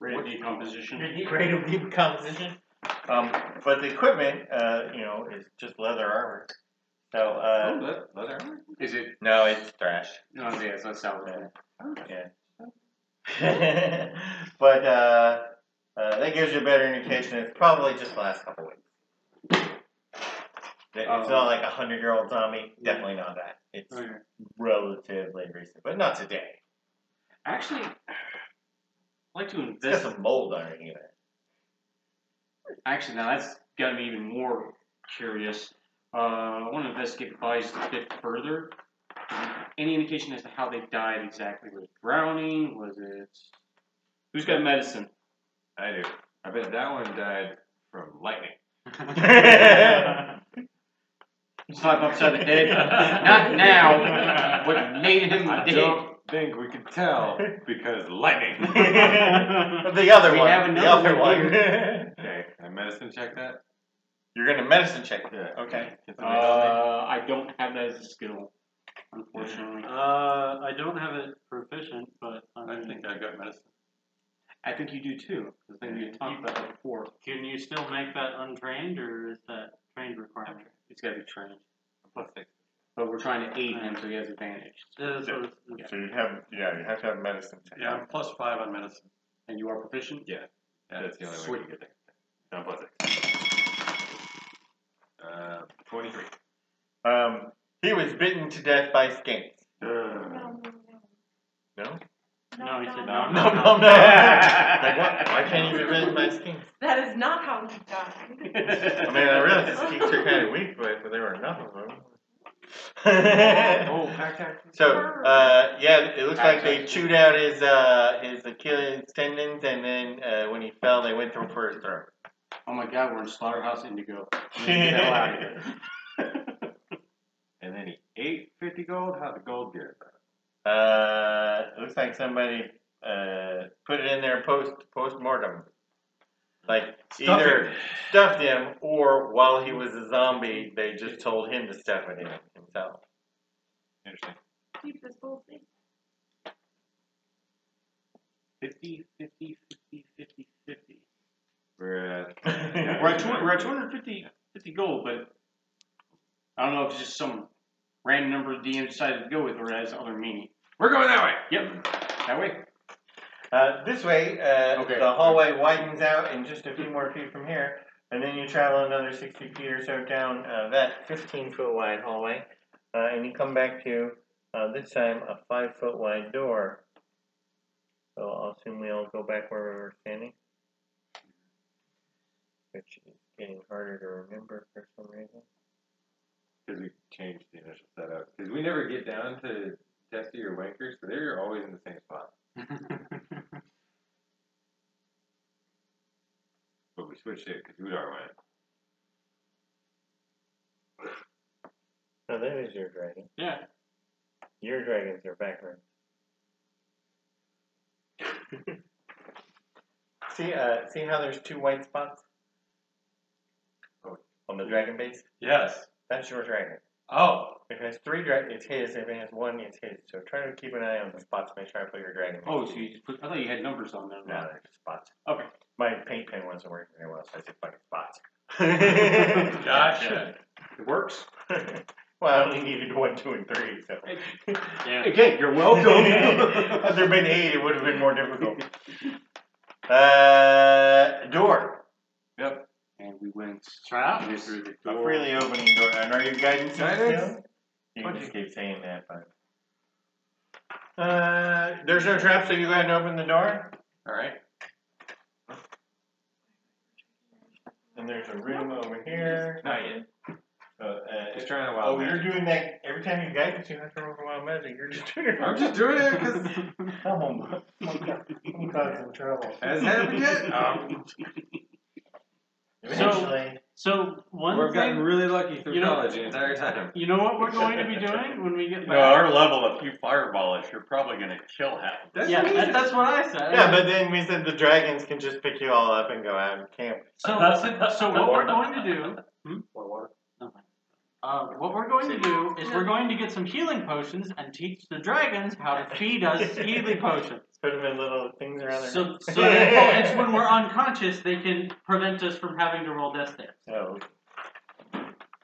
Rate of decomposition. rate of decomposition. But the equipment, is just leather armor. So, Leather armor? Is it? no, it's trash. No, yeah, it's not salvage. Yeah. But that gives you a better indication. It's probably just the last couple weeks. It's not like a 100-year-old zombie. Definitely not that. It's relatively recent, but not today. Actually, I'd like to It's got invest. some mold underneath it. Actually, now that's got me even more curious. I want to investigate the bodies a bit further. Any indication as to how they died exactly? Was it drowning? Was it... Who's got medicine? I do. I bet that one died from lightning. Slap upside the head. Not now. What made him I dead. don't think we can tell because lightning. The other We one. have The another other one one. Okay, I medicine check that. You're gonna medicine check. Yeah. Okay. I don't have that as a skill, unfortunately. I don't have it proficient, but I think I got medicine. I think you do too. I think we talked about that before. can you still make that untrained, or is that trained requirement? He's got to be trained. Plus 6. But we're trying to aid him so he has advantage. That's what it's- So you have to have medicine check. Yeah, I'm +5 on medicine. And you are proficient? Yeah. That's the only way Sweet. to get there. No, plus 6. 23. He was bitten to death by skinks. No. No? No, he said No. no. Like what? Why can't you be bitten by skinks? That is not how he died. I mean, I realize the skinks are kind of weak, but there were enough of them. Oh, backtrack. So, yeah, it looks like they chewed out his Achilles tendons, and then when he fell, they went through for his throat. Oh my god, we're in Slaughterhouse Indigo. We need to get the hell out of here. And then he ate 50 gold. How'd the gold get? It looks like somebody put it in there post mortem. Like either stuffed him, or while he was a zombie, they just told him to stuff it in himself. Interesting. Keep this whole thing. 50, 50, 50, 50, 50. We're at. We're at 250 gold, but I don't know if it's just some random number DM decided to go with or it has other meaning. We're going that way. Yep, that way. This way, Okay. the hallway widens out in just a few more feet from here, and then you travel another 60 feet or so down that 15-foot wide hallway, and you come back to, this time, a 5-foot wide door. So I'll assume we all go back where we were standing, which is getting harder to remember for some reason. Because we changed the initial setup. Because we never get down to Testy or Wankers, so they're always in the same spot. But we switched it because Udar went. So that is your dragon. Yeah. Your dragons are backwards. See how there's 2 white spots? Oh. On the dragon base? Yes. That's your dragon. Oh. If it has 3 dragons, it's his. If it has 1, it's his. So try to keep an eye on the spots. Make sure I put your dragon. Oh, so you just put, I thought you had numbers on there. No, they're just spots. Okay. My paint pen wasn't working very well, so I said fucking spots. Gotcha. It works? Well, I only needed 1, 2, and 3, so. Yeah. Okay, you're welcome. Had there been 8, it would have been more difficult. Door. Yep. And we went Trap. through the A door. freely opening door. And are you guidance? Guidance? You can just keep saying that, but. There's no trap, so you go ahead and open the door. All right. And there's a room over here. Not yet. So, Just trying to wild you're magic. doing that every time you guidance, you have to roll for wild magic. You're just doing it. I'm just doing it because I'm causing trouble. has it happened yet? Eventually. So one We've gotten thing, really lucky through you know- college the entire time. you know what we're going to be doing when we get You back? know, our level, if you fireball us, you're probably going to kill half of us. Yeah, that's what I said. Yeah, but then we said the dragons can just pick you all up and go out and camp. So what we're going to do? More water. What we're going to do is we're going to get some healing potions and teach the dragons how to feed us healing potions. Put them in little things around their So neck. it's when we're unconscious, they can prevent us from having to roll death saves.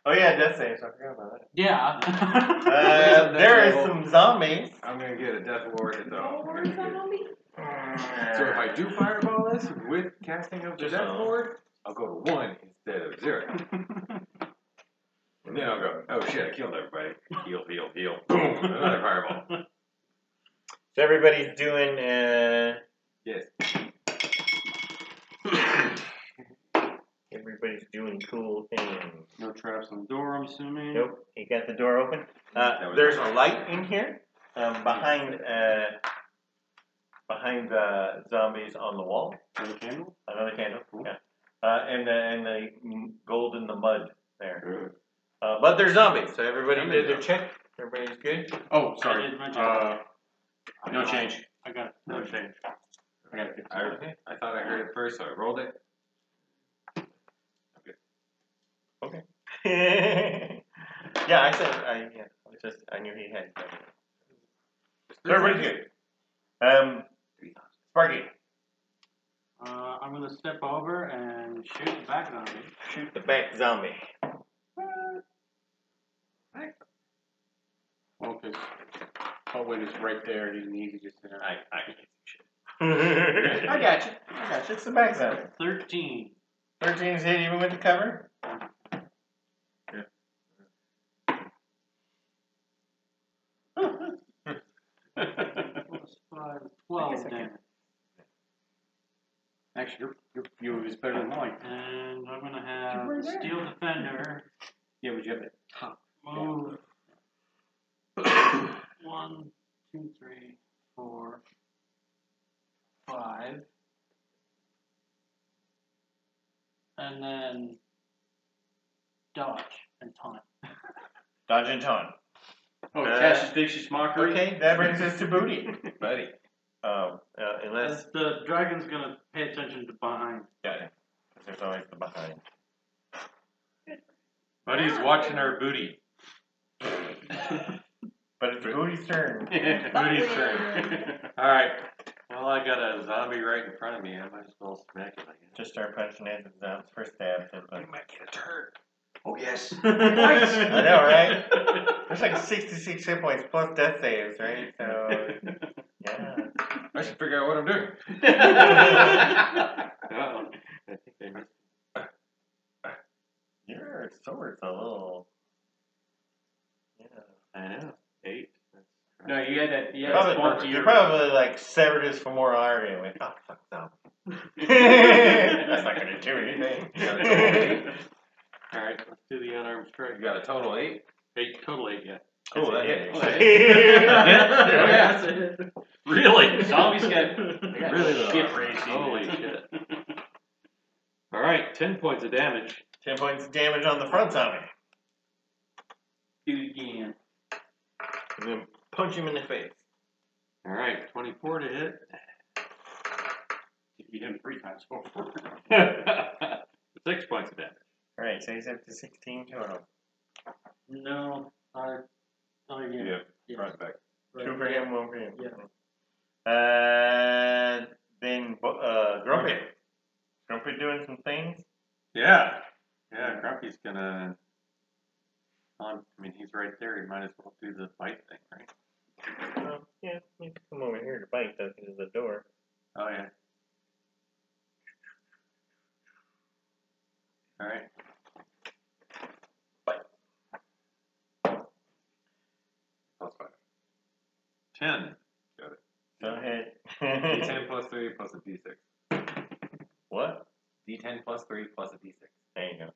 Oh yeah, death saves. I forgot about that. Yeah. There is some zombies. I'm gonna get a death ward at the. Oh, where's that on me? So if I do fireball this with casting of the Just death a- ward, I'll go to 1 instead of 0. And then I'll go, oh shit, I killed everybody. Heal, heal, heal. Boom! Another fireball. So everybody's doing. Yes. Everybody's doing cool things. No traps on the door, I'm assuming. Nope. You got the door open. There's a light in here behind the zombies on the wall. Another candle? Another candle. Yeah. And the gold in the mud there. But they're zombies, so everybody did their check. Everybody's good. Oh, I sorry. did my check. No change. I got it. No change. I got it. I thought I heard it first, so I rolled it. Yeah, I said I knew he had. So everybody's good. Sparky, I'm gonna step over and shoot the back zombie. shoot the back zombie. Well, because Owen is right there. He's easy just there. I got you. It's the back zombie. 13. 13's hit even with the cover. Plus 5, 12 damage. Actually, your view is better than mine. And I'm gonna have the Steel Defender Yeah, but you have the top. move 1, 2, 3, 4, 5. And then dodge and taunt. Dodge and taunt. Oh, Cassius Vicious Mockery. Okay, that brings us to Booty. Buddy. Unless The dragon's gonna pay attention to behind. got it. There's always the behind. Buddy's watching our booty. But it's Booty's turn. Booty's turn. Alright. Well, I got a zombie right in front of me. I might as well smack it, I guess. Just start punching it. First stab. You might get a turn. Oh, yes. I know, right? There's like 66 hit points plus death saves, right? So, yeah. I should figure out what I'm doing. Uh-oh. I think they missed. Your sword's a little. Yeah. I know. 8. No, you had that. You had Probably, to you're probably like severed his femoral artery and went, oh, fuck no. That's not going to do anything. Alright, let's do the unarmed strike. You got a total 8? 8, total 8, yeah. Cool, that hit. Oh, that Yeah. Really? Zombies got Really low. shit raised. Holy shit. Alright, 10 points of damage. 10 points of damage on the front zombie. Do it again. I'm going to punch him in the face. Alright, 24 to hit. You beat him 3 times before. 6 points of damage. Alright, so he's up to 16 total. No, oh yeah. Yeah, front and back. Right. 2 for him, 1 for him. Yeah. Then Grumpy. Grumpy doing some things. Yeah. Yeah, Grumpy's gonna. I mean, he's right there. He might as well do the bite thing, right? Yeah, you can come over here to bite though, because of the door. Oh, yeah. Alright. Plus 5. 10. Got it. Go ahead. D10 plus 3 plus a D6. What? D10 plus 3 plus a D6. There you go.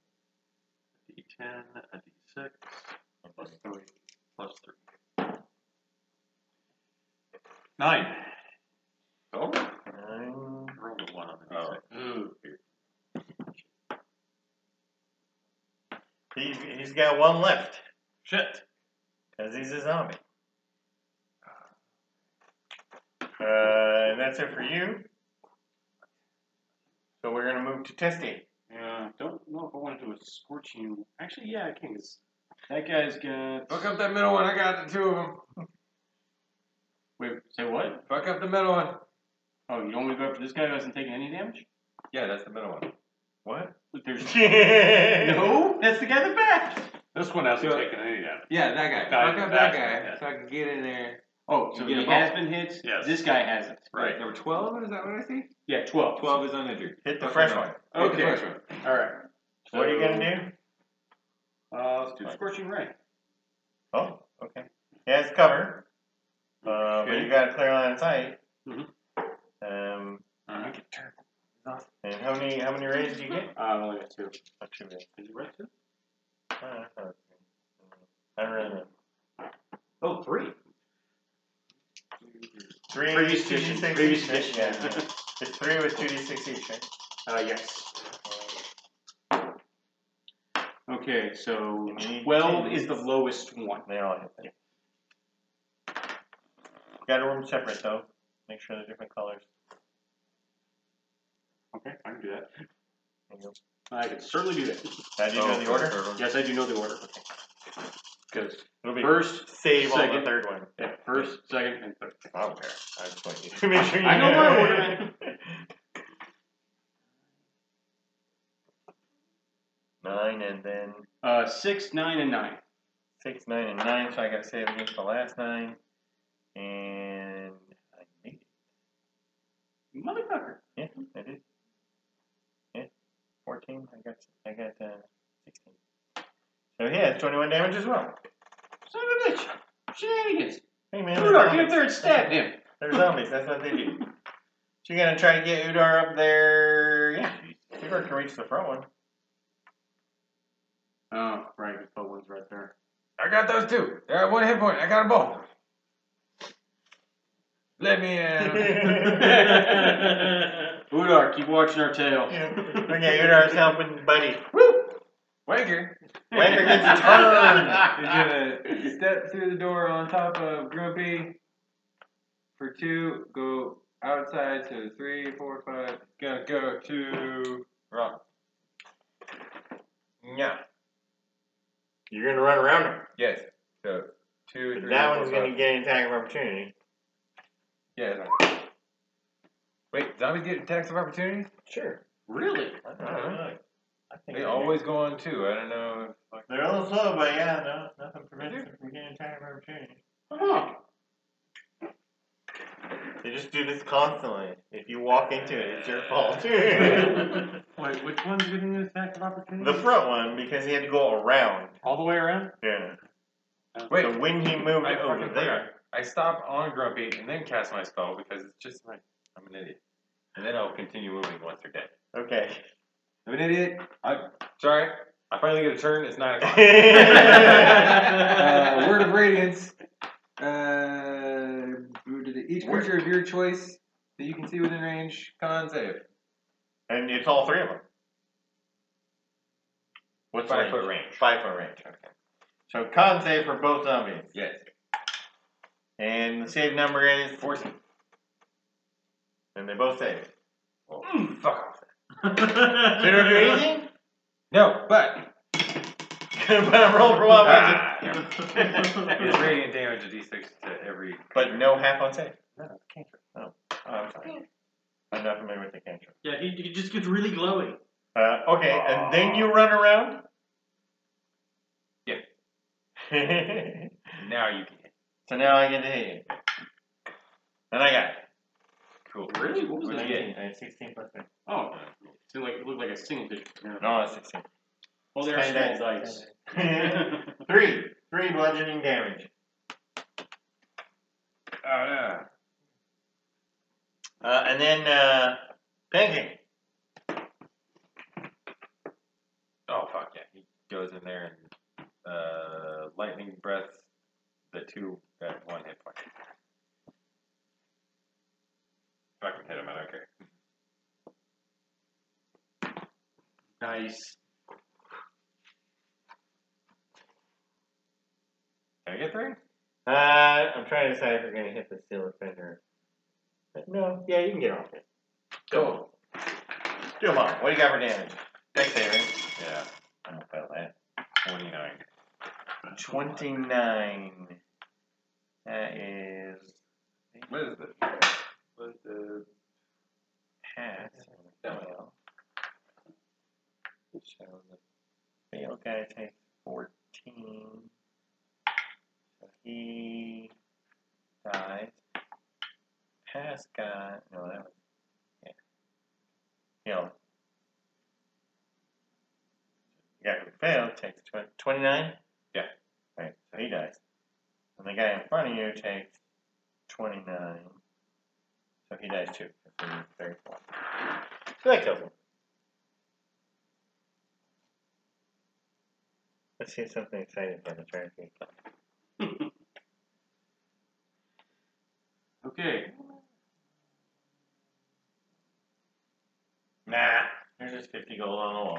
D10, a D6, Plus 3. plus 3. 9. Oh? Rolled a 1 on the Oh. D6. Ooh. He's got 1 left, Shit. because he's a zombie. And that's it for you. So we're going to move to Testy. Don't know if I want to do a scorching. Actually, yeah, I can. 'Cause that guy's got. Fuck up that middle one. I got the 2 of them. Wait, say what? Fuck up the middle one. Oh, you don't want me to go after this guy who hasn't taken any damage? Yeah, that's the middle one. What? But there's. No, that's the guy in the back. This one hasn't So- taken any damage. Yeah, that guy. Fuck Fuck up that that guy, guy yeah. so I can get in there. Oh, so You get he a ball. has been hit? Yes. This guy hasn't. Right. Number 12, is that what I see? Yeah, 12. 12 is uninjured. Hit the Fuck fresh that one. Hit Okay. the fresh one. Alright. What are you going to do? Let's do Scorching Ray. Oh, okay. He has cover. But you got a clear line of sight. Mhm. And how many rays do you get? I only got 2. Not 2 rays. Did you write 2? I don't really know. Oh, 3. 3 Previous each, edition. 2d6 Previous each. edition. Yeah. It's 3 with 2d6 each, right? Yes. Okay, so You need 12 tens. is the lowest one. They all hit that. Gotta room separate though. Make sure they're different colors. Okay, I can do that. There you go. I can certainly do that. Now, do you know the order? Yes, I do know the order. Because It'll be first, save on the second. third one. yeah, first, second, and third. I don't care. I just want you to make sure you I know my order, man. 9 and then 6, 9, and 9. 6, 9, and 9. So I gotta save against the last 9. And I made it. Motherfucker. Yeah, I did. Yeah, 14. I got 16. So he has 21 damage as well. Son of a bitch. Shenanigans. Hey man, Udar, get up there and stab him. they're zombies. That's what they do. So you're gonna try to get Udar up there. Yeah, Udar can reach the front one. Oh, right, the full one's right there. I got those two. They're at 1 hit point. I got them both. Let me in. Udar, keep watching our tail. Okay, Udar's helping Buddy. Woo! Wanker. Wanker gets a turn. He's gonna step through the door on top of Grumpy for 2. Go outside to 3, 4, 5. Gonna go to wrong. Yeah. You're gonna run around him. Yes. So 2, But 3. that 4, one's 5. gonna get an attack of opportunity. Yeah. That's right. Wait, zombies get attacks of opportunity? Sure. Really? I don't know. I think They always go on 2. I don't know. If, like, they're a little slow, but yeah, no, nothing prevents them from getting an attack of opportunity. Huh. They just do this constantly. If you walk into it, it's your fault. Wait, which one's getting an attack of opportunity? The front one, because he had to go around. All the way around? Yeah. wait, So when he moved I over fucking there, forgot. I stop on Grumpy and then cast my spell because it's just like I'm an idiot. And then I'll continue moving once they're dead. okay. I'm an idiot. I'm sorry. I finally get a turn. It's 9 o'clock. Word of Radiance. Each creature of your choice that you can see within range, con save. And it's all 3 of them. What's 5 foot range. 5 foot range. Okay. So con save for both zombies. Yes. And the save number is 14. And they both save. Well, fuck off. So you don't do anything? No, but But I'm rolling for what? it's radiant damage of d6 to every. But no half on save. No, it's cantrip. Oh, I'm sorry. I'm not familiar with the cantrip. Yeah, he just gets really glowy. Okay, and then you run around? Yeah. So Now you can hit. now I get to hit you. And I got it. Cool. Really? What was What that? did I get? I had 16 plus 3. Oh, it looked like a single digit. No, it's 16. Oh, they're small dice. 3 bludgeoning damage. Oh, no. And then, Pancake. Oh, fuck yeah. He goes in there and lightning breath the 2 at 1 hit point. Fucking hit him, I don't care. Nice. Can I get 3? I'm trying to decide if we're going to hit the steel defender. But no, yeah, you can get off it. Cool. Do them all. What do you got for damage? Dex saving. Yeah. I don't fail that. 29. 29. That is. What is the Pass. Fail. So the fail guy takes 14. So he dies. Pass guy. No, that was. Yeah. Heal. The guy who failed takes 29? Yeah. Right, so he dies. And the guy in front of you takes 29. So he dies too. So 34. So that kills him. Let's see something exciting from the turn. Okay. Nah. There's just 50 gold on the wall.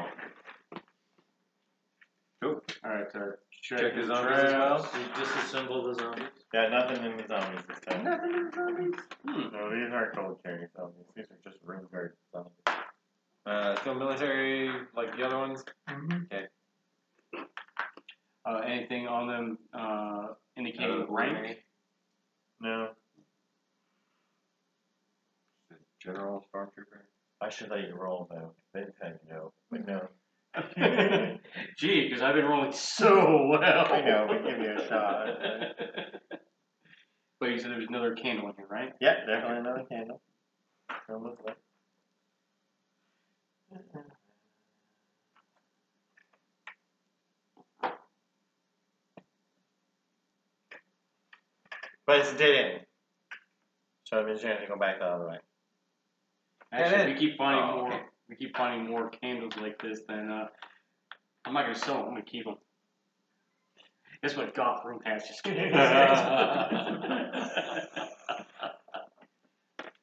Alright, Check the zombies as well. We disassemble the zombies. Yeah, nothing in the zombies this time. Nothing in zombies. No, these aren't cold carrying zombies. These are just room guard zombies. Still military, like the other ones. Okay. Anything on them indicating rank? No. General stormtrooper. I should let you roll though. Then tell you no. But no. Gee, because I've been rolling so well. I know, but give me a shot. But you said there was another candle in here, right? Yeah, definitely another candle. Almost like. But it's a dead end. So I'm just going to go back the other way. Actually, we keep finding more. We keep finding more candles like this. Then I'm not gonna sell them. I'm gonna keep them. Guess what? Goth room has just kidding.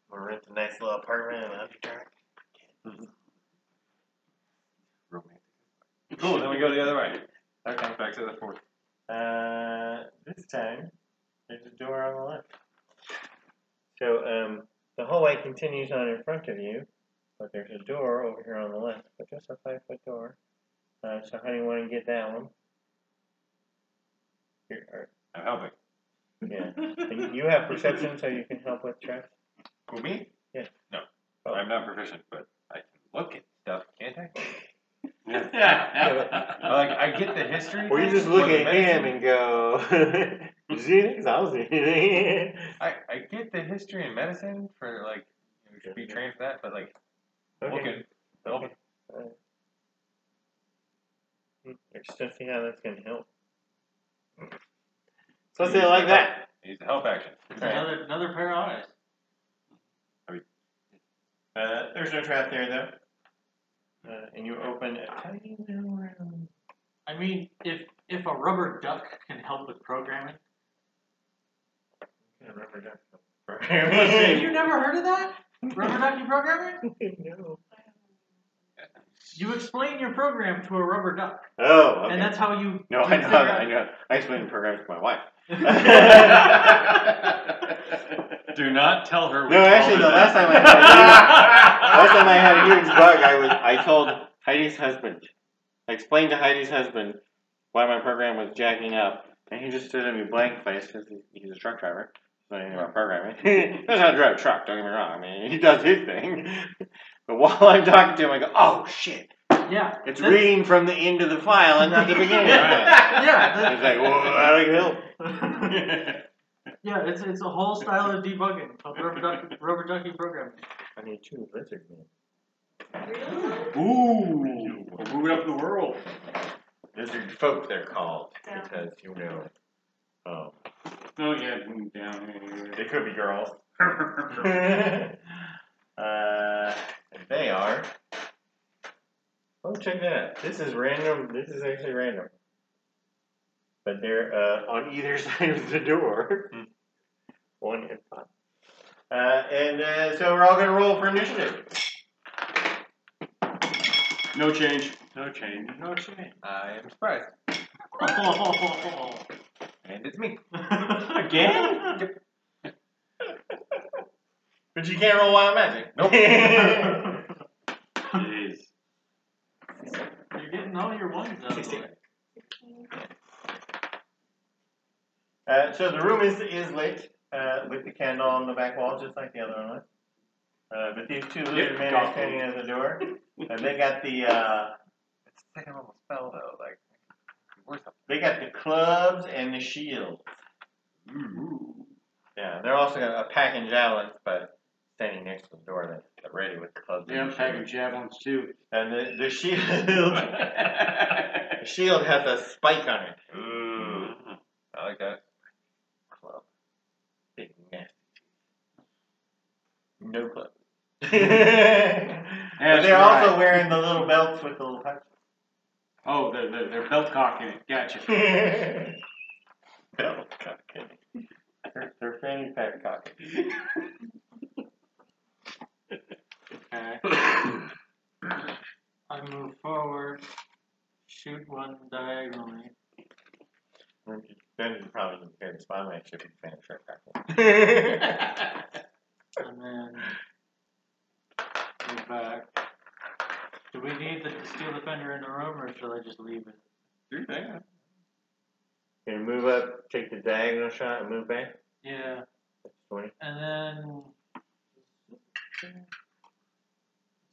We'll rent a nice little apartment and Underdark. Romantic. Cool. Then we go the other way. Okay. Back to the fort. This time, there's a door on the left. So, the hallway continues on in front of you, but there's a door over here on the left, but just a 5-foot door. So how do you want to get that one? Here, I'm helping. yeah. And you have perception, so you can help with checks? Who, me? Yeah. No. Oh. I'm not proficient, but I can look at stuff, can't I? Yeah. I get the history. Or you just thing, look or the at him medicine. and go, you see anything? I don't see anything. I get the history and medicine for like you should be trained for that, but like looking, helping. Just to see how that's going to help. So let's say it like that. Use the help action. Another pair of eyes. There's no trap there, though. And you open a tiny little room. I mean, if a rubber duck can help with programming. Rubber duck. Have you never heard of that? Rubber ducky programming? No. You explain your program to a rubber duck. Oh, okay. And that's how you. No, I know. I explained the program to my wife. Do not tell her. No, actually, the last time I had a huge bug, I told Heidi's husband. I explained to Heidi's husband why my program was jacking up, and he just stood at me blank face because he's a truck driver. So anything about programming. He knows how to drive a truck. Don't get me wrong. I mean, he does his thing. But while I'm talking to him, I go, "Oh shit! Yeah. It's reading from the end of the file and not the beginning." Yeah. It's like, well, how do I help? Yeah, it's a whole style of debugging called rubber ducky programming. I need 2 lizard men. Ooh, we're moving up in the world. Lizard folk, they're called, because Oh yeah, moving down here. they could be girls. And they are. Oh, check that out. This is random. This is actually random. But they're on either side of the door. 1 and 5. So we're all going to roll for initiative. No change. No change. No change. I am surprised. And it's me. Again? But you can't roll wild magic. Nope. Jeez. You're getting all your ones out of the way. So the room is lit with the candle on the back wall, just like the other one was. But these 2 lizard men are standing at the door. And they got the It's a second level spell though, like worth something. they got the clubs and the shields. Ooh. Yeah, they're also got a pack and javelins, but standing next to the door, they're ready with the clubs. Yeah, I'm packing javelins too. And the shield, the shield has a spike on it. Ooh. I like that. Club, big nasty. No club. But they're also wearing the little belts with the little pipes. Oh, they're belt cocking it. Gotcha. Belt cocking. They're fanny pack cocking. Okay. I move forward, shoot one diagonally. Then you probably can carry the spy man ship and finish our crackle. And then move back. Do we need the steel defender in the room, or should I just leave it? Do that. Can you move up, take the diagonal shot, and move back? Yeah. That's 20. And then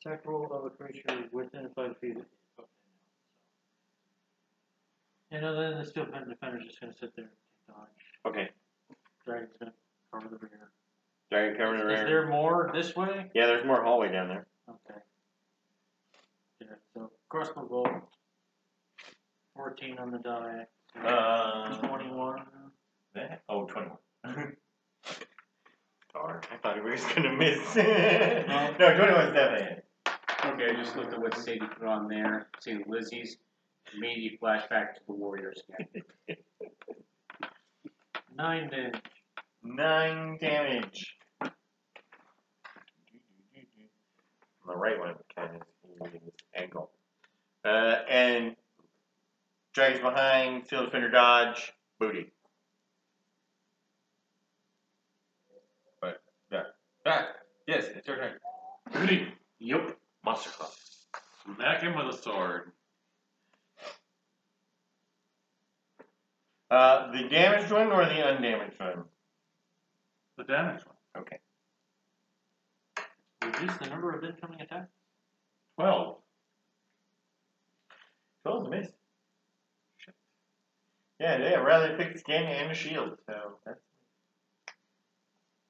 attack roll of a creature within 5 feet. And then the steel defender's just gonna sit there and dodge. Okay. Dragon's gonna cover the rear. Dragon covering the Is rear. there more this way? Yeah, there's more hallway down there. Okay. Yeah, so crossbow bolt. 14 on the die. 21. That? Oh, 21. Darn, I thought he was gonna miss. No, 21's definitely. Okay, I just looked at what Sadie put on there, seeing Lizzie's. Immediately flashback to the Warriors again. 9 damage. 9 damage. On the right one, kind of using his ankle. And drags behind, steel defender dodge, booty. Yes, it's your turn. Booty. Yep. Monster Club. Smack him with a sword. The damaged one or the undamaged one? The damage one. Okay. Reduce the number of incoming attacks. 12. 12's a miss. Shit. Yeah, they have rather thick skin and a shield, so that's.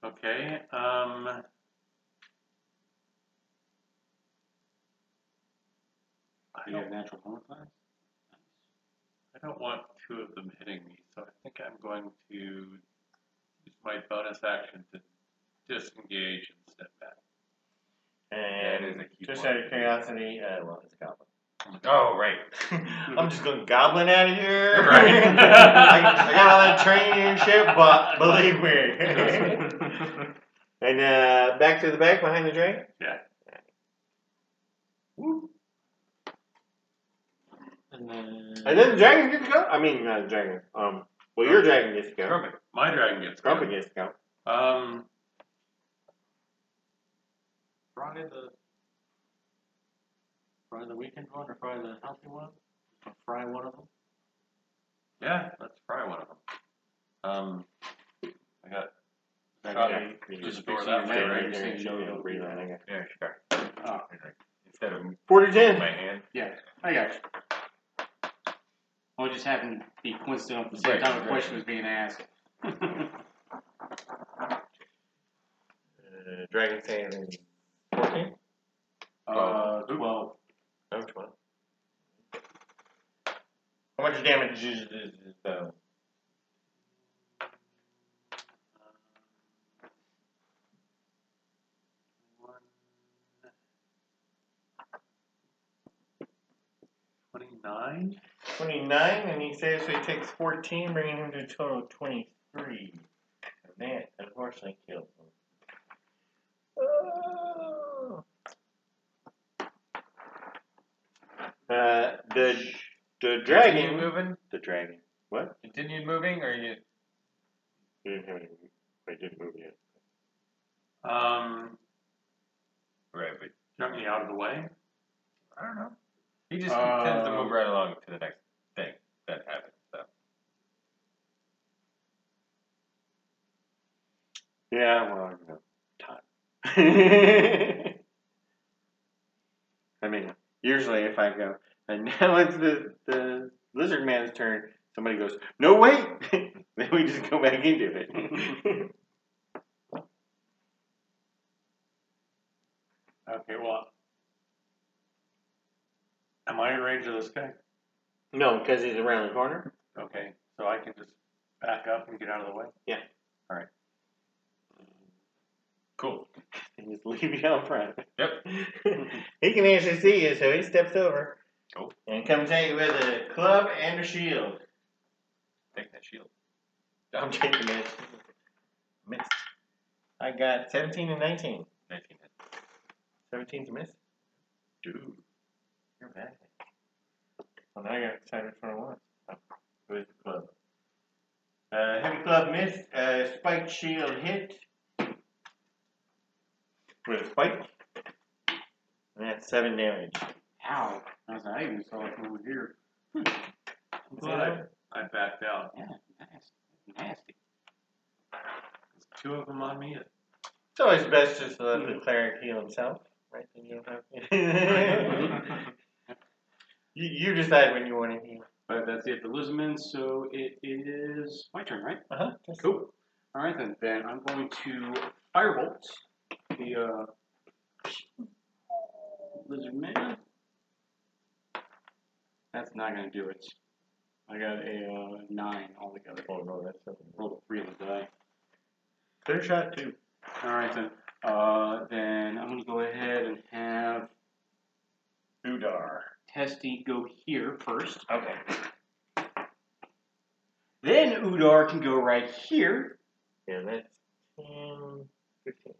Okay. You have natural armor class? I don't want two of them hitting me, so I think I'm going to use my bonus action to disengage and step back. And it is a key just point. out of curiosity, well, it's a goblin. Oh, right. I'm just going goblin out of here. Right. I got all that training and shit, but believe me. And back to the back behind the dragon? Yeah. Woo. And then. And then the dragon gets to go? I mean, not the dragon. Well, your dragon gets to go. Grumpy. My dragon gets Grumpy killed. gets to go. Fry the weakened one or fry the healthy one? Or fry one of them? Yeah, let's try one of them. I got Yeah, shot. you Just just store fixing that your way, neck right? right there and show you breathe on it. Yeah, sure. Oh, Instead of 40-10. my hand. yeah, I got you. I was just having to be coincidental at the same Right, time the right. question was being asked. Dragon saving 14? 12. Oh, 12. How much damage is the 29. 29, and he saves so he takes 14, bringing him to a total of 23. And that, unfortunately, kills him. Oh. The dragon. Continue moving? The dragon. What? Continue moving, or you? You didn't have any. I didn't move yet. Right, but Jump me out of the way. I don't know. He just tends to move right along to the next thing that happens. So. Yeah, well, you know, time. I mean, usually if I go, and now it's the lizard man's turn, somebody goes, no, wait! Then we just go back into it. Okay, well, am I in range of this guy? No, because he's around the corner. Okay, so I can just back up and get out of the way? Yeah. All right. Cool. And just leave you out front. Yep. He can actually see you, so he steps over. Cool. And comes at you with a club and a shield. Take that shield. I'm taking this. Miss. I got 17 and 19. 19 hits. 17's a miss. Dude. You're bad. Well, now I gotta decide which one I want. Where's the club? Heavy club miss. Spike shield hit. With a spike. And that's 7 damage. Ow. I even saw it over here. I'm glad I backed out. Yeah, nasty. There's 2 of them on me. It's always best just to let the cleric heal himself, right? Then you don't have to. You decide when you want to heal. But that's it for Lizman, so it is my turn, right? Uh-huh. Cool. Alright then. Then I'm going to Firebolt the Lizard Man. That's not going to do it. I got a 9 altogether. Oh no, that's something. Rolled a 3 on the die. Clear shot too. Alright then. Then I'm going to go ahead and have Udar. Testy go here first. Okay. Then Udar can go right here. Yeah, that's 10, 15.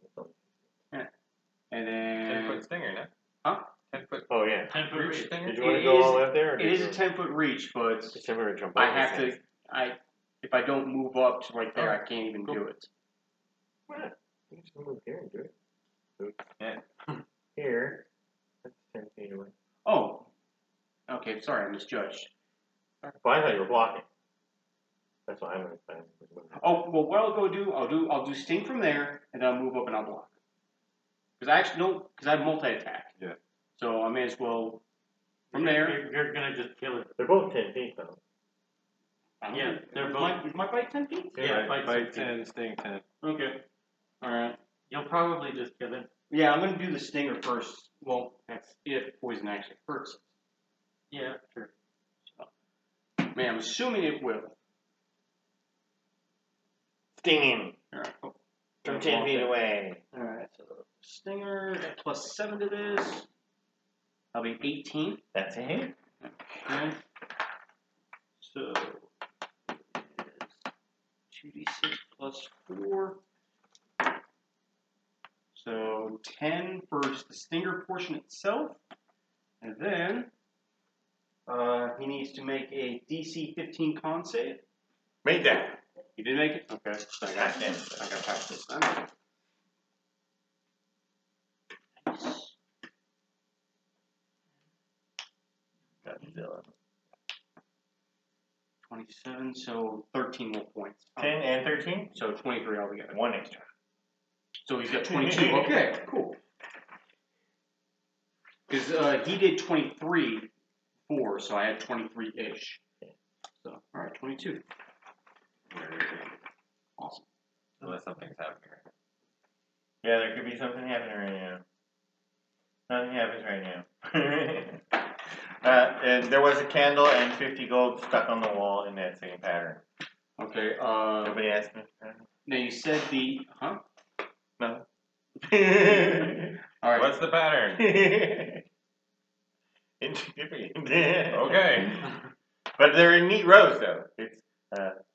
And 10-foot then... stinger, no? Huh? 10-foot Oh yeah. 10-foot reach reach. stinger? Did you want to go all out there? Or It did is you a 10-foot reach, but Just remember to jump I over have the to... fence. If I don't move up to right there, I Alright, can't even cool. do it. Why not? You can just move here and do it. Yeah. Here. That's 10 feet away. Oh. Okay, sorry, I misjudged. Well, I thought you were blocking. That's why I'm going to Oh, well, what I'll do sting from there, and then I'll move up and I'll block. Because I actually don't, because I have multi-attack. Yeah. So I may as well, from there. You're gonna just kill it. They're both 10 feet though. Yeah, they're Is both. my bite 10 feet? Yeah, Bite bite 10, sting 10. Okay. Alright. You'll probably just kill it. Yeah, I'm going to do the stinger first. Well, that's if poison actually hurts it. Yeah, sure. Man, I'm assuming it will. Stinging. Alright, cool. From 10 feet away. Alright, so stinger, plus 7 to this. That'll be 18. That's a hit. Okay. So, it is 2d6 plus 4. So, 10 for just the stinger portion itself. And then, he needs to make a DC 15 con save. Made that. He did make it? Okay. So I got past this then. Nice. Godzilla. 27, so 13 more points. 10 and 13? So 23 altogether. 1 extra. So he's got 22. Okay, cool. Because he did 23 before, so I had 23-ish. So, alright, 22. Awesome. Unless something's happening right Yeah, there could be something happening right now. Nothing happens right now. And there was a candle and 50 gold stuck on the wall in that same pattern. Okay, Nobody asked me. now you said the, huh? No. Alright. What's the pattern? Insignificant. Okay. But they're in neat rows, though. It's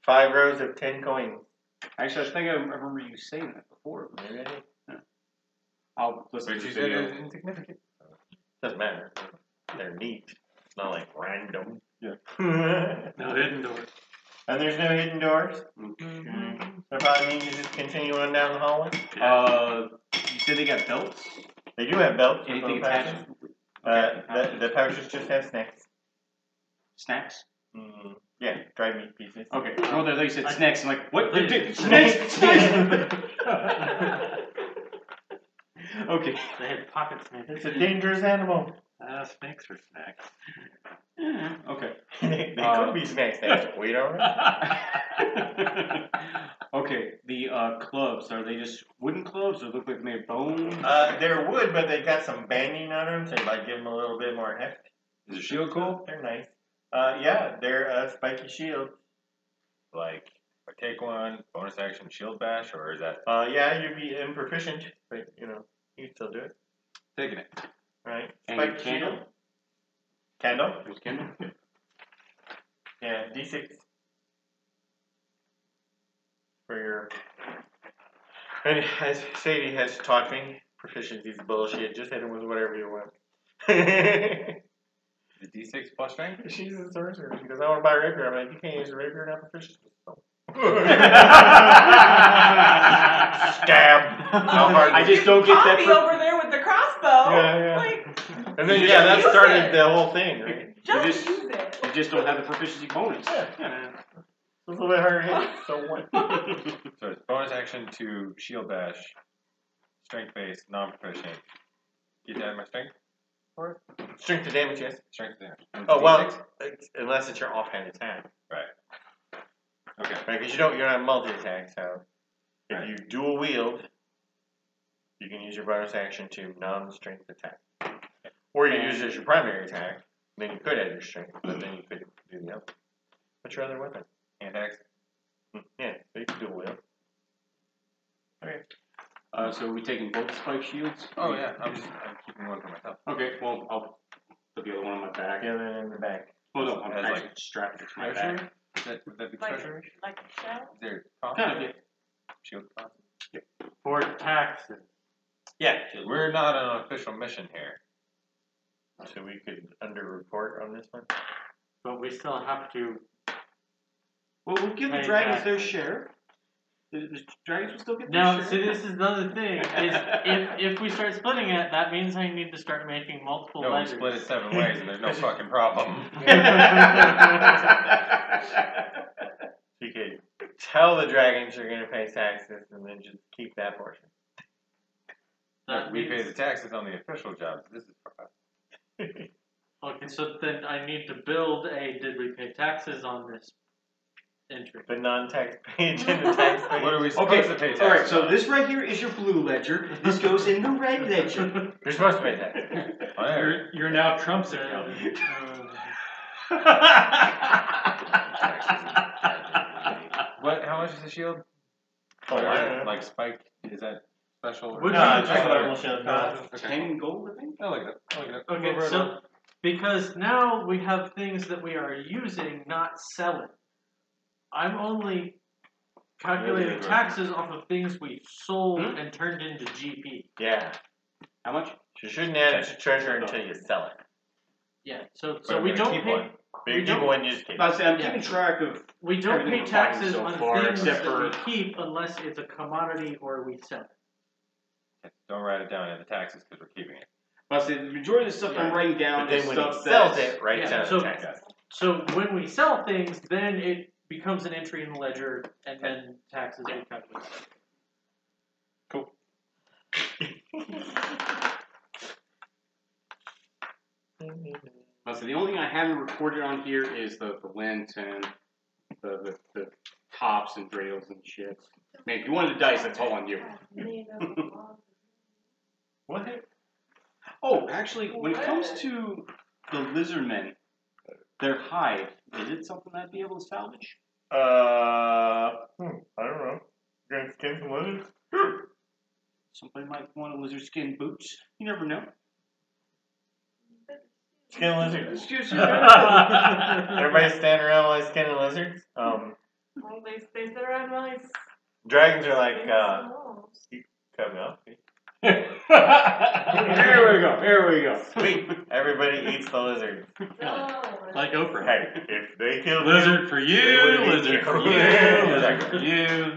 5 rows of 10 coins. Actually, I think I remember you saying that before. Maybe I did. I'll listen But to you the said video. it was insignificant. Doesn't matter. They're neat. It's not like random. Yeah. No hidden doors. And there's no hidden doors. Okay. So probably means you just continue on down the hallway. You said they got belts? They do have belts. with Anything little pouches. attached? The pouches just have snacks. Snacks? Yeah, dried meat pieces. Okay. Well, they said snacks. I'm like, what? Snacks. Snacks? Snacks? Okay. They have pocket snakes. It's a dangerous animal. Snakes are snacks. Okay. They could be snacks. We don't know. Okay, the clubs, are they just wooden clubs or look like they're made of bone? They're wood, but they got some banding on them, so it might give them a little bit more heft. Is the shield cool? They're nice. Yeah, they're spiky shield. Like, I take one, bonus action shield bash, or is that Yeah, you'd be improficient, but you know, you can still do it. taking it? Right? And Spike candle? shield. Candle? There's Kendall? Yeah, D6. For your. And as Sadie has taught me, proficiency's bullshit. Just hit him with whatever you want. The D6 plus strength? She's a sorcerer. She goes, I want to buy a rapier. I'm like, you can't use a rapier now for fishes. Stab. How hard? I just don't get that. Poppy over there with the crossbow. Yeah. Like, And then, You yeah, that use started it. the whole thing, right? just just- use it. You just don't have the proficiency bonus. Yeah. It's a little bit harder to hit, so what? So it's bonus action to shield bash, strength base, non-proficient. Get that in my strength? Strength to damage, yes. Strength there. Oh, well, unless it's your offhand attack. Okay. Right, because you're not multi-attack, so if Right. you dual wield, you can use your bonus action to non-strength attack. Or you use it as your primary attack, then you could add your strength, but then you could do the other. What's your other weapon? Hand axe. Yeah, so you can dual wield. Okay. So are we taking both spike shields? Oh yeah, I'm keeping one for myself. Okay, well, I'll put the other one on my back. The other in the back. Well, no, I'm As actually like strapped to my treasury? back. Would that be Like, treasury? like a shell. Is there cost? Kind of, yeah. Shield cost? For taxes. Yeah. We're not on an official mission here. So we could under-report on this one? But we still have to. Well, we'll give the Pay dragons their taxes. share. The dragons will still get Now, their see, share. this is the other thing. Is if we start splitting it, that means I need to start making multiple No, we ledgers. split it 7 ways and there's no fucking problem. You could tell the dragons you're going to pay taxes and then just keep that portion. That We pay means- the taxes on the official jobs. This is for us. Okay, so then I need to build a did we pay taxes on this entry? The non-tax page and the tax page. What are we supposed Okay, to pay taxes alright, so on? this right here is your blue ledger. This goes in the red ledger. You're supposed to pay taxes. On air. You're now Trump's accountant. What? How much is the shield? Oh, I don't know. Like spike? Is that special? Or Would No, you- it's just normal shield cost. 10 gold, I think? I like that. I like that. Okay, We'll so because now we have things that we are using, not selling. I'm only calculating taxes off of things we sold and turned into GP. Yeah. How much? You shouldn't add it to treasure until you sell it. Yeah, so But we I'm don't gonna keep pay one. But you We keep don't- one, you just keep it. I was saying, I'm Yeah. keeping track of. we don't Everything pay we're buying taxes so on far, things except that we for- keep unless it's a commodity or we sell it. Don't write it down in the taxes because we're keeping it. I was saying, the majority of the stuff I'm writing down But is then when he stuff sells that's... it, write yeah, down so- the taxes. So when we sell things, then it becomes an entry in the ledger, and then taxes are calculated. So the only thing I haven't recorded on here is the lint and the tops and rails and shit. Man, if you wanted the dice, that's all on you. What? Oh, actually, when it comes to the lizardmen, their hide, is it something I'd be able to salvage? I don't know. You're gonna skin some lizards? Somebody might want a lizard skin boots. You never know. Skin lizards. Excuse me. Everybody stand around while skinning lizards. Well, they sit around while he's Dragons are like, spinning some wolves. cut me off. Here we go. Here we go. Sweet. Everybody eats the lizard. No. Like Oprah. Hey, if they killed Lizard for you, They would've eaten lizard you. for you, lizard for you.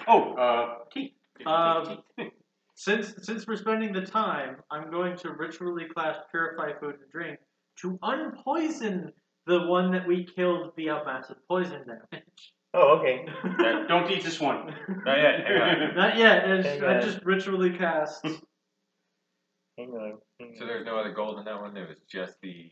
Oh, tea. Since we're spending the time, I'm going to ritually class Purify Food and Drink to unpoison the one that we killed via massive poison damage. Oh, okay. Don't eat this one. Not yet. Hang on. Not yet, Hang I on. just ritually cast. Hang on. So there's no other gold in that one. It was just the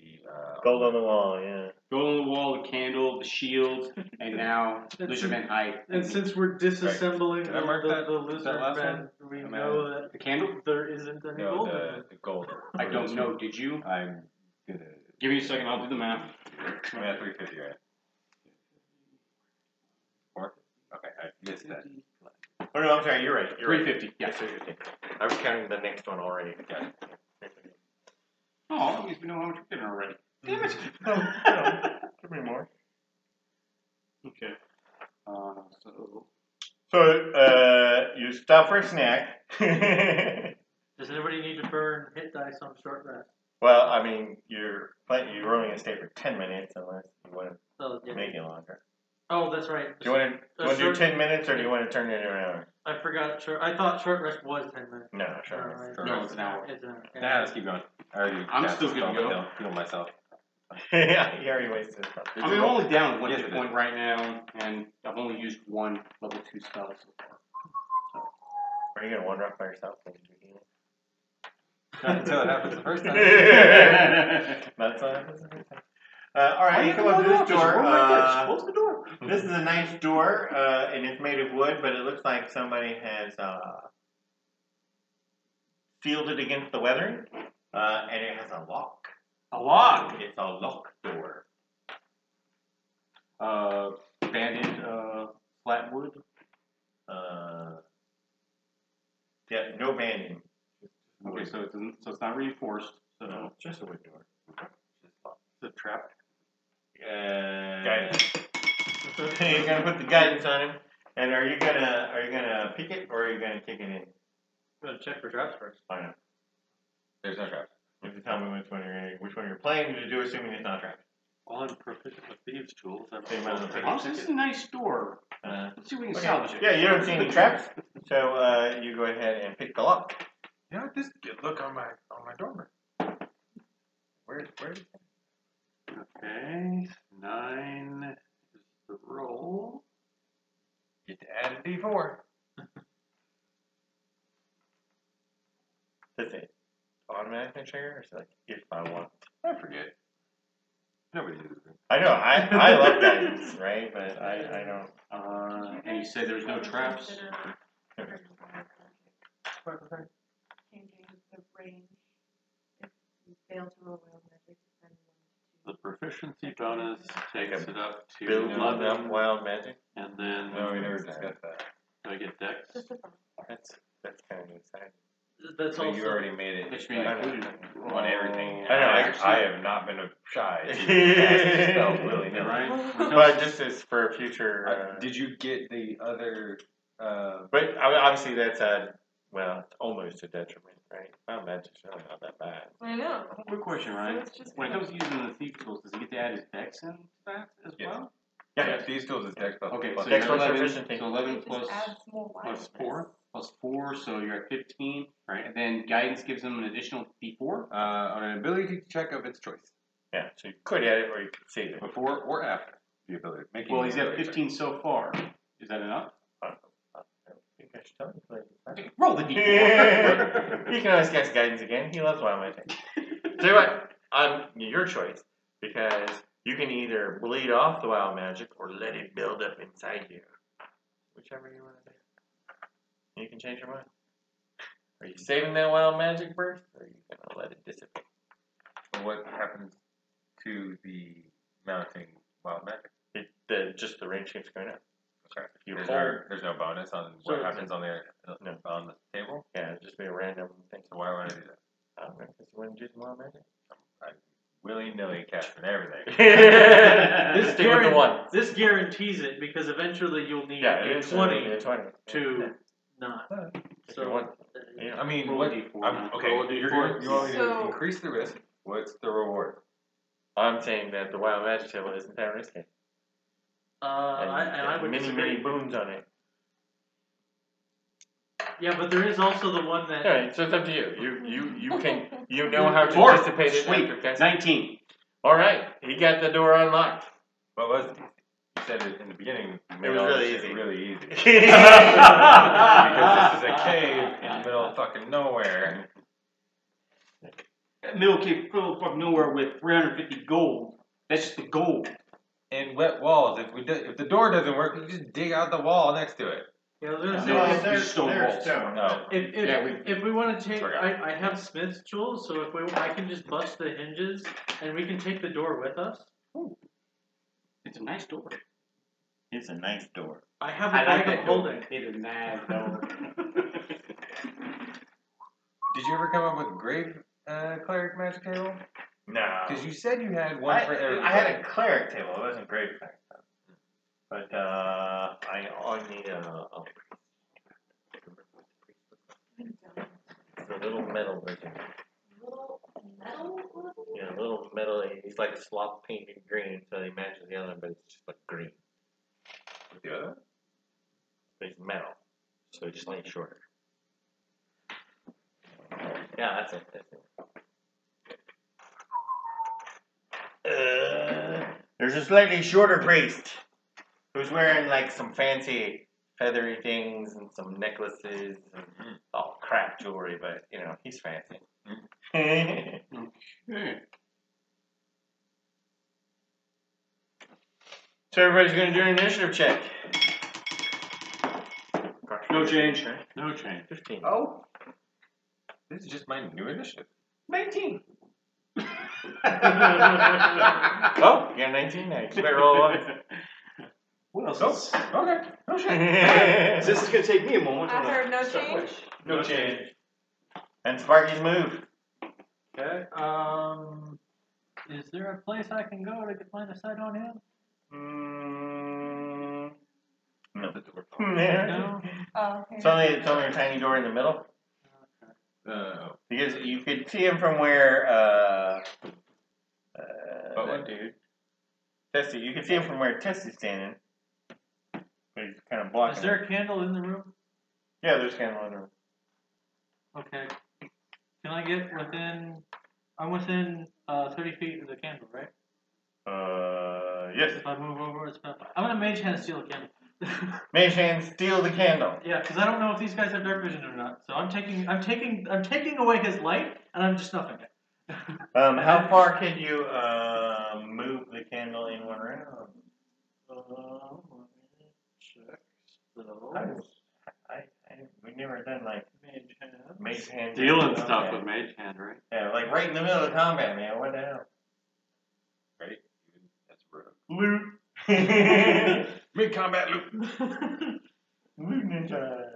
Gold on the wall, yeah. Go on the wall, the candle, the shield, and now lizardmen hide. And since we're disassembling Did I mark the that lizard last men, we I'm know that The candle? there isn't any No, gold in the it. gold. I don't know. Did you? I'm gonna. Give me a second. I'll do the math. I'm at 350, right? 4? Okay, I missed that. Oh, no, I'm sorry. You're right. You're right. 350. Yeah. 350. I was counting the next one already. Got it. Oh, at least we know how much we're getting already. Damn it. No, give me more. Okay. So. So, you stop for a snack. Does anybody need to burn hit dice on short rest? Well, I mean, you're only gonna stay for 10 minutes unless you want to Oh, yeah. make it longer. Oh, that's right. Do you want to do 10 minutes or do you want to turn it into an hour? I forgot. I thought short rest was 10 minutes. No, sure. No, it's an hour. It's an hour. Nah, let's keep going. I already I'm cast still a good to spell, but go. don't heal myself. Yeah, you already wasted it. I mean, I'm only down one Yes, hit it point right now, and I've only used one level 2 spell so far. Are you gonna wander off by yourself when you do healing? Not until it happens the first time. Not until it happens the first time. Alright, you come up to this door. Close the door. This is a nice door, and it's made of wood, but it looks like somebody has sealed it against the weathering, and it has a lock. A lock. It's a lock door. Banded flat wood. Yeah, no banding. Okay, so it's not reinforced. So No, it's just a wood door. it's a trap. Guidance. You're gonna put the guidance on him, and are you gonna pick it or are you gonna kick it in? I'm gonna check for traps first. I know. There's no traps. You have to tell me which one you're planning to do, assuming it's not trapped. Well, I'm proficient with thieves' tools. I'm So you might as well pick Oh, this is a nice door. Uh, Let's see if we can okay. salvage it. Yeah, you don't see any traps, so you go ahead and pick the lock. You know, this good look on my dormer. Where is it? Okay, 9 is the roll. Get to add a D4. That's it. Automatically trigger, or is it like if I want? I forget. Nobody uses it. I know, I love guidance, right? But I don't. And you say there's no traps. Changing the range if you fail to roll wild magic, then The proficiency bonus takes it up to Build 11, up wild magic. and then No, we never discussed that. do I get dex? just a thought. That's kind of exciting. That's But also. you already made it. That should be like, included. on everything. I know, I have not been shy to cast spells willy-nilly. Right? But just as for future. Did you get the other? But obviously that's it's almost a detriment, right? Wild magic's really not that bad. I know. Quick question, So Ryan. it's just When it comes to using the thief tools, does he get to add his dex in that as Yes. well? Yeah, these tools is dex plus. Okay, plus so Dex you're plus 11, proficiency. so 11 it plus just adds more plus wildness. 4, so you're at 15, right? And then guidance gives him an additional D4 on an ability check of its choice, Yeah, so you could add it or you could save it. before or after the ability. Making Well, the he's at ability 15 so far. Is that enough? I think I should tell you, but- Roll the D4. You can always cast guidance again. He loves wild magic. Tell you what, your choice, because you can either bleed off the wild magic or let it build up inside you. Whichever you want to do. You can change your mind. Are you saving that wild magic burst, or are you gonna let it dissipate? check. What happens to the mounting wild magic? Just the range keeps going up. Okay. If you There's no bonus on what happens on the table. Yeah, it'd just be a random thing. So why would I do that? I don't know, because you want to do some wild magic. Willy-nilly casting everything. Stick with the one. This guarantees it because eventually you'll need Yeah, a it's 20 a 20 to not. If you want. Yeah. I mean, Roll what? a D4. Okay, Roll a you D4. want me to So- increase the risk? What's the reward? I'm saying that the wild magic table isn't that risky. I would many disagree. boons on it. Yeah, but there is also the one that. Alright, so it's up to you. You know how to Four. dissipate it Sweet. after casting. 19. Alright, he got the door unlocked. What was it? You said it in the beginning. You made was all really this shit easy. really easy. Because because this is a cave in the middle of fucking nowhere. Middle cave, middle of nowhere with 350 gold. That's just the gold. And wet walls. If the door doesn't work, you just dig out the wall next to it. Yeah, I was gonna No, say, it's- if- there's stone walls. No. if we want to take, Forgot. I have Smith's tools, so I can just bust the hinges and we can take the door with us. It's a nice door. It's a nice door. I have a I like bag that of door. holding. It is nice door. Did you ever come up with grave cleric magic table? No. Because you said you had one for everybody. I had a cleric table. It wasn't great cleric table. But I need a the little metal version. Little metal little metal. He's like slop painted green, so he matches the other one, but it's just like green. With the other? But he's metal, so he's just slightly shorter. Yeah, that's it. There's a slightly shorter priest who's wearing like some fancy feathery things and some necklaces and all crap jewelry, but you know, he's fancy. So everybody's gonna do an initiative check. No change. No change. 15. Oh. This is just my new initiative. 19. Oh, you got 19 now. You better roll one. What else? Oh, Is, okay. No shit. this is gonna take me a moment. I to heard no start change. No change. And Sparky's move. Okay. Is there a place I can go to get line of sight on him? No. No. Oh, okay. It's only a tiny door in the middle. Because you could see him from where But one dude. Tessie. You can see him from where Tessie's standing. But he's kind of blocking. Is there a candle in the room? Yeah, there's a candle in the room. Okay. Can I get within? I'm within 30 feet of the candle, right? Yes. If I move over, it's not. I'm gonna mage hand steal a candle. Mage hand, steal the candle. Yeah, because I don't know if these guys have dark vision or not. So I'm taking away his light, and I'm just snuffing it. How far can you move the candle in one round? Let me check. So We've never done like mage hand. Dealing stuff with Mage Hand, right? Yeah, like right in the middle of combat, man. What the hell? Right? That's rude. Loot. Mid-combat loop. Loot ninja.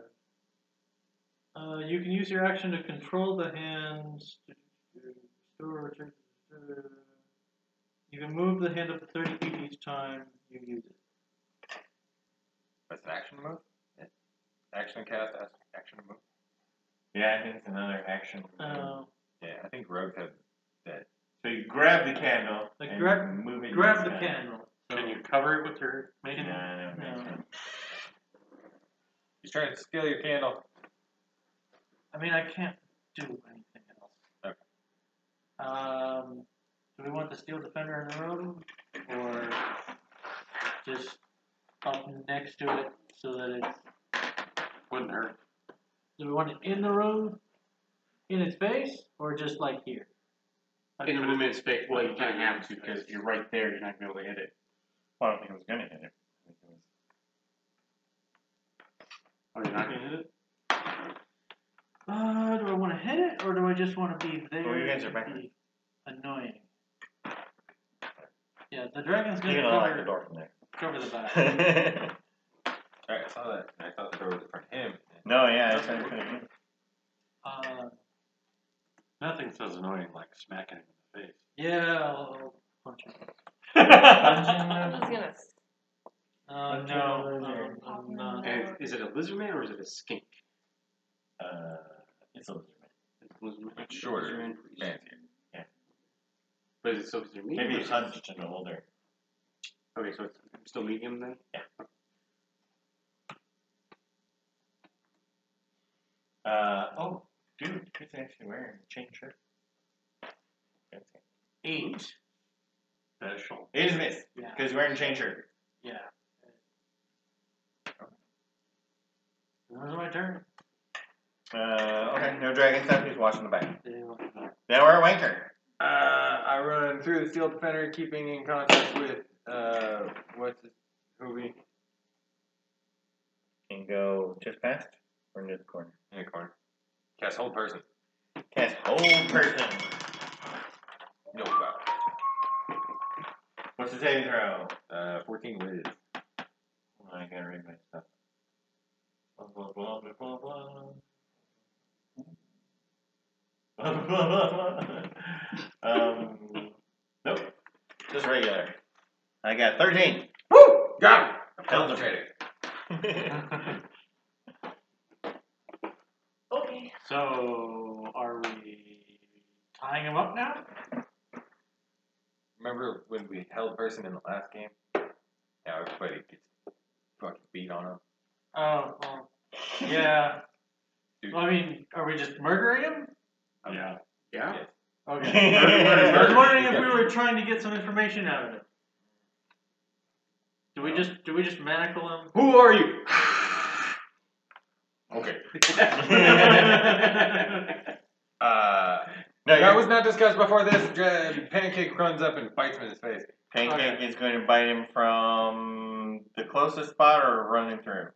You can use your action to control the hands. You can move the hand up to 30 feet each time you use it. That's an action move? Yeah. Action cast, action move. Yeah, I think it's another action. Yeah, I think rogues have that. So you grab the candle Like and move it. grab the candle. Can you cover it with your Yeah, Mage Hand? I know. No. He's trying to steal your candle. I mean, I can't do anything else. Okay. Do we want the steel defender in the room, or just up next to it so that it's? Wouldn't hurt. Do we want it in the room, in its face, or just like here? In the room in space, well, you kind of have to because if you're right there, you're not gonna be able to hit it. Well, I don't think I was gonna hit it. Oh, you're not gonna hit it? Do I want to hit it, or do I just want to be there? Well, you guys are to back. be annoying. Yeah, the dragon's You gonna can unlock the door from cover the back. there. Alright, I saw that. I thought the door was in front of him. No, yeah, it's not gonna Nothing says annoying like smacking him in the face. Yeah, I'll punch him. I'm just gonna. No, I'm not. And is it a lizard man or is it a skink? It's a lizard man. It's a lizard man. It's shorter. Lizard man. Fancier. But is it still medium? Maybe or it's is it- hunched and older. Okay, so it's still medium then? Yeah. Oh, dude, he's actually wearing a chain shirt. 8. Special. It is miss, Yeah. because he's wearing a chain shirt. Yeah. Now's my turn. Okay, no dragon stuff, he's watching the back. Yeah. Now we're at Wanker. I run through the steel defender, keeping in contact with who we Can go just past or near the corner. In the corner. Cast hold person. Cast hold person. No wow. What's the saving throw? 14 whiz. I gotta read my stuff. Blah, blah, blah, blah, blah, blah. Blah, blah, blah, blah. Nope. Just regular. I got 13. Woo! Got him! Held him. Concentrating. Okay. So, are we tying him up now? remember when we held person in the last game? Now everybody gets fucking beat on them. Oh, well, yeah. Dude. Well, I mean, are we just murdering him? Yeah. Yeah. Okay. I was wondering if we were trying to get some information out of it. Do we just manacle him? Who are you? Okay. No, That was not discussed before this. Pancake runs up and bites him in his face. Pancake is going to bite him from the closest spot or run him through.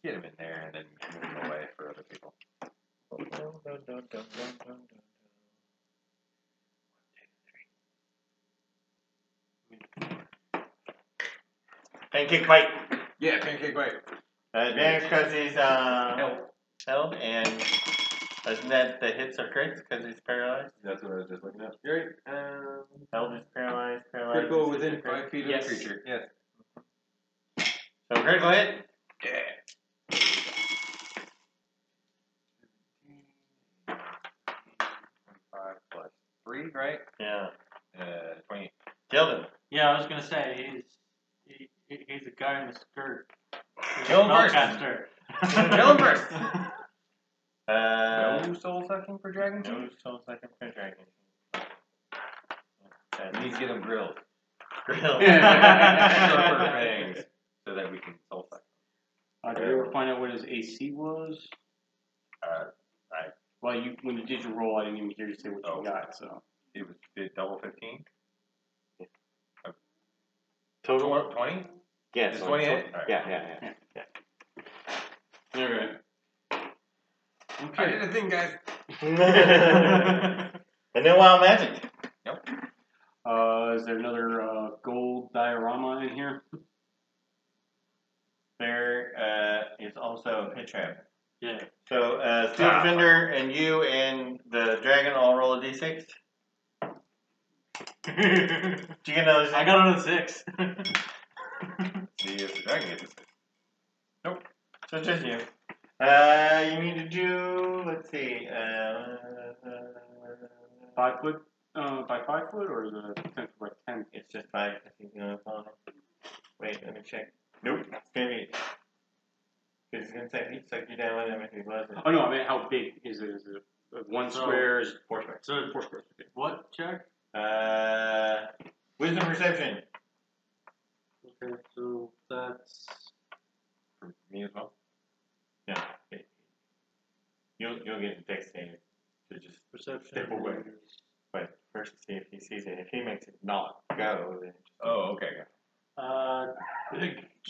Get him in there and then move him away for other people. Pancake bite. Yeah, pancake bite. Advantage because he's held, and isn't that the hits are crits because he's paralyzed? That's what I was just looking at. Right. Held is paralyzed. Critical is within crit. 5 feet Yes. of the creature. Yes. So critical hit. Yeah. 25 plus 3, right? Yeah. 20. Killed him. Yeah, I was gonna say he's a guy in the skirt. He's Kill him a first. spellcaster. Kill him first. No soul sucking for dragon No teeth? soul second for dragon. We need to get him grilled. Grill. Sharper fangs. So that we can soul suck. Did you ever find out what his AC was? Well, when you did your roll, I didn't even hear you say what you got. So It was double 15? Total 20? Yeah, Is so 20 hit? Yeah. all right. I did a thing, guys. And then wild magic. Is there another gold diorama in here? There is also a pit trap. Yeah. So Steel Defender and you and the dragon all roll a d6. Did you get another 6? I got it on 6. See if the dragon gets it. So it's just you. You need to do, let's see, 5 foot by 5 foot, or is it 10 foot by 10? it's just 5. I think you're going to fall. Wait, let me check. Nope, it's going to be. Because it's going to say he'd suck you down with him if he wasn't. Oh no, I mean how big is it? Is it 1 square? Is 4 squares. So 4 squares? Okay. what check? Wisdom perception. Okay, so that's For me as well? No. You'll get the dex save to just perception. step away. But first see if he sees it. If he makes it not go, then. Oh, okay.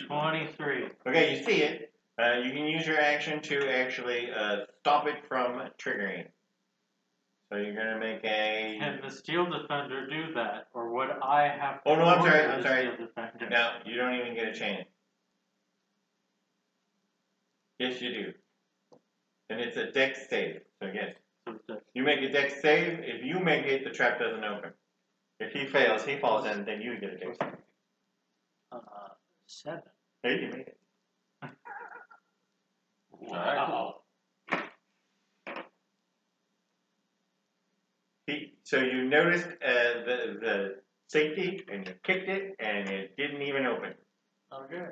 23. Okay, you see it. You can use your action to actually stop it from triggering. So you're gonna make a. Can the Steel Defender do that, or would I have to? Oh no, I'm sorry. order I'm the sorry. Steel Defender? No, you don't even get a chance. Yes, you do. And it's a dex save. So yes, you make a dex save. If you make it, the trap doesn't open. If he fails, he falls in. Then you get a dex save. 7. Hey, you made it. Wow. So you noticed the safety, and you kicked it, and it didn't even open. Okay.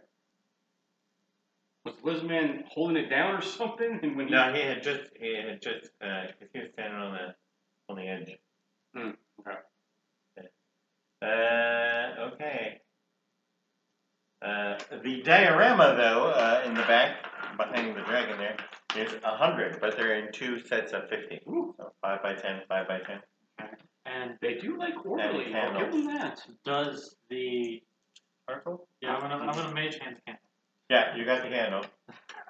Was the lizard man holding it down or something? And when No, he had just, because he was standing on the edge. Okay. Okay. The diorama, though, in the back, behind the dragon there, is 100, but they're in 2 sets of 50. Ooh. So 5 by 10, 5 by 10. And They do like orderly. I'll give them that. does the Article? yeah? I'm gonna mage hand candle. Yeah, you got the candle.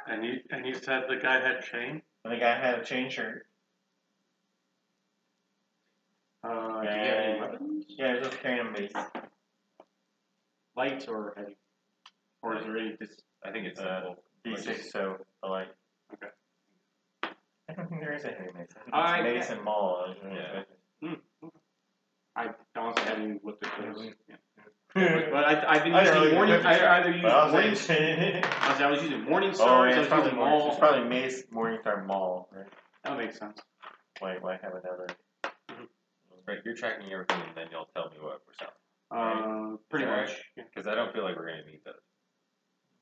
And you said the guy had chain? And the guy had a chain shirt. Do you have any weapons? Yeah, he's just carrying a mace. Light or heavy? Or is there any I think it's simple. D6, so I like. Okay. I don't think there is a heavy mace. I- Mace and maul. Yeah. I honestly haven't even looked at those. Yeah. Yeah. But I've been I don't using really morning. remember I either use But I'll morning. say- I was using morning Oh, stars. yeah, I it's was using probably, it's all. probably mace, Morningstar, maul. Right? That makes sense. Why have another? Right, you're tracking everything, and then you'll tell me what we're selling. Pretty Alright. much. Yeah. Because I don't feel like we're gonna need those.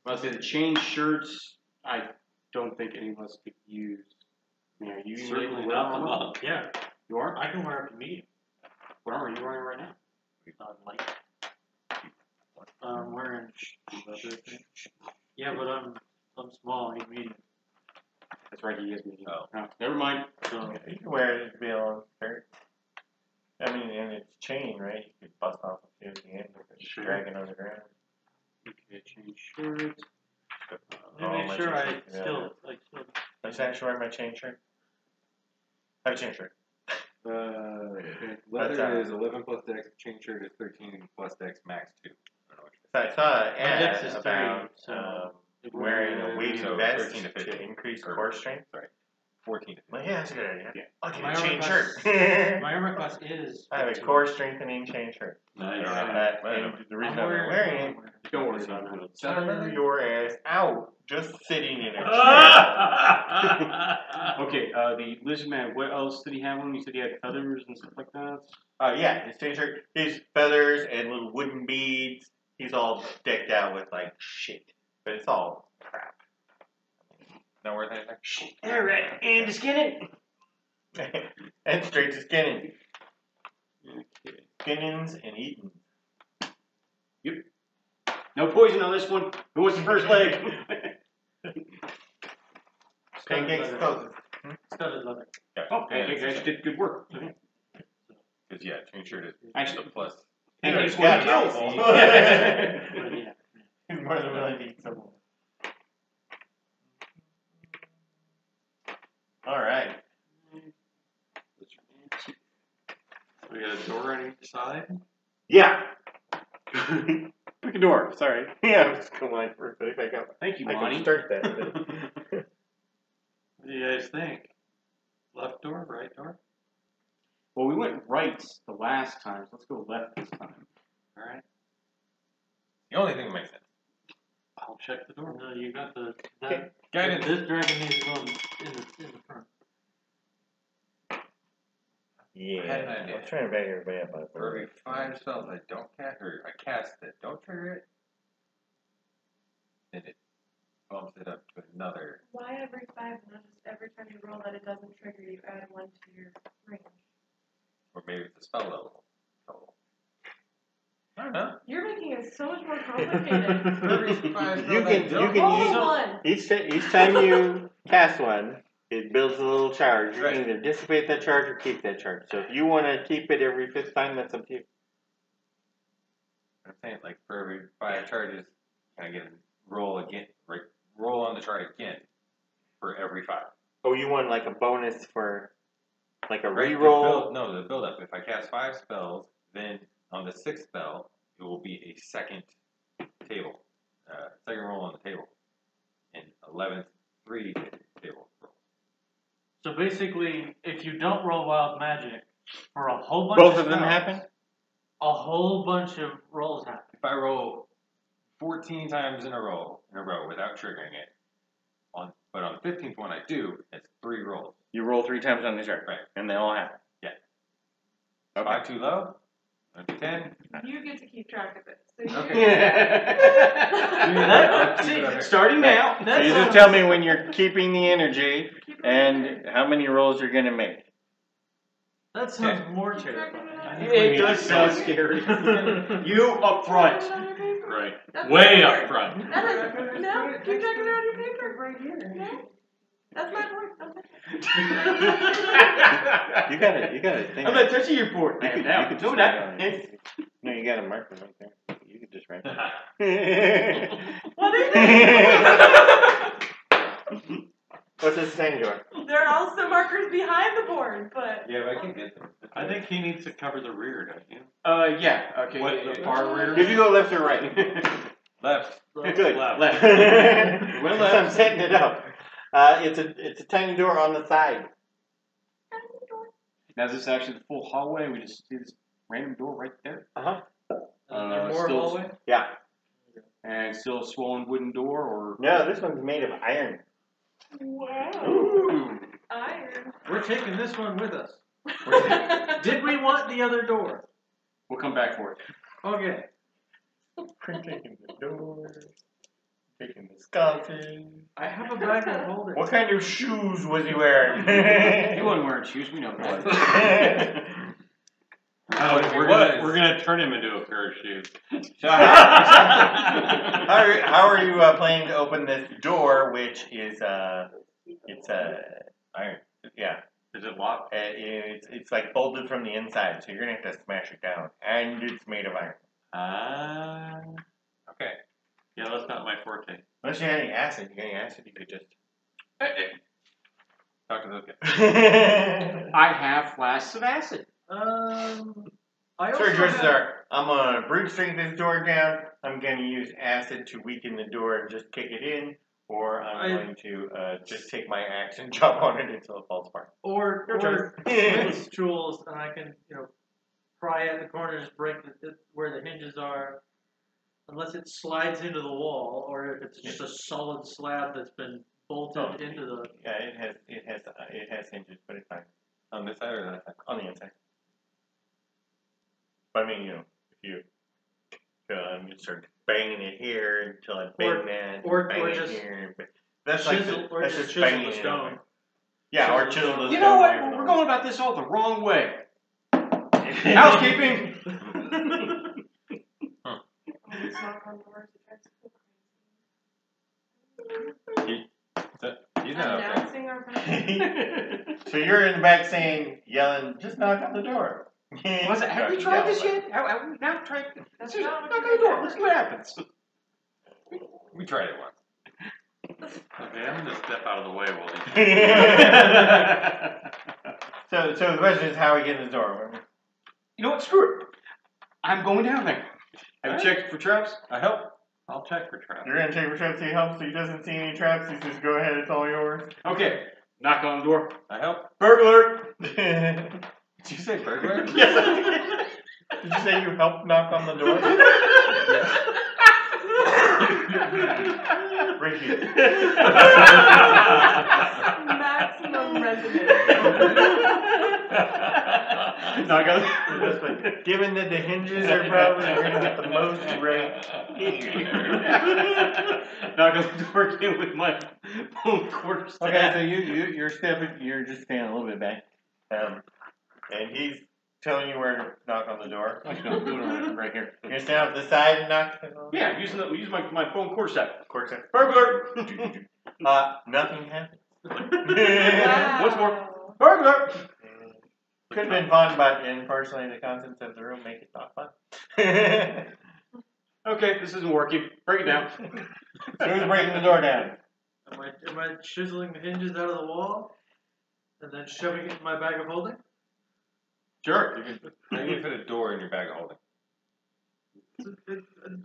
I'll say the chain shirts, I don't think any of us could use. Yeah, you Certainly wear not the armor? bug. Yeah, You are? I can wear up to medium. What armor are you wearing right now? Light. I'm wearing. Yeah, but I'm small. I need medium. That's right, he is medium. Oh. Never mind. So You can wear it to be on shirt. I mean, and it's chain, right? You could bust off a few at the end if it's Sure. dragging on the ground. Okay, change shirt. let me Oh, make my sure I chain shirt, yeah. still like. Let's actually wear my chain shirt. I have a chain shirt. Leather is 11 plus dex, chain shirt is 13 plus dex, max 2. I don't know what So I saw an My dex ad is 30, about so if we're wearing a gonna- weighted so vest 13 to 15. to increase Or- core strength. 14 to 15. Well, yeah, that's a good idea. Yeah. I'll get My a chain armor shirt. class- My armor class is. I have a 15. core strengthening chain shirt. Nice. And the reason I'm wearing it Don't worry about it. tire your ass out just sitting in a chair. Okay, the lizard man, what else did he have on? You said he had feathers and stuff like that? Yeah, his chain shirt, his feathers and little wooden beads. He's all decked out with like shit, but it's all crap. Not worth anything? Alright, and to skin And straight to skinning. it. Okay. Skinnings and eating. No poison on this one. Who wants the first leg? Pancakes closes. Studded leather. Yeah. Oh, pancake guys did good work. Because, yeah, chain shirt is Actually- the plus. Pancakes Yeah, were yeah. kills. Yeah. He's more than willing to eat some more. Alright. We got a door on each side. Yeah. Pick a door, sorry. Yeah, I'm just going for it. If I go. Thank you, I Monty. can start that. But What do you guys think? Left door, right door? Well, we went right the last time, so let's go left this time. All right. The only thing that makes sense. I'll check the door. No, you got the. Okay. Guidance. This dragon needs to go in the front. yeah. I had an idea. I'm trying to back everybody up. By For every 5 spells I don't cast, or I cast that don't trigger it, then it bumps it up to another. Why every 5, not just every time you roll that it doesn't trigger, you add 1 to your range? Or maybe it's a spell level total. I don't know. You're making it so much more complicated. For every 5 spells You I can don't Roll use- 1. Each time you cast one, it builds a little charge. You Right. can either dissipate that charge or keep that charge. So if you want to keep it every 5th time, that's up to you. I'm saying, like, for every 5 charges, can I get a roll again? Right? Roll on the chart again for every 5. Oh, you want like a bonus for like a Right? reroll? The build up. If I cast 5 spells, then on the 6th spell, it will be a second table. Second roll on the table. And 11th, 3 table rolls. So basically, if you don't roll wild magic for a whole bunch Both of of them spells, happen? a whole bunch of rolls happen. If I roll 14 times in a row without triggering it, but on the 15th one I do, it's 3 rolls. You roll 3 times on the chart. Right. And they all happen. Yeah. Okay. 5 too low, maybe 10. You get to keep track of it. So you See, starting now. So you just tell me when you're keeping the energy and how many rolls you're going to make. That sounds more Keep track of terrifying. it. I think we It need does to sound go. scary. You up front. Right. That's Way my up board. front. That is, no, keep track of it on your paper. Right here. No. That's my board. Don't touch it. You got to think. I'm not touching your board. I am now. You could No, just not. write on it. No, you got a marker right there. You could just write that. What is it? What's this saying, Joy? There are also markers behind the board, but. Yeah, but I can get them. I think he needs to cover the rear, don't you? Yeah. Okay. What, the far rear? If you go left or right. Left. Good. Left. Left. Well, Because I'm setting it up. It's a tiny door on the side. Now is this actually the full hallway? We just see this random door right there. Uh-huh. Is there more still- hallway? Yeah. And still a swollen wooden door, or No, this one's made of iron. Wow. Ooh. Iron. We're taking this one with us. Did we want the other door? We'll come back for it. Okay. We're taking the door. Taking the sconces. I have a bag of holding. What kind of shoes was he wearing? He wasn't wearing shoes. We know that. But if he We're was, gonna turn him into a pair of shoes. So how are you planning to open this door, which is it's iron? Yeah, Is it locked? it's like bolted from the inside, so you're gonna have to smash it down, and it's made of iron. okay. Yeah, that's not my forte. Unless you had any acid, you could just. Talk to those guys. I have flasks of acid. I also Sir, choices have, are: I'm gonna brute strength this door down. I'm gonna use acid to weaken the door and just kick it in, or I'm going to just take my axe and chop on it until it falls apart. or Your Smith's tools, and I can, pry at the corners, break where the hinges are, unless it slides into the wall, or if it's just a solid slab that's been bolted into the. Yeah, it has hinges, but it's fine On this side or that side? on the inside. But I mean, if you start banging it here until I bang that, or bang it just here. But that's chisel- like or that's just just chisel banging the it stone. over. Yeah, or Chisel the chisel stone. the You stone. know what? over the We're wall. going about this all the wrong way. Housekeeping. Let's knock on doors. It drives people He's crazy. not okay. Announcing our presence. So you're in the back yelling, just knock on the door. Have we tried this yet? Have we not tried? That's Seriously, not what knock you on the door. guys Let's see what happens. We tried it once. Okay, I'm gonna step out of the way while he. So the question is, how we get in the door? You know what? Screw it. I'm going down there. Have you checked for traps? I help. I'll check for traps. You're gonna take a traps, he helps, so he doesn't see any traps. He says, "Go ahead, it's all yours." Okay. Knock on the door. I help. Burglar. Did Did you say burglar? Yes. you say you helped knock on the door? Right here. Maximum resonance. Knock on. Given that the hinges are probably you're gonna get the most right. Knock on the door again with my own quarterstaff. Okay, so you're stepping, you're just standing a little bit back, and he's telling you where to knock on the door. I'm doing it right here. You're gonna stand off the side and knock. Yeah, using my phone quarterstaff. Quarterstaff. Burglar. Nothing happened. Wow. Once more. Burglar. Could have been fun, but unfortunately, the contents of the room make it not fun. Okay, this isn't working. Break it down. So who's breaking the door down? Am I chiseling the hinges out of the wall, and then shoving it in my bag of holding? Sure. How do you fit a door in your bag of holding?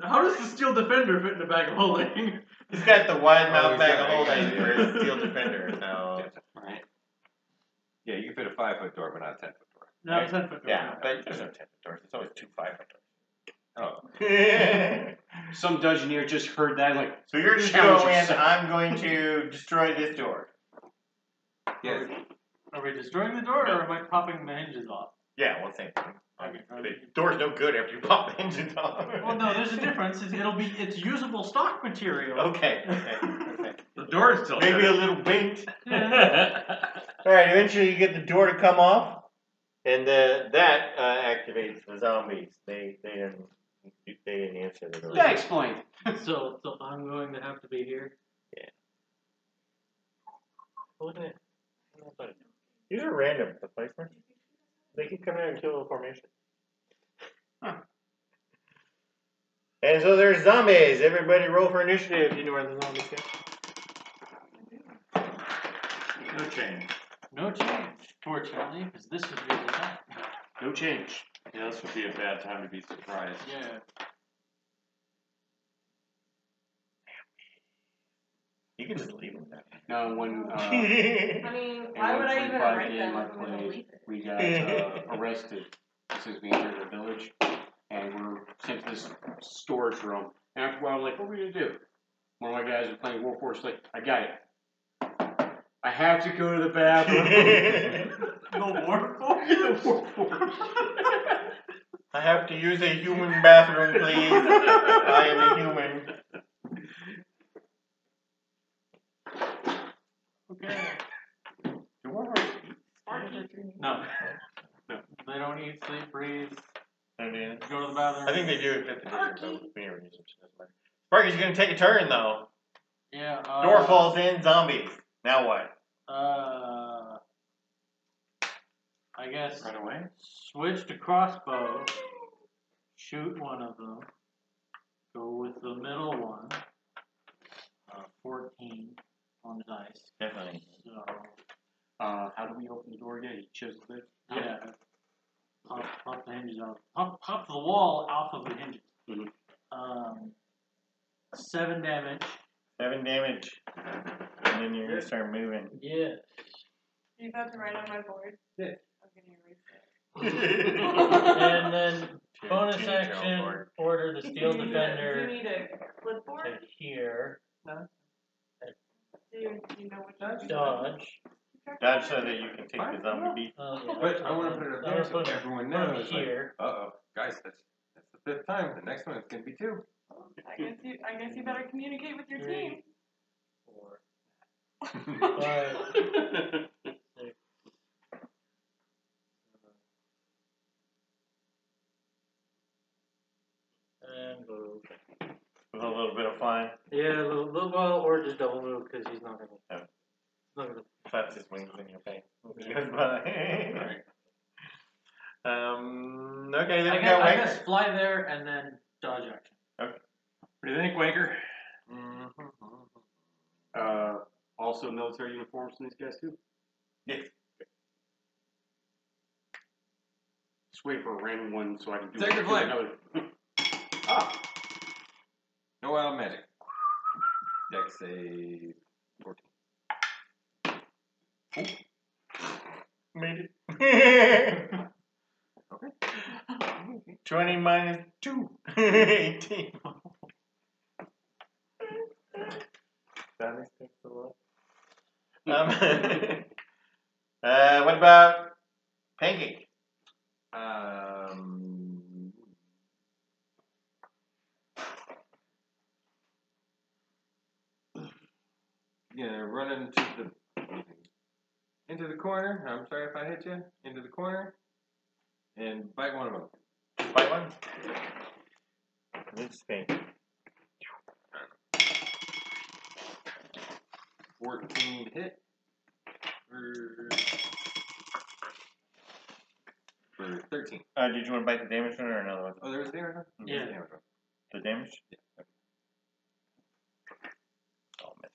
How does the steel defender fit in a bag of holding? He's got the wide mouth he's bag got of it, holding yeah. for his steel defender. So Right. Yeah, you can fit a 5-foot door, but not a 10-foot door. No, Right? 10 foot. yeah, but there's no 10-foot doors. There's always 2 5-foot Oh. doors. Some dungeoneer just heard that like. So you're just Challenge going in. yourself. I'm going to destroy this door. Yes. Are we destroying the door, or am I popping the hinges off? Yeah, well, same thing. The door's no good after you pop the engines off. Well, no, there's a difference. It's usable stock material. Okay. The door is still Maybe there. a little bent. All right. Eventually, you get the door to come off, and that activates the zombies. They didn't answer the door. Yeah, explain. So I'm going to have to be here. Look at it. These are random, the placements. They keep coming out and kill the formation. Huh. And so there's zombies. Everybody roll for initiative if you know where the zombies go. No change. No change, fortunately, because this would be the time. No change. Yeah, this would be a bad time to be surprised. Yeah. You can just leave them there. No, when I mean, why would I even write in that my if I'm gonna play, leave it? we got arrested. This is me entered the village, and we're sent to this storage room. And after a while, I'm like, what are we gonna do? One of my guys was playing War Force, like, I got it. I have to go to the bathroom. No more. I have to use a human bathroom, please. I am a human. Okay. Do warhorses eat? No. They don't eat, sleep, breathe, Oh, yeah. go to the bathroom. I think they do at the dinner, but we never use them, so it doesn't matter. Sparky's gonna take a turn, though. Yeah. Door falls in, zombies. Now what? I guess Run away? switch to crossbow, shoot one of them, go with the middle one. 14 on the dice. Definitely. So How do we open the door again? He chisels it. yeah, pop the hinges off. Pop the wall off of the hinges. Mhm. 7 damage. 7 damage. And then you're gonna start moving. Yeah. You got to write on my board. Yeah. I'm gonna erase it. And then bonus Change your own action, board. order the steel Do you defender need a clipboard? to here. Do you know what you're doing? Dodge. Dodge so that you can take the zombie beat. Yeah. But I want to put it up I'm there gonna so put it everyone from knows. Like, here. uh-oh, guys, that's the 5th time. The next one is going to be 2. I guess you better communicate with your team. 4, 5, 6, and move. With a little bit of flying. Yeah, a little while, or just double move because he's not gonna. Oh. Not gonna. Flaps his wings in your face. He goes by. Right. Okay, then I we guess, got I Waker. guess fly there and then dodge action. What do you think, Waker? Also military uniforms in these guys too? Yes. Just wait for a random one so I can do Sacred flame. another. No wild magic. Dex save 14. Made it. Okay. 20 minus 2. 18. What about Pancake? Gonna run into the corner. I'm sorry if I hit you. Into the corner and bite one of them. Bite one? Let's think. 14 hit. For 13. Did you want to bite the damage one or another one? Oh, there was damage one? Yeah. There was damage one. The damage? Yeah. Oh, man.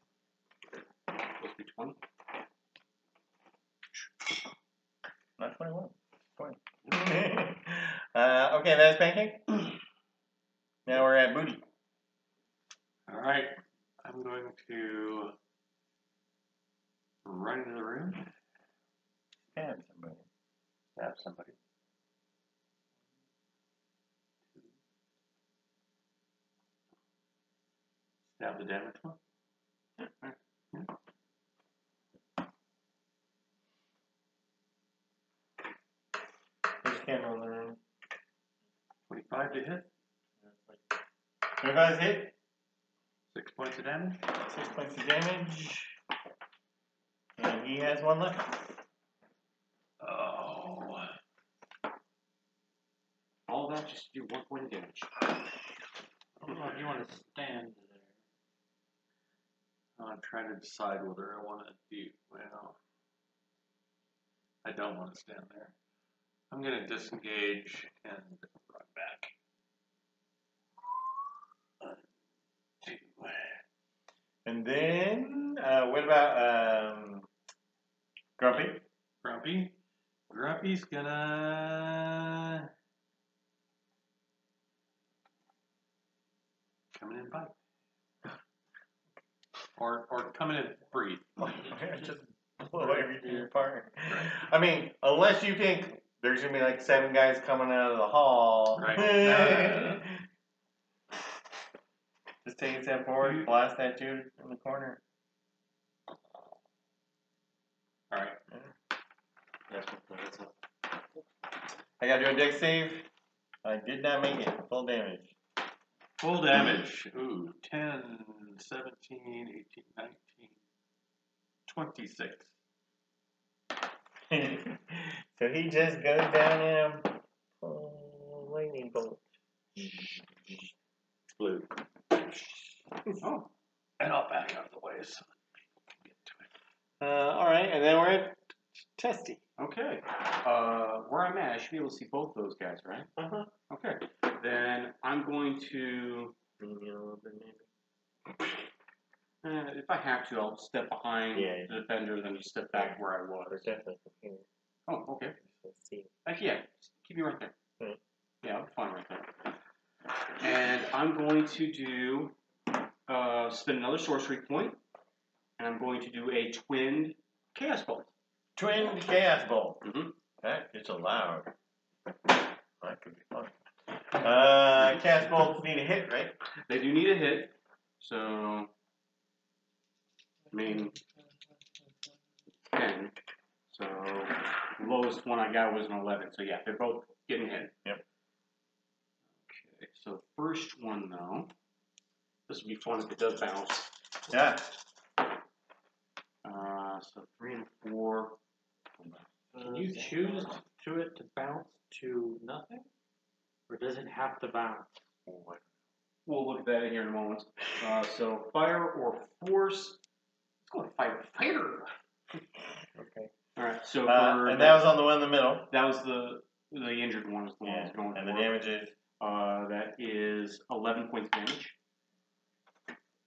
Supposed to be 20. Not 21. 20. Okay, that's Pancake. Now we're at Booty. Alright. I'm going to run into the room. Stab somebody. Stab somebody. Stab the damage one. There's a candle in the room. 25 to hit. 25 hit. 6 points of damage. 6 points of damage. And he has 1 left. Oh. All that just to do 1 point of damage. I don't know if you want to stand there. I'm trying to decide whether I want to do. Well, I don't want to stand there. I'm going to disengage and run back. 1, 2. And then, what about Grumpy? Grumpy. Grumpy's gonna come in and bite. Or come in and breathe. Just blow everything apart. Right. I mean, unless you think there's gonna be like 7 guys coming out of the hall. Right. No. Just take a step forward, blast that dude in the corner. All right. That's I gotta do a deck save. I did not make it. Full damage. Full damage. Ooh, 10, 17, 18, 19, 26. So he just goes down in a lightning bolt. blue. Oh, and I'll back out of the way so people can get to it. Alright, and then we're at Testy. Okay. Where I'm at, I should be able to see both those guys, right? Uh-huh. Okay. Then I'm going to, if I have to, I'll step behind Yeah. the defender, then just step back where I was. Oh, okay. Actually, yeah, keep me right there. Right. Yeah, I'll be fine right there. And I'm going to do, spend another sorcery point, and I'm going to do a twinned chaos bolt. Twin Chaos Bolt. Mm-hmm. That is allowed. That could be fun. Chaos Bolts need a hit, right? They do need a hit, so, I mean, 10. So, the lowest one I got was an 11. So, yeah, they're both getting hit. Yep. Okay, so first one, though, this will be fun if it does bounce. Yeah. So 3 and 4. Can you choose it to bounce to nothing? Or does it have to bounce? We'll look at that here in a moment. So fire or force. Let's go with fighter. Okay. All right. So and that was on the one in the middle. that was the injured one. Is the one Yeah. that's going And for. the damage is That is 11 points damage.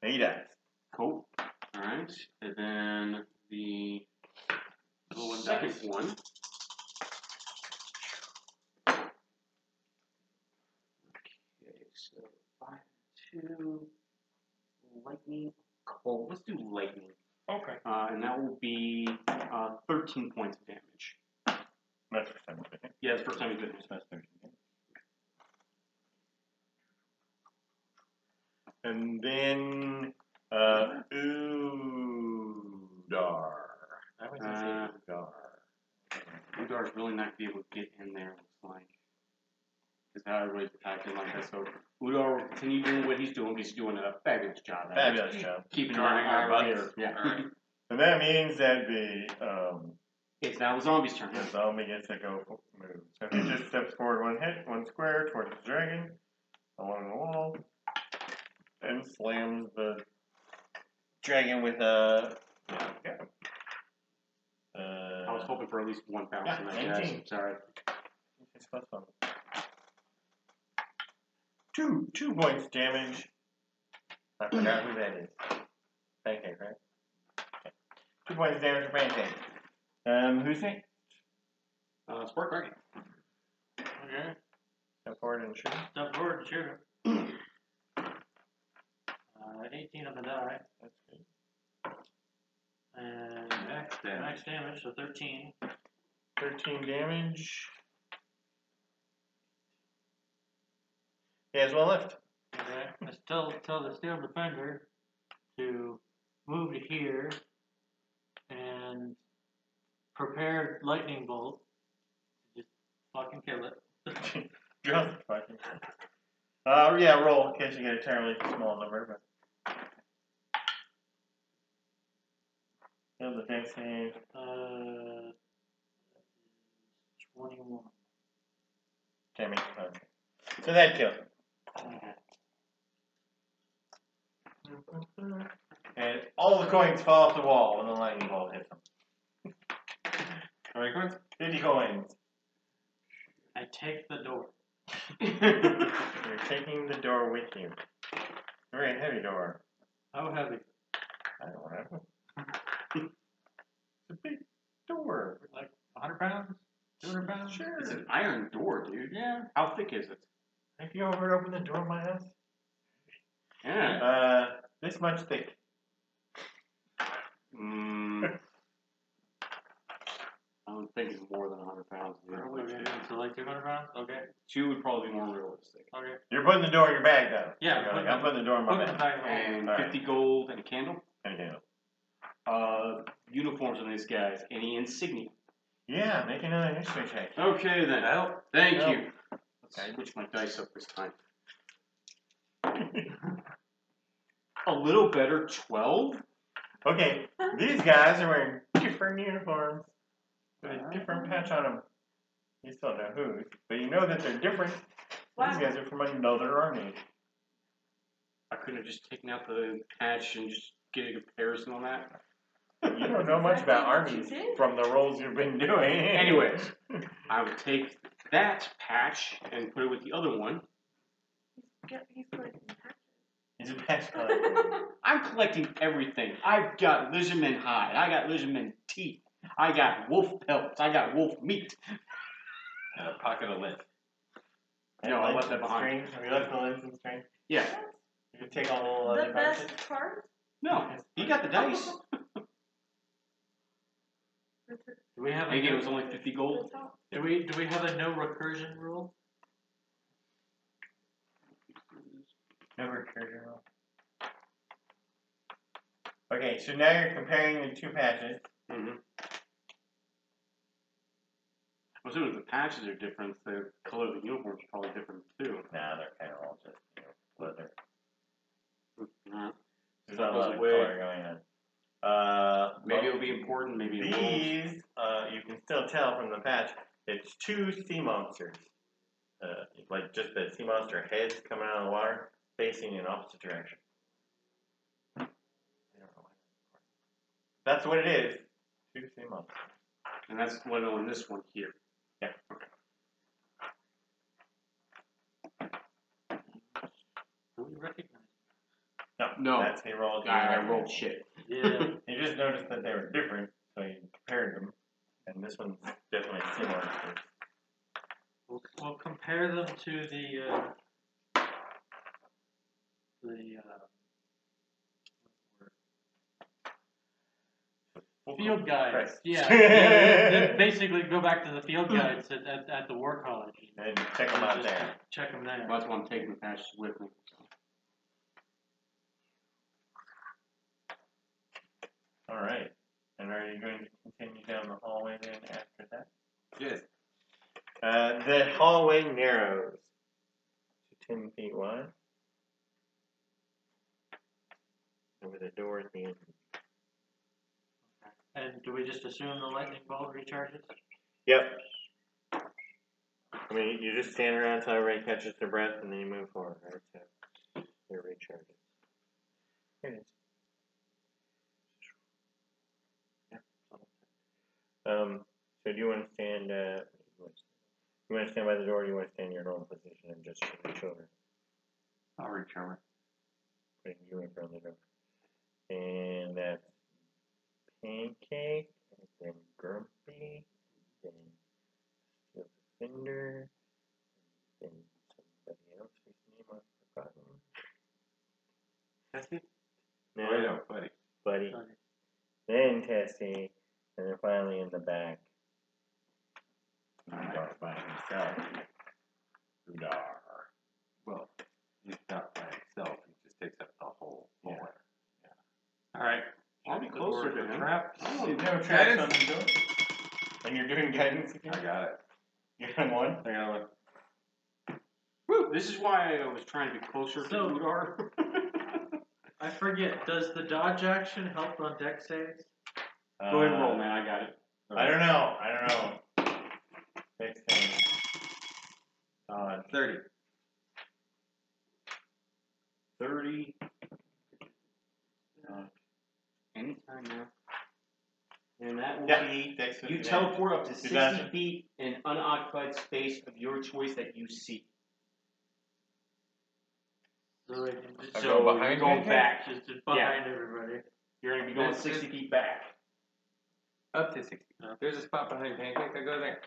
he dies. Cool. All right. And then the Little one second dies. one. Okay, so 5, 2, lightning. Cold. Let's do lightning. Okay. And that will be 13 points of damage. That's for some reason. Yeah, it's the first time you did this. That's 13. And then, Udar. I was gonna say Udar. Udar's really not going to be able to get in there, looks like. Because how everybody's attacking like that. So Udar will continue doing what he's doing. He's doing a fabulous job at it. Fabulous job. Keeping Guarding our butts. Yeah. All right. So that means that the It's now the zombie's turn. the zombie gets to go move. So he just steps forward one square towards the dragon along the wall, and slams the dragon with a. I was hoping for at least one bounce Yeah, in that 19. guys. Sorry. It's plus one. 2 points damage. I forgot who that is. Pancake, right? Okay. 2 points damage for Pancake. Who's next? Spark, right? Okay. Step forward and shoot. Step forward and shoot him. 18 on the die. That's good. And Max damage. max damage, so 13. 13 damage. He has one left. Okay. Let's tell the steel defender to move to here and prepare lightning bolt. Just fucking kill it. Just fucking. Yeah, roll in case you get a terribly small number, but. Kill the dex save. 21. Can't make it. Okay. So that killed him. And all the coins fall off the wall when the lightning bolt hits them. How many coins? 50 coins. I take the door. You're taking the door with you. Very heavy door. How heavy? I don't know. It's a big door. Like 100 pounds? 200 pounds? Sure. It's an iron door, dude. Yeah. How thick is it? Have you ever opened the door of my house? Yeah. This much thick. I don't think it's more than 100 pounds. Dude. Okay. So like 200 pounds? Okay. 2 would probably be more realistic. Okay. You're putting the door in your bag, though. Yeah, You're like, I'm putting the door in my Put it bag. back in the And All right. 50 gold and a candle. And a candle. uniforms on these guys. Any insignia? Yeah, make another history check. Okay then. Thank No. you. Let's switch my dice up this time. A little better, 12. Okay, these guys are wearing different uniforms with a different patch on them. You still don't know whose, but you know that they're different. These guys are from another army. I couldn't have just taken out the patch and just get a comparison on that. You don't know much about Exactly what armies you did. from the roles you've been doing. Anyways, I would take that patch and put it with the other one. He's collecting patches. He's a patch collector. I'm collecting everything. I've got lizardman hide. I got lizardman teeth. I got wolf pelts. I got wolf meat. And a pocket of lint. No, I left that behind. Have you left the lens and string? Yeah. You can take all The the best patches. part? No, he got the dice. Do we have And again, it a was only 50 The gold. top. do we have a no recursion rule? No recursion roll. Okay, so now you're comparing the two patches. Mm-hmm. Well, so if the patches are different, the color of the uniforms are probably different too. Nah, they're kind of all just leather. There's That not a goes lot of away. color going on. Maybe it'll be important, maybe it won't. These, you can still tell from the patch, it's two sea monsters. Like just the sea monster heads coming out of the water, facing in opposite direction. I don't know why. That's what it is. Two sea monsters. And that's what on this one here. Yeah. Do we recognize? No. That's he rolled. I rolled shit. Yeah. You just noticed that they were different, so you compared them. And this one's definitely similar. We'll compare them to the field guides. Right. Yeah, basically go back to the field guides at the War College. And check them out Just there. Check them there. That's why I'm taking the patches with me. All right. And are you going to continue down the hallway then after that? Yes. The hallway narrows to 10 feet wide. And with a door at the end. And do we just assume the lightning bolt recharges? Yep. I mean, you just stand around until everybody catches their breath and then you move forward. Right? So it recharges. Here it is. So do you want to stand, you want to stand by the door or do you want to stand in your normal position and just reach over? I'll reach over. Putting you in front of the door. And that's Pancake, and then Grumpy, then Steel Defender, then somebody else whose name I've forgotten. Tessie? No, Oh, yeah, buddy. Buddy. Then Tessie, and then finally in the back. Udar by himself. Udar. Well, he's not by himself. He just takes up the whole floor. Yeah. All right. I'll be closer to him. Trap. No traps on the door. And you're doing guidance again? I got it. You're on one? I gotta look. Woo! This is why I was trying to be closer to So- Udar. I forget. Does the dodge action help on deck saves? Go ahead and roll, man. I got it. I don't know. 16. 30. 30. Anytime now. And that will be. You teleport up to 60 Gotcha. feet in an unoccupied space of your choice that you see. So I So go behind you're going Pancake? back. just behind everybody. You're going to be going 60 feet back. Up to 60. There's a spot behind Pancake. I go there.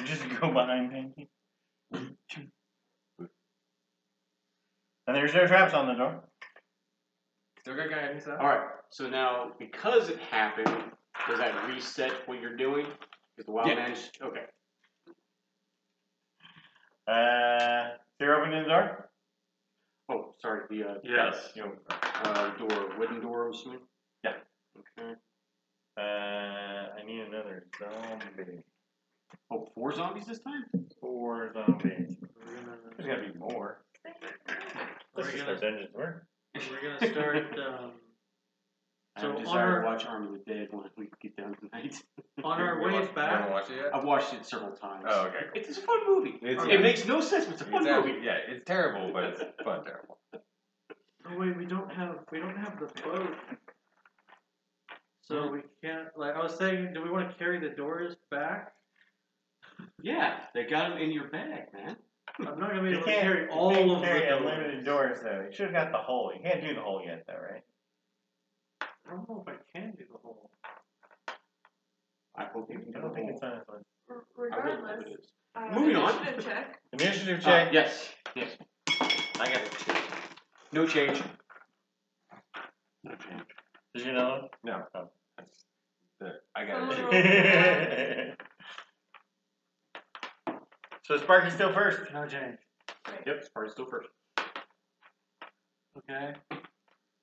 You just go behind Pancake. And there's no traps on the door. Still got guidance up. Alright, so now because it happened, does that reset what you're doing? Because the wild Yeah. man. Okay. So you're opening the door? Oh, sorry. The Yes. door, wooden door, I'm assuming. Yeah. I need another zombie. Oh, 4 zombies this time? 4 zombies. We're gonna, There's gotta be more. We're This is gonna- how dungeons work. we're gonna start, I so have a on desire our, to watch Army of the Dead when we get down tonight. on our You ways haven't back, watched it yet? I've watched it several times. Oh, okay. Cool. It's a fun movie. It's- It makes no sense, but it's a fun It's movie. actually, yeah, it's terrible, but it's fun terrible. oh wait, we don't have the boat. So we can't, like, I was saying, do we want to carry the doors back? Yeah, they got them in your bag, man. I'm not gonna be You able to can't carry all of the carry doors. unlimited doors though. You should have got the hole. You can't do the hole yet though, right? I don't know if I can do the whole. I hope you can do I don't think the it's whole. on this one. I really hope Regardless, it is. moving on. Initiative check. Initiative check. Yes. Yes. I got it. No change. No change. Did you know? No. Oh. That's I got Oh. it. So Sparky's still first. No change. Yep, Spartan's still first. Okay.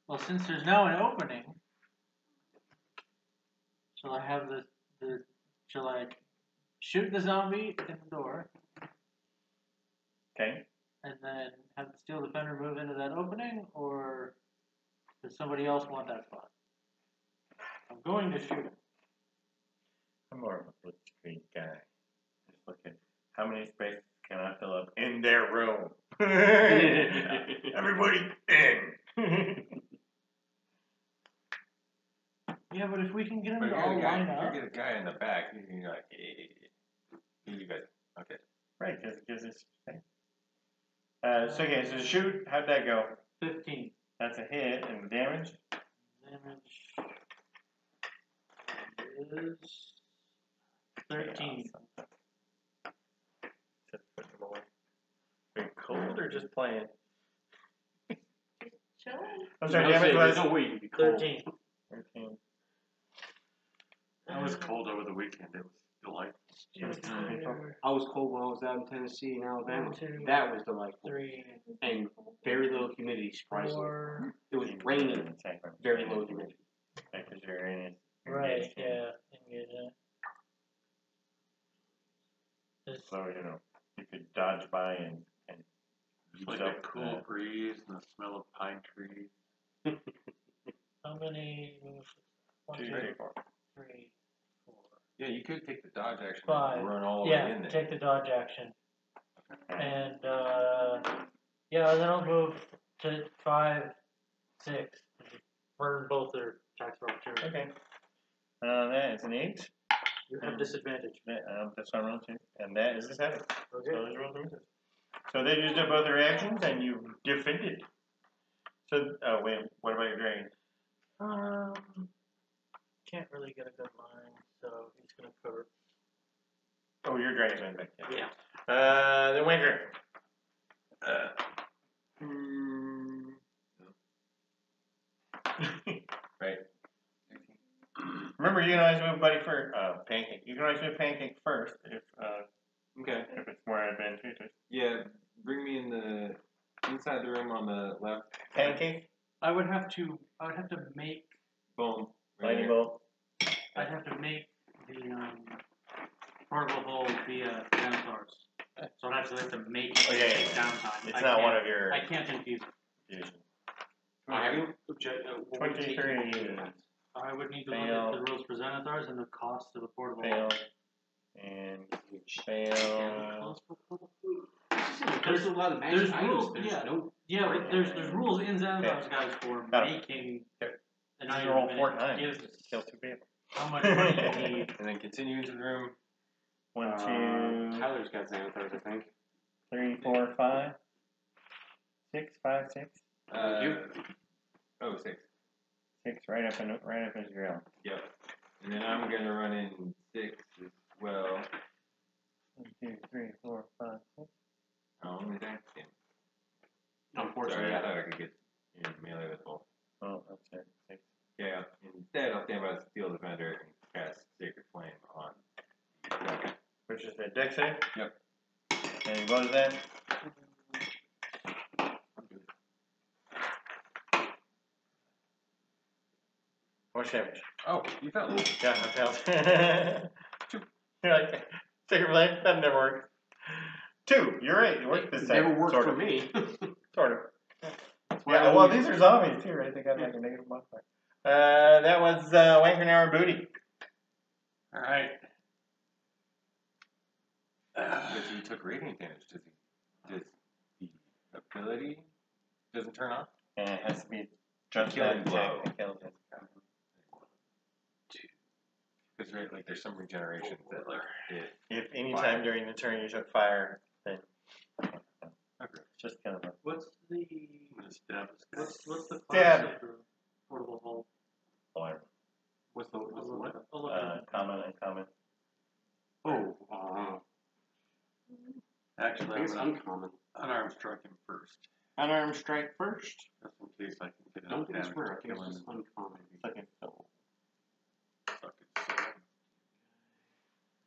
Well, since there's now an opening, shall I have shall I shoot the zombie in the door Okay. and then have the steel defender move into that opening, or does somebody else want that spot? I'm going to shoot him. I'm more of a blitzkrieg guy. Just looking. How many spaces can I fill up in their room? Everybody in. Yeah, but if we can get him But to if all you're the guy, line if up, you get a guy in the back, you're like, hey, you guys, okay. Right, because it gives us space. So okay, so shoot. How'd that go? 15 That's a hit, and the damage. damage is 13. Just put them away. Being cold or just playing? Chilling. I'm I sorry, was damage saying, there's was no way you can be cold. 13. 13. I was cold over the weekend. It was delightful. I was cold when I was out in Tennessee and Alabama. 1, 2, That was delightful. 3, And very little humidity, surprisingly. 4. It was raining, very low humidity. Because you're in it. Right, yeah. Engage that. This- So, you know, you could dodge by and It's use like up a cool breeze and the smell of pine trees. How many moves? 1, 2, 2, 3, 4. 3, 4. Yeah, you could take the dodge action 5. and run all the way Yeah, in there. take the dodge action. And, yeah, and then I'll move to 5, 6. Burn both their attacks for opportunity. Okay. That is an 8. You have disadvantage. That's what I'm rolling to. And that is a 7. Okay. So those rolls are misses. So they used up both their actions and you defended. So, wait, what about your dragon? Can't really get a good line, so he's gonna cover. Oh, your dragon's went back. Yeah. The winter. Right. Remember, you can always move Buddy first. Pancake. You can always move Pancake first if Okay. it's more advantageous. Yeah, bring me in the inside the room on the left. Pancake, I would have to make. Boom. Right lightning there. bolt. I'd have to make the portable hole via Xanathars. So I'd actually have to make it Okay. take downtime. It's not one of your I can't infuse it. fusions. I 23. I would need to Fail. look at the rules for Xanathars and the cost of the portable Fail. hole. And fail. There's a lot of magic There's items. rules, There's yeah. no. Yeah, but there's rules in Xanathars Okay. guys for Got it. making Okay. an You item roll and 4 it times. gives Kill 2 people. how much money you need. And then continue into the room. 1, 2, Tyler's got Xanathars, I think. 3, 4, 5. 6, 5, 6. You? Oh, 6. 6 right up as your L. Yep. And then I'm gonna run in 6 as well. 1, 2, 3, 4, 5, 6. Oh, only that. Unfortunately, Sorry, I thought I could get in melee with both. Oh, that's it. 6. Yeah. Instead, I'll stand by the steel defender and cast Sacred Flame on. Which is the dex save? Yep. And what is that? What's damage? Oh, you fell. Yeah, I failed. You're like, second blame? That never worked. 2. You're right. It worked this It time. never worked sort for of. me. Sort of. why I Yeah, well, always- these are zombies too, right? They got like a negative modifier. That was Wanker Hour Booty. All right. Because he took radiant damage. Does the ability doesn't turn off? And it has to be just Killing that blow. attack that kills it. Because like there's some regeneration that like it. If any time during the turn you took fire, then Okay. just kill them. What's the I'm gonna stab this guy. what's the Stab. class of the portable hull? What's the what? I'll look at it. Common, uncommon. Oh, I Actually, think I'm it's gonna uncommon. unarmed strike him first, Unarmed strike first. just in case I can get I don't enough think it's damage rare. I to think kill it's him. just uncommon. Second soul. Fuck it,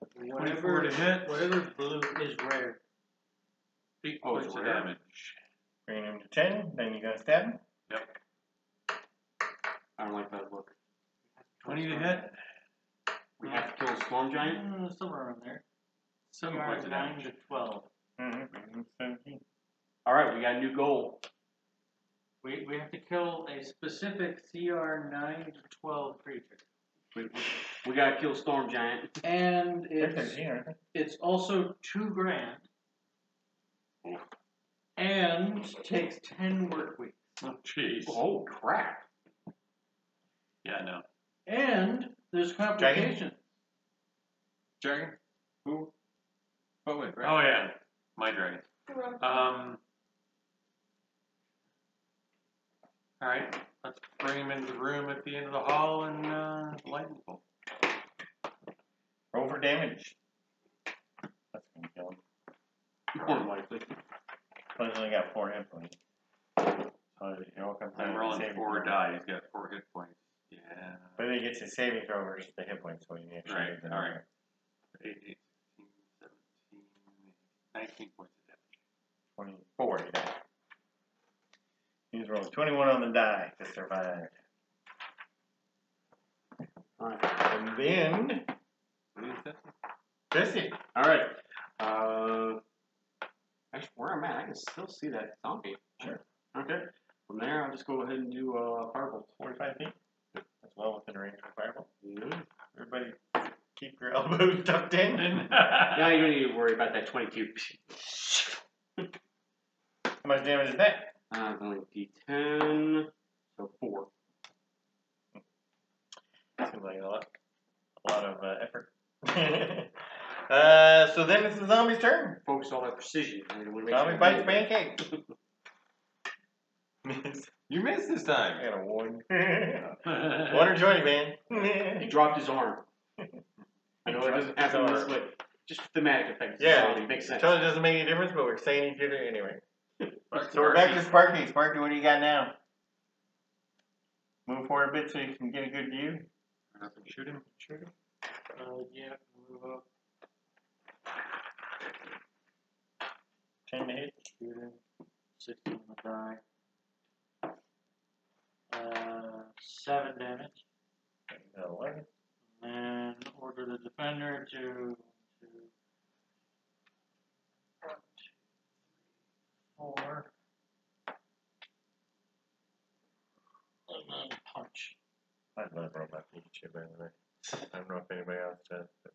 so 24 Whatever to hit. whatever blue is rare. 8 Oh, it's points of rare? damage. Bring him to 10, then you gotta stab him. I don't like that look. 20 to hit. We have to kill a storm giant. Somewhere around there. 7 CR points of 9 damage. to 12. Mm-hmm. 17. All right, we got a new goal. We have to kill a specific CR 9 to 12 creature. We got to kill storm giant. And They're it's 13, aren't they? it's also $2 grand. And takes 10 work weeks. Oh, jeez. Oh crap! Yeah, no. And there's complications. Dragon? Who? Bowman, right? Oh, yeah. My dragon. Alright, let's bring him into the room at the end of the hall and lightning bolt. Roll for damage. That's gonna kill him. More than likely. Plus, only got 4 hit points. So it all comes down I'm to rolling saving 4 throw. die, he's got 4 hit points. Yeah. But then he gets his saving throw versus the hit points, so you actually Right, use the alright. number. 8, 16, 17, 19 points of damage. 24 he died. He's rolling 21 on the die to survive. All right. And then, Jesse. All right. Actually, where I'm at, I can still see that zombie. Sure. Okay. From there, I'll just go ahead and do firebolt. 45 feet. That's well within range of fireball. Yeah. Everybody keep your elbows tucked in. Now you don't need to worry about that 22. How much damage is that? Only D10, so 4. Seems like a lot of effort. So then it's the zombie's turn. Focus all that precision. Zombie bites pancake. Miss. You missed this time. I got a 1. 1 or 20, man. He dropped his arm. I know it doesn't happen His this arm. way. Just thematic effects. Yeah, Zombie makes sense. totally doesn't make any difference, but we're saying he did it anyway. Sparky. So we're back to Sparky. Sparky, what do you got now? Move forward a bit so you can get a good view. Nothing, shoot him. Shoot him. Yeah, move up. 10 to hit. Shoot him. 16 on the die. 7 damage. 11. And order the defender to 4. And then punch. I'd love Robot Pikachu, by the way. I don't know if anybody else does. But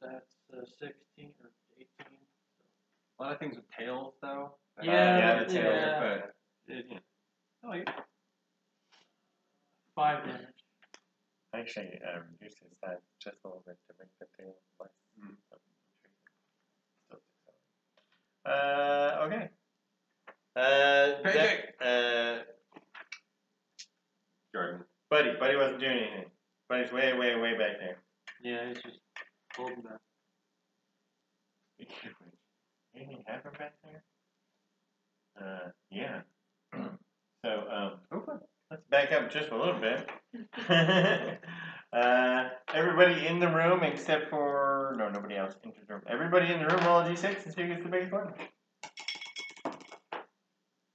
That's 16 or 18. A lot of things with tails, though. Yeah, the tails yeah. But Yeah. I like it. 5 damage. actually, reduced his size just a little bit to make the tail less. Okay. Jordan. Buddy wasn't doing anything. Buddy's way back there. Yeah, he's just holding back. Anything happen back there? Yeah. So, let's back up just a little bit. Everybody in the room except for nobody else enters the room. Everybody in the room roll a d6 and see who gets the biggest one.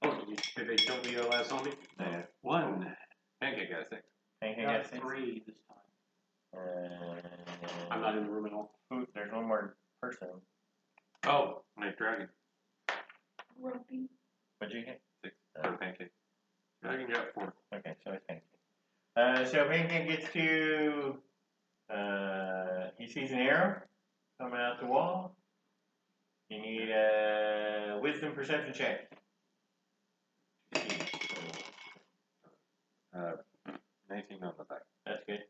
Oh, you if they killed the last zombie. Yeah. 1. Pancake got a 6. Pancake Got got 6. 3 this time. I'm not in the room at all. Ooh, there's one more person. Oh, night dragon. Grumpy. What'd you get? 6 Oh. for pancake. Dragon got 4. Okay, so it's Pancake. So Pancake gets to, he sees an arrow coming out the wall. You need a wisdom perception check. 19 on the back. That's good.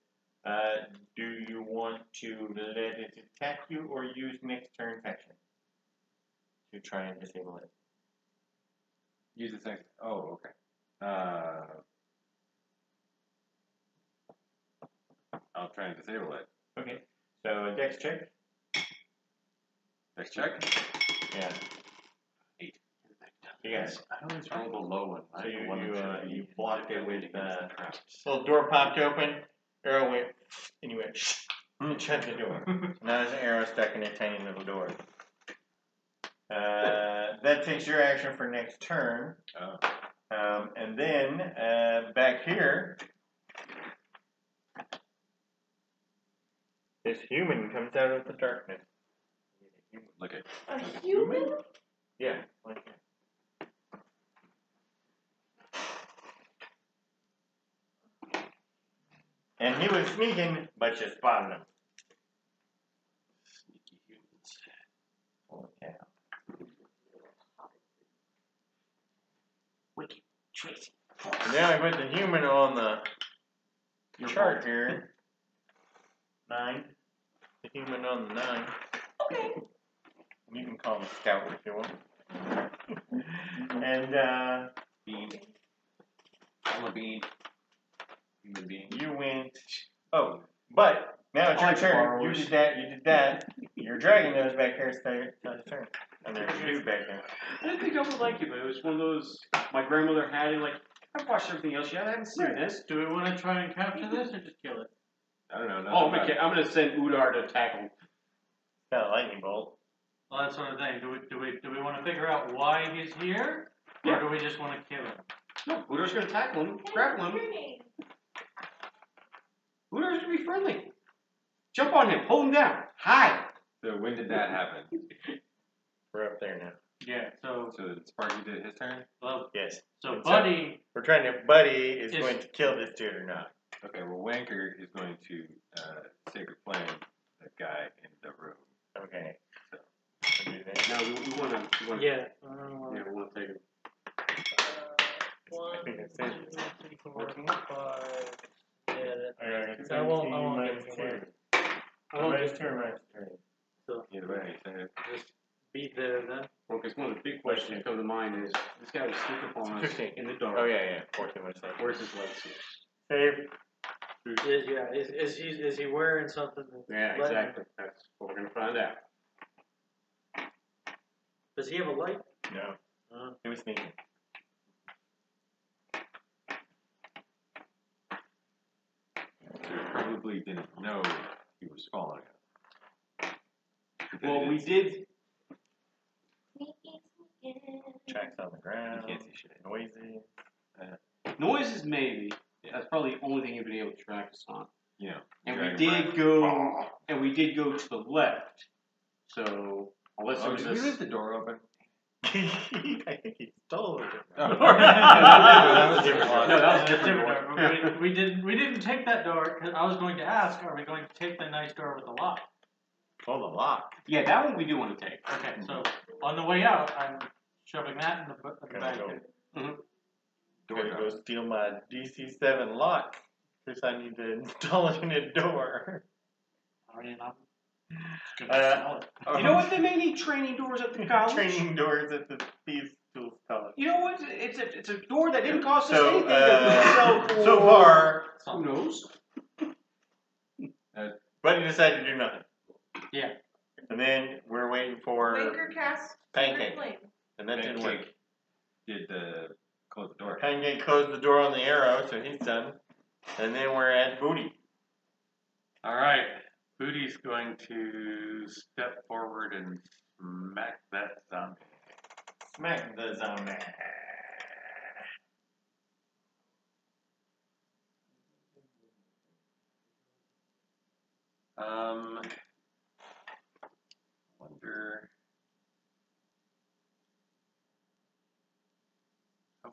Do you want to let it attack you or use next turn action to try and disable it? Use the second. Oh, okay. I'll try and disable it. Okay. So a dex check. Next check. Yeah. 8. Yes. I always roll the low one. So I want to you blocked it with traps. little door popped open, arrow went, and you went and shut the door. Now there's an arrow stuck in a tiny little door. That takes your action for next turn. Oh. And then back here, this human comes out of the darkness. Look at A human? Yeah, like that. And he was sneaking, but you spotted him. Sneaky humans. Holy cow. Wicked Tracy. Now I put the human on the Your chart fault. here. 9. The human on the 9. Okay. You can call him Scout if you want. And bean. I'm a bean. Human being. you went. Oh, but now it's your like turn. borrowers. You did that. Your dragon knows back here. It's his turn. And there's a dude back there. I didn't think I would like it, but it was one of those. My grandmother had it. Like I've watched everything else yet. I haven't seen this. Do we want to try and capture this or just kill it? I don't know. Oh, I'm gonna send Udar to tackle him. Got a lightning bolt. Well, that's sort of thing. Do we want to figure out why he's here, or do we just want to kill him? No, Udar's gonna tackle him, grapple him. Udar's gonna be friendly. Jump on him, pull him down. Hi. So when did that happen? We're up there now. Yeah. So So Sparky did his turn? well, Yes. so What's Buddy. We're trying to. Buddy is Is- going to kill this dude or not. Okay, well Wanker is going to sacred flame the guy in the room. Okay. So. We'll do that. No, we wanna. Yeah. Yeah, we wanna take him. I think it's it. 2, 3, 4, 5. Yeah, Alright, I won't minus give 2. it I won't Minus just 2 or minus 3. Either way, so just beat there then. Well, because one of the big questions that come to mind is this guy was sneaking up on us 15. in the dark. Oh yeah, 14 minus 7. Where's his legacy? Save. Is he wearing something? That's Yeah, letting- exactly. That's what we're gonna find out. Does he have a light? No. He was sneaking. he probably didn't know he was following us. Well, we did. Tracks on the ground. You can't see shit. Noisy. Noises, maybe. That's probably the only thing you've been able to track us on. You know. And dragon we did breath. go. And we did go to the left. So unless there Oh, was did a. we leave the door open? I think he stole it. Oh. that was different. one. No, that was That's different. different. We didn't take that door because I was going to ask, are we going to take the nice door with the lock? Oh, the lock. Yeah, that one we do want to take. Okay, so on the way out, I'm shoving that in the Can I back. go? Door Gonna go knob. steal my DC-7 lock. Because I need to install it in a door. I mean, I'm just Uh, gonna sell it. You know what? They may need training doors at the college. Training doors at the Thieves Tools College. You know what? It's a door that didn't cost us So, anything. That we sell for, so far, who knows? Buddy decided to do nothing. Yeah. And then we're waiting for, Wanker cast Pancake. Secret Flame. and that didn't work. Pancake did close the door. Pancake closed the door on the arrow, so he's done. And then we're at Booty. Alright. Booty's going to step forward and smack that zombie. Smack the zombie.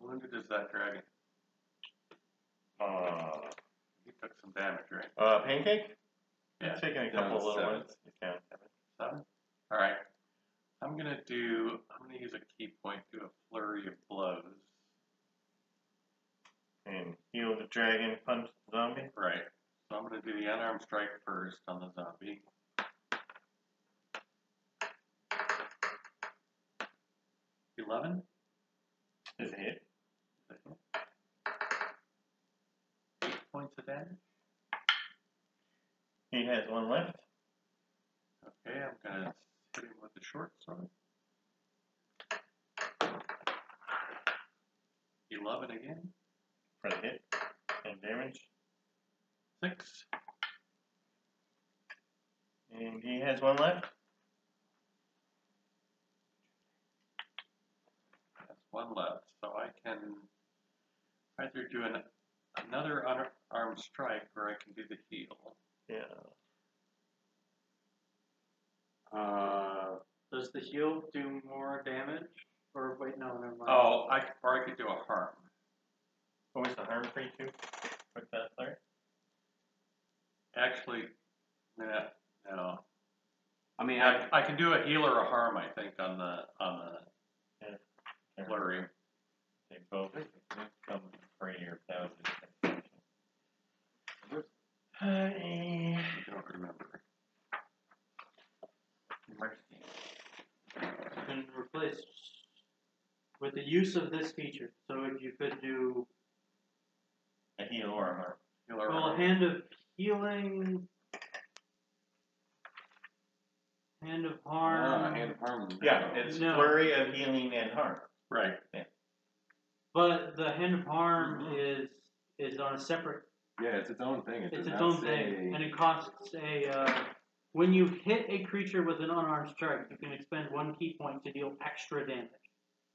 wounded is that dragon? He took some damage, right? Pancake? Yeah. It's taking a couple of little ones. Yeah. 7? Alright. I'm gonna use a key point, do a flurry of blows. And heal the dragon, punch the zombie. Right. So I'm gonna do the unarmed strike first on the zombie. $11 Is a hit. 8 points of damage. He has one left. Okay, I'm gonna hit him with the short sword. 11 again. For the hit. And damage. 6. And he has one left. That's one left. So I can either do another unarmed strike or I can do the heal. Yeah. Does the heal do more damage? Or wait, no, never mind. Oh, I could do a harm. What was the harm for you two? With that flare? Actually, no. I mean, I can do a heal or a harm, I think, on the Yeah. flurry. They both come free or thousand. I don't remember. You can replace with the use of this feature. So you could do A heal or a harm. Heal or a harm. hand of healing, hand of harm. Hand of harm. Yeah, it's No. flurry of healing and harm. Right. But the hand of harm is on a separate. Yeah, it's its own thing. It It's does its not own say- thing, and it costs a. When you hit a creature with an unarmed strike, you can expend 1 key point to deal extra damage.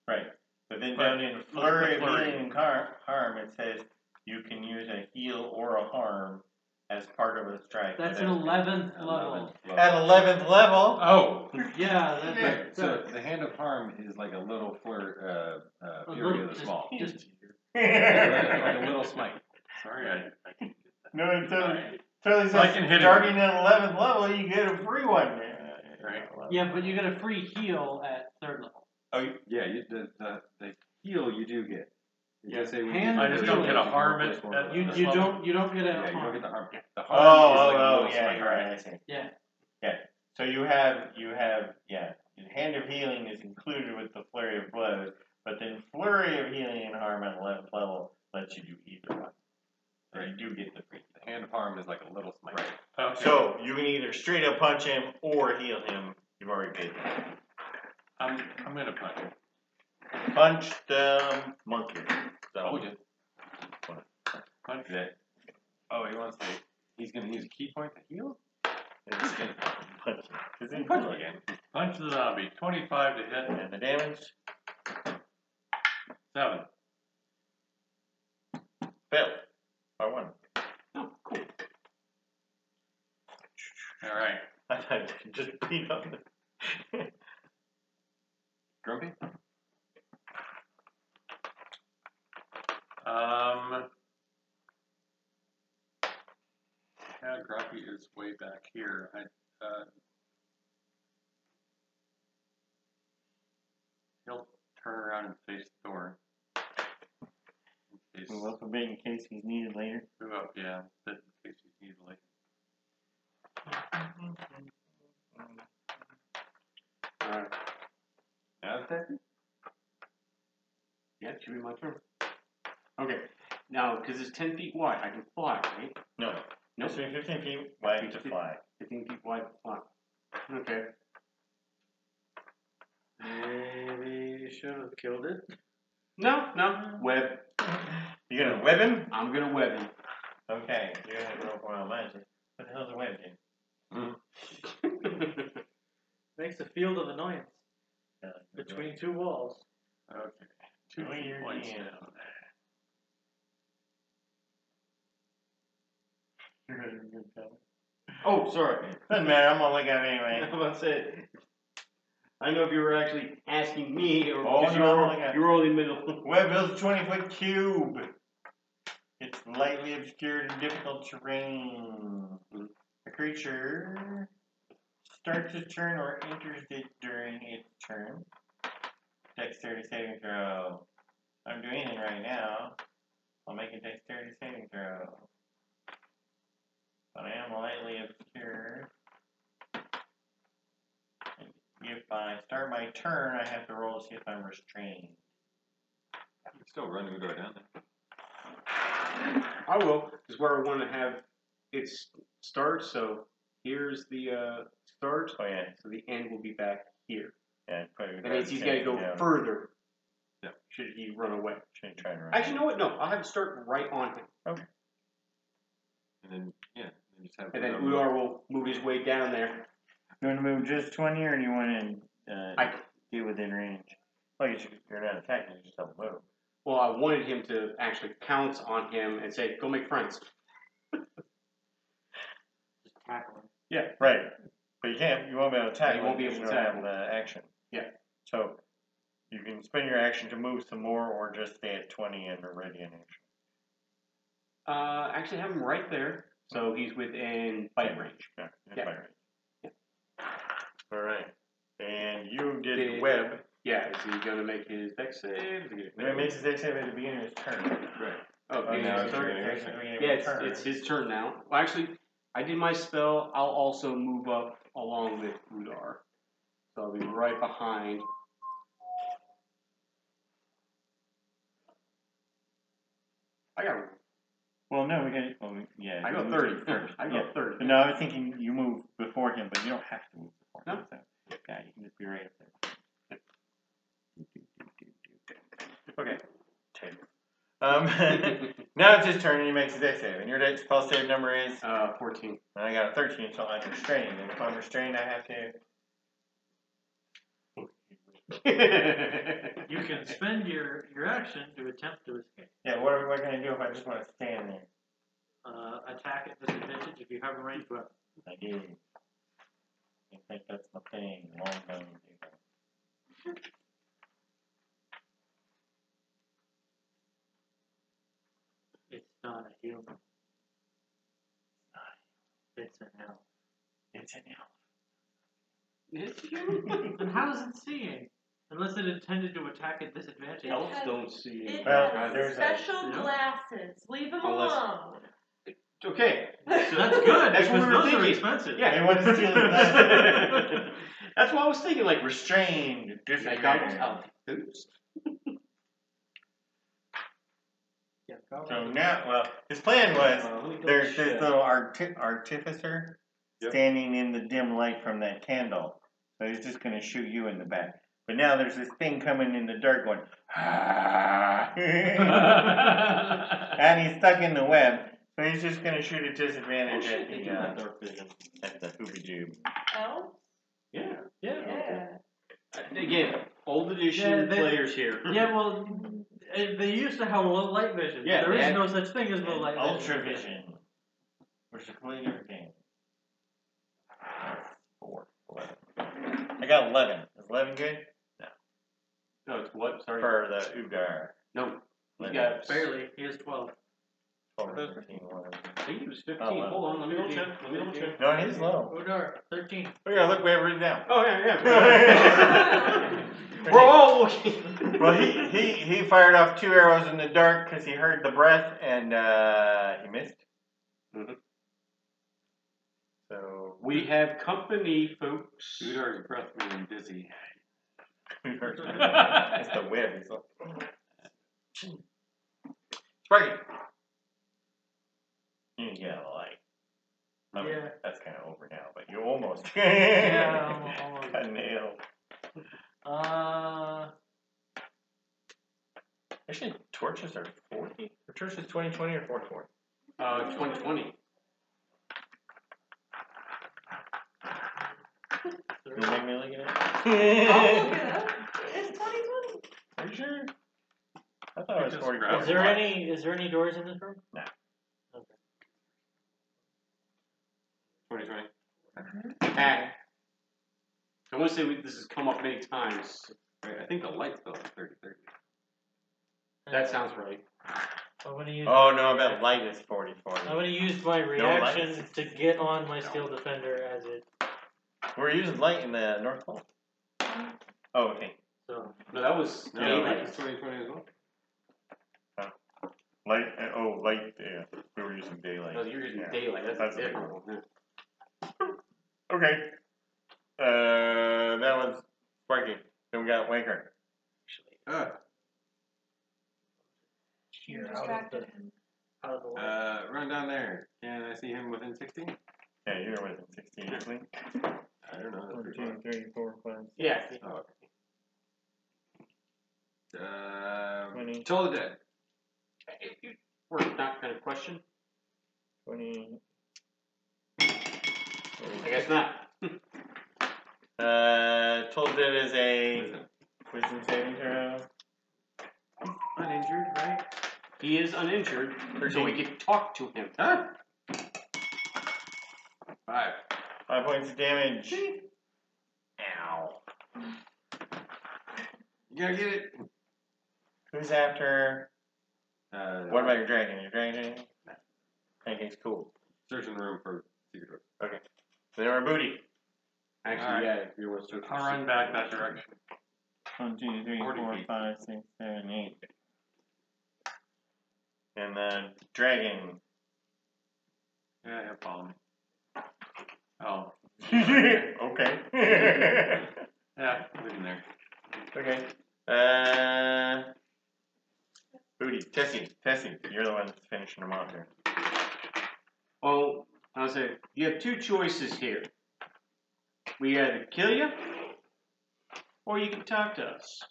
Right. But then But down in flurry of flurry. healing and harm, it says you can use a heal or a harm as part of a strike. That's an 11th level. 11th level. At 11th level. Oh, Yeah, Right, that's so the hand of harm is like a little fury of the small. Just Like a little smite. sorry, I can get that. No, it Alright. totally So I says can hit him. starting at 11th level, you get a free one. Right. yeah, but you get a free heal at 3rd level. Oh, Yeah, the heal you do get. It does say when you Hand do I of just the don't healing. get a you harm can at- replace one at- with You another. you don't get a Yeah, you don't harm. get the harm. The oh, harm is like a oh, little yeah, smite. you're right, I see. Yeah. Yeah. So you have, yeah, hand of healing is included with the flurry of blows, but then flurry of healing and harm at 11th level lets you do either one. So you do get the free. The hand of harm is like a little smite. Right. Okay. So you can either straight up punch him or heal him. You've already paid that. I'm gonna punch him. Punch the monkey. Oh, yeah. Punch. That. Oh, he wants to. He's gonna use a key point to heal. He's gonna punch him. 'Cause he's Punch him bloody. again. Punch the zombie. 25 to hit. And the damage 7. failed by 1. oh, cool. All right. I thought you could just beat on the. Grumpy. Yeah, Grumpy is way back here. He'll turn around and face the door. In case, Move up a bit in case he's needed later. move up, yeah, in case he's needed later. Alright. Now attacking. Yeah, it should be my turn. Okay. Now, because it's 10 feet wide, I can fly, right? No. Nope. It's 15 feet wide to fly. 15 feet wide to fly. Okay. Maybe you should have killed it. No. Web. You're gonna web him? I'm gonna web him. Okay. You're gonna roll for wild magic. What the hell's a web, Jim? Makes a field of annoyance between 2 walls. Okay. 2 Oh, feet you're points in. down. You're ready to go tell me. Oh, sorry. Doesn't matter. I'm gonna look at it anyway. I'm about to say, I don't know if you were actually asking me or Oh, because no, I got- you were only middle. Web builds a 20-foot cube. It's lightly obscured in difficult terrain. A creature starts its turn or enters it during its turn. Dexterity saving throw. I don't do anything right now. I'll make a dexterity saving throw. But I am lightly obscured. If I start my turn, I have to roll to see if I'm restrained. You can still run and go down there. I will. This is where I want to have it start. So here's the start. Oh yeah, So the end will be back here. yeah. Probably That means he's got to go further. Yeah. Should he run away? Should try and run. Actually, you know what? No, I'll have it start right on him. Okay. And then, yeah, you just have And then Udar will move his way down there. You want to move just 20, or do you want to I- get within range? Well, you're not attacking. You just have a move. Well, I wanted him to actually pounce on him and say, "Go make friends." Just tackle him. Yeah. Right. But you can't. You won't be able to attack. You won't be because able you to don't tackle. have the action. Yeah. So you can spend your action to move some more, or just stay at 20 and already in action. Actually, have him right there, so he's within bite range. Yeah. Yeah. Fine, right. All right. And you did Did- web. Yeah. Is he gonna make his dex save? Is he No, it makes his dex save at the beginning of his turn. Right. Oh, Oh, beginning now of it's his turn. your dex at the beginning of Yeah, his turn. it's his turn now. Well, actually, I did my spell. I'll also move up along with Udar, so I'll be right behind. I got. Well, no, we got. Oh, yeah. I go you 30. moved first. I go Yeah. 30. But no, I was thinking you move before him, but you don't have to move before him. No. So, yeah, you can just be right up there. Okay. Now it's his turn and he makes his dex save. And your dex spell save number is? 14. And I got a 13, so I'm restrained. And if I'm restrained, I have to. You can spend your action to attempt to escape. Yeah, what can I do if I just want to stand there? Attack at disadvantage if you have a ranged weapon. I do. I think that's my thing. Long time ago. It's not a human. It's an elf. It's an elf. It's human. And how is it seeing? Unless it intended to attack at disadvantage. Elves don't see. It Well, has there's special no. glasses. Leave them Unless- alone. Okay. That's good. That's what because we were those are thinking. expensive. Yeah. They want to steal his glasses. That's what I was thinking. Like, Restrained. my goggles Disadvantage. out. Oops. Yeah, go So ahead. now, well, his plan was Let me go there's check. this little artificer Yep. standing in the dim light from that candle. So he's just going to shoot you in the back. But now there's this thing coming in the dark going, ah. And he's stuck in the web. So he's just going to shoot at disadvantage at They the do have dark vision. hoopy doob. Elves? Yeah. Yeah. Again, old edition Yeah, they- players here. Yeah, well, they used to have low light vision. Yeah, There they is had- no such thing as low light vision. Ultra vision. Which is a completely different game. That's 4, 11. I got 11. Is 11 good? No, it's what? Sorry. For the Ugar. No. You 11. got. Barely. He has 12. 12, 13, 11. I think he was 15. Oh, wow. Hold on, let me double check. Let me double check. No, he's low. Udar, 13. Oh yeah, look, we have it written down. Oh yeah, yeah. We're all looking. Well, he fired off 2 arrows in the dark because he heard the breath and he missed. Mhm. So We have company, folks. Udar's breath made him dizzy. it's the web. He's like, Sparky. You get a light. I mean, Yeah. that's kind of over now, but you almost. Yeah, almost. Got nailed. Actually, torches are 40. Are torches 2020 or 420? 2020. You make me look at it? I'll look it up. It's 2020. Are you sure? I thought it was Just 44. grab Is there any doors in this room? No. Okay. 2020. Ah. I want to say this has come up many times. Right, I think the light spell is 30-30. That sounds right. I'm gonna use. Oh no, I bet light is 40. I'm gonna use my reaction to get on my steel defender as it. We're using light in the North Pole. Oh, okay. So No, that was No, daylight. light is 20-20 as well. Light. Oh, light. Yeah, we were using daylight. No, you're using Yeah. daylight. That's That's a a big different one. Yeah. Okay. That was Sparky. Then we got Wanker. You here out of distracted the him. out of the way. Run down there. Can I see him within 60? Yeah, you're within 16 easily. I don't know. 1, That's 2, pretty 3, 4, 5, Yeah. far. Oh, okay. 20, Toll the Dead. If you were not going to question, 20. I guess not. Told it is a Wisdom. wisdom saving throw. Uninjured, right? He is uninjured until we get to talk to him. Huh? 5. 5 points of damage. Ow. You gotta get it. Who's after? What about your dragon? Your dragon? No. Anything's cool. Searching the room for secret doors. Okay. Then our booty. Actually, Alright. yeah, if you were searching. I'll run back that direction. 1, 2, 3, 40 4, feet. 5, 6, 7, 8. And then dragon. Yeah, he'll follow me. Oh. Okay. Yeah, leave him there. Okay. Booty. Tessie. You're the one that's finishing them off here. Well, I'll say, you have two choices here. We either kill you, or you can talk to us.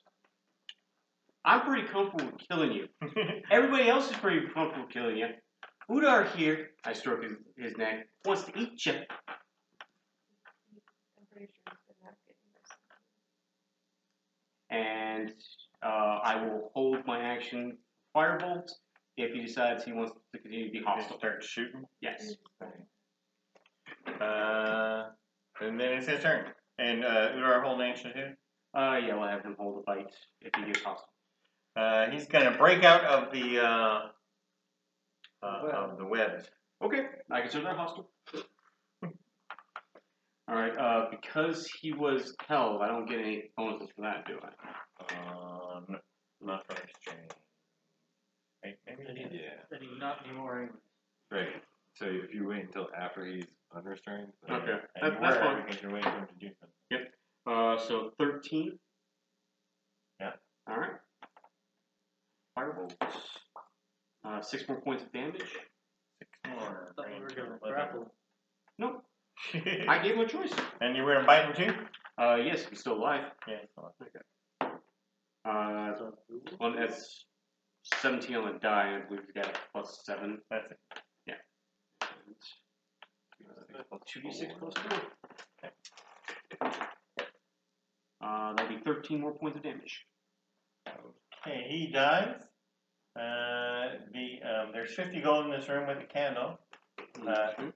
I'm pretty comfortable with killing you. Everybody else is pretty comfortable with killing you. Udar here, I stroke his neck, wants to eat you. I'm pretty sure he's been not getting this. And I will hold my action firebolt if he decides he wants to continue to be hostile. Start shooting. Yes. And then it's his turn. And Udar holding action too. Yeah, we'll have him hold the fight if he gets hostile. He's gonna break out of the webs. Okay, I consider that hostile. Alright, because he was held, I don't get any bonuses for that, do I? No, not for exchange. Maybe. Yeah. That he's not anymore anyway. Right. So if you wait until after he's unrestrained, then Okay, And you that's were, fine. because you're waiting for him to do something. So 13. Yeah. Alright. Firebolt. 6 more points of damage. 6 more. I thought we were gonna grapple. Nope. I gave him a choice. And you were gonna bite him too? Yes, he's still alive. Yeah. Well, that's 17 on the die, I believe he's got a +7. That's it. 2d6 plus 4. That'll be 13 more points of damage. Okay, he dies. There's 50 gold in this room with a candle. The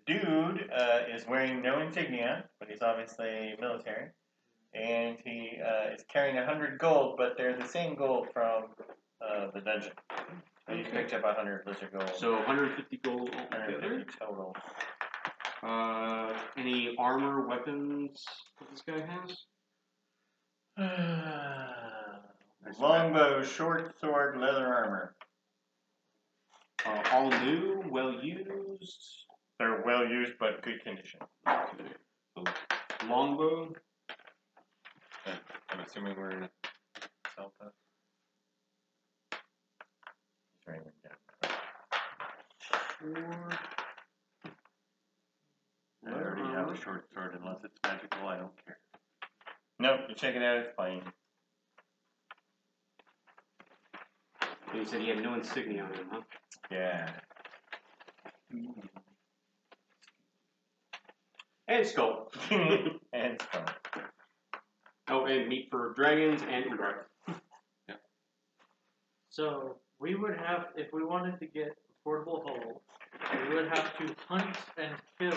dude is wearing no insignia, but he's obviously military. And he is carrying 100 gold, but they're the same gold from the dungeon. And he picked up 100 lizard gold. So 150 gold altogether. 150 total. Any armor, weapons that this guy has? Longbow, short sword, leather armor. All new, well used. They're well used, but good condition. Longbow. I'm assuming we're in a self test. He's writing them down. I already have a short sword. Unless it's magical, I don't care. Nope, you check it out, it's plain. And he said he had no insignia on him, huh? Yeah. And skull. And stone. Oh, and meat for dragons and Udar. So we would have, if we wanted to get a portable hole, we would have to hunt and kill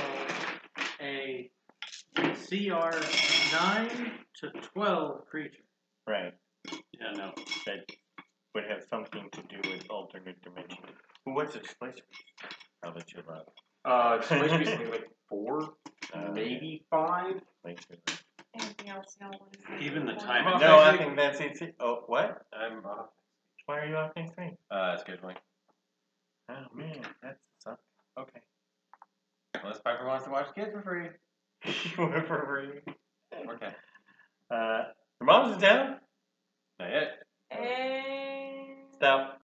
a CR 9 to 12 creature. Right. Yeah, no. That would have something to do with alternate dimension. What's the displacement? I'll let you run. It's supposed to be something like 4, maybe 5. Anything else y'all want to say? Even the before- time- I'm No, off I next think that's it. Oh, what? I'm off. Why are you off next week? Scheduling. Oh man, that sucks. Okay. Unless Piper wants to watch kids for free. Whatever. Okay. Your mom's in town? Not yet. And Stop.